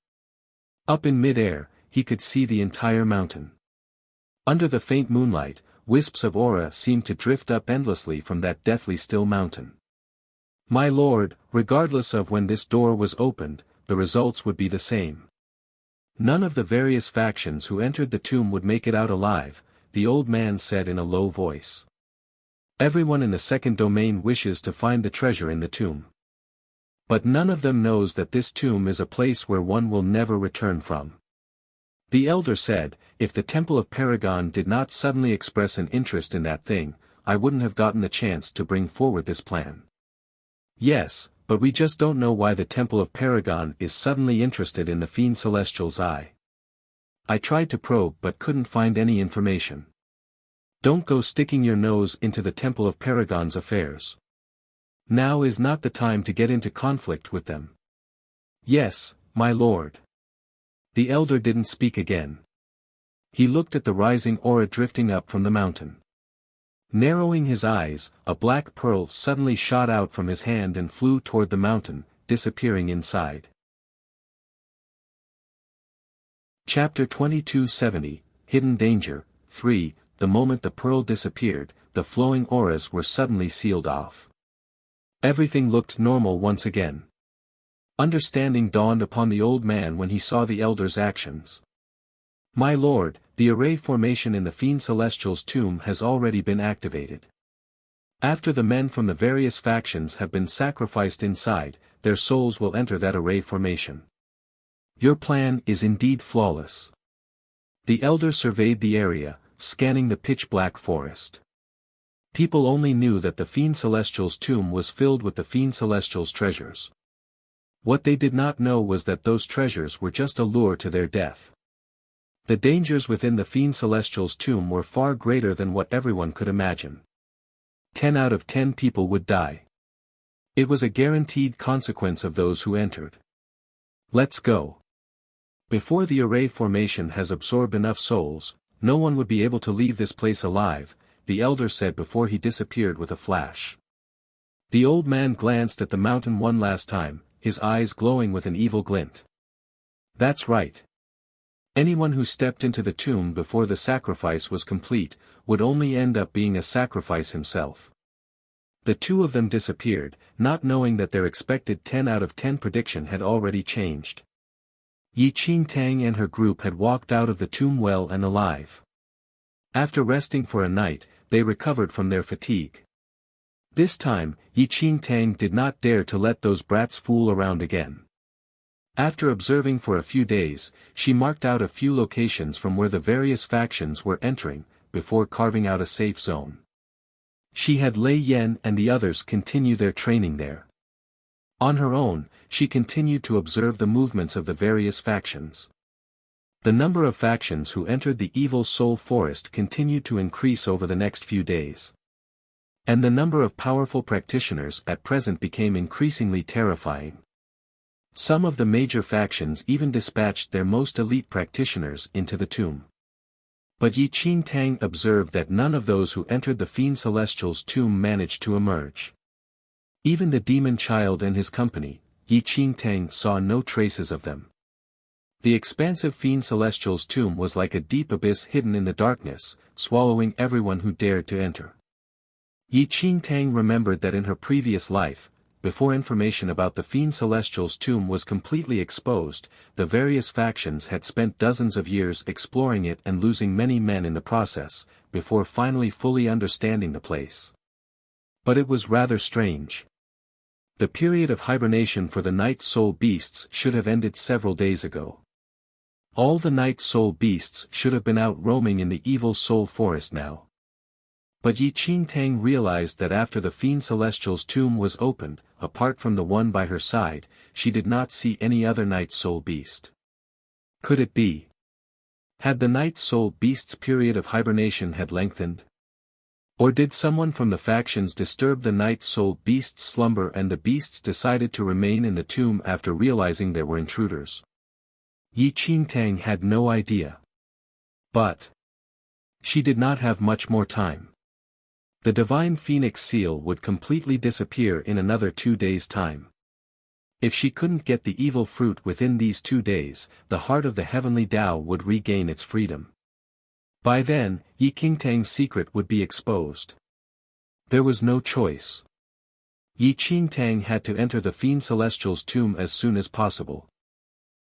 Up in mid-air, he could see the entire mountain. Under the faint moonlight, wisps of aura seemed to drift up endlessly from that deathly still mountain. "My lord, regardless of when this door was opened, the results would be the same. None of the various factions who entered the tomb would make it out alive," the old man said in a low voice. "Everyone in the second domain wishes to find the treasure in the tomb. But none of them knows that this tomb is a place where one will never return from." The elder said, "If the Temple of Paragon did not suddenly express an interest in that thing, I wouldn't have gotten the chance to bring forward this plan." "Yes, but we just don't know why the Temple of Paragon is suddenly interested in the Fiend Celestial's eye. I tried to probe but couldn't find any information. Don't go sticking your nose into the Temple of Paragon's affairs. Now is not the time to get into conflict with them." "Yes, my lord." The elder didn't speak again. He looked at the rising aura drifting up from the mountain. Narrowing his eyes, a black pearl suddenly shot out from his hand and flew toward the mountain, disappearing inside. Chapter 2270, Hidden Danger, 3. The moment the pearl disappeared, the flowing auras were suddenly sealed off. Everything looked normal once again. Understanding dawned upon the old man when he saw the elder's actions. "My lord, the array formation in the Fiend Celestial's tomb has already been activated. After the men from the various factions have been sacrificed inside, their souls will enter that array formation. Your plan is indeed flawless." The elder surveyed the area, scanning the pitch-black forest. People only knew that the Fiend Celestial's tomb was filled with the Fiend Celestial's treasures. What they did not know was that those treasures were just a lure to their death. The dangers within the Fiend Celestial's tomb were far greater than what everyone could imagine. 10 out of 10 people would die. It was a guaranteed consequence of those who entered. "Let's go. Before the array formation has absorbed enough souls, no one would be able to leave this place alive," the elder said before he disappeared with a flash. The old man glanced at the mountain one last time, his eyes glowing with an evil glint. "That's right. Anyone who stepped into the tomb before the sacrifice was complete, would only end up being a sacrifice himself." The two of them disappeared, not knowing that their expected 10 out of 10 prediction had already changed. Yi Qingtang and her group had walked out of the tomb well and alive. After resting for a night, they recovered from their fatigue. This time, Yi Qingtang did not dare to let those brats fool around again. After observing for a few days, she marked out a few locations from where the various factions were entering, before carving out a safe zone. She had Lei Yan and the others continue their training there. On her own, she continued to observe the movements of the various factions. The number of factions who entered the Evil Soul Forest continued to increase over the next few days. And the number of powerful practitioners at present became increasingly terrifying. Some of the major factions even dispatched their most elite practitioners into the tomb. But Yi Qingtang observed that none of those who entered the Fiend Celestial's tomb managed to emerge. Even the demon child and his company, Yi Qingtang saw no traces of them. The expansive Fiend Celestial's tomb was like a deep abyss hidden in the darkness, swallowing everyone who dared to enter. Yi Qingtang remembered that in her previous life, before information about the Fiend Celestial's tomb was completely exposed, the various factions had spent dozens of years exploring it and losing many men in the process, before finally fully understanding the place. But it was rather strange. The period of hibernation for the Night Soul Beasts should have ended several days ago. All the Night Soul Beasts should have been out roaming in the Evil Soul Forest now. But Yi Qingtang realized that after the Fiend Celestial's tomb was opened, apart from the one by her side, she did not see any other Night Soul Beast. Could it be? Had the Night Soul Beast's period of hibernation had lengthened? Or did someone from the factions disturb the Night Soul Beast's slumber and the beasts decided to remain in the tomb after realizing there were intruders? Yi Qingtang had no idea. But she did not have much more time. The Divine Phoenix Seal would completely disappear in another 2 days' time. If she couldn't get the evil fruit within these 2 days, the heart of the Heavenly Tao would regain its freedom. By then, Yi Qingtang's secret would be exposed. There was no choice. Yi Qingtang had to enter the Fiend Celestial's tomb as soon as possible.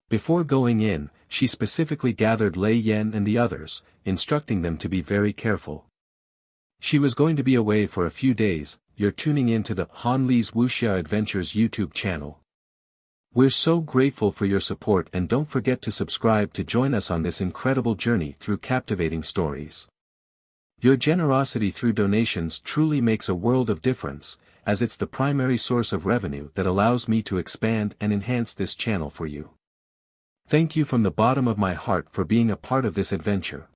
Before going in, she specifically gathered Lei Yan and the others, instructing them to be very careful. She was going to be away for a few days. You're tuning in to the Han Li's Wuxia Adventures YouTube channel. We're so grateful for your support and don't forget to subscribe to join us on this incredible journey through captivating stories. Your generosity through donations truly makes a world of difference, as it's the primary source of revenue that allows me to expand and enhance this channel for you. Thank you from the bottom of my heart for being a part of this adventure.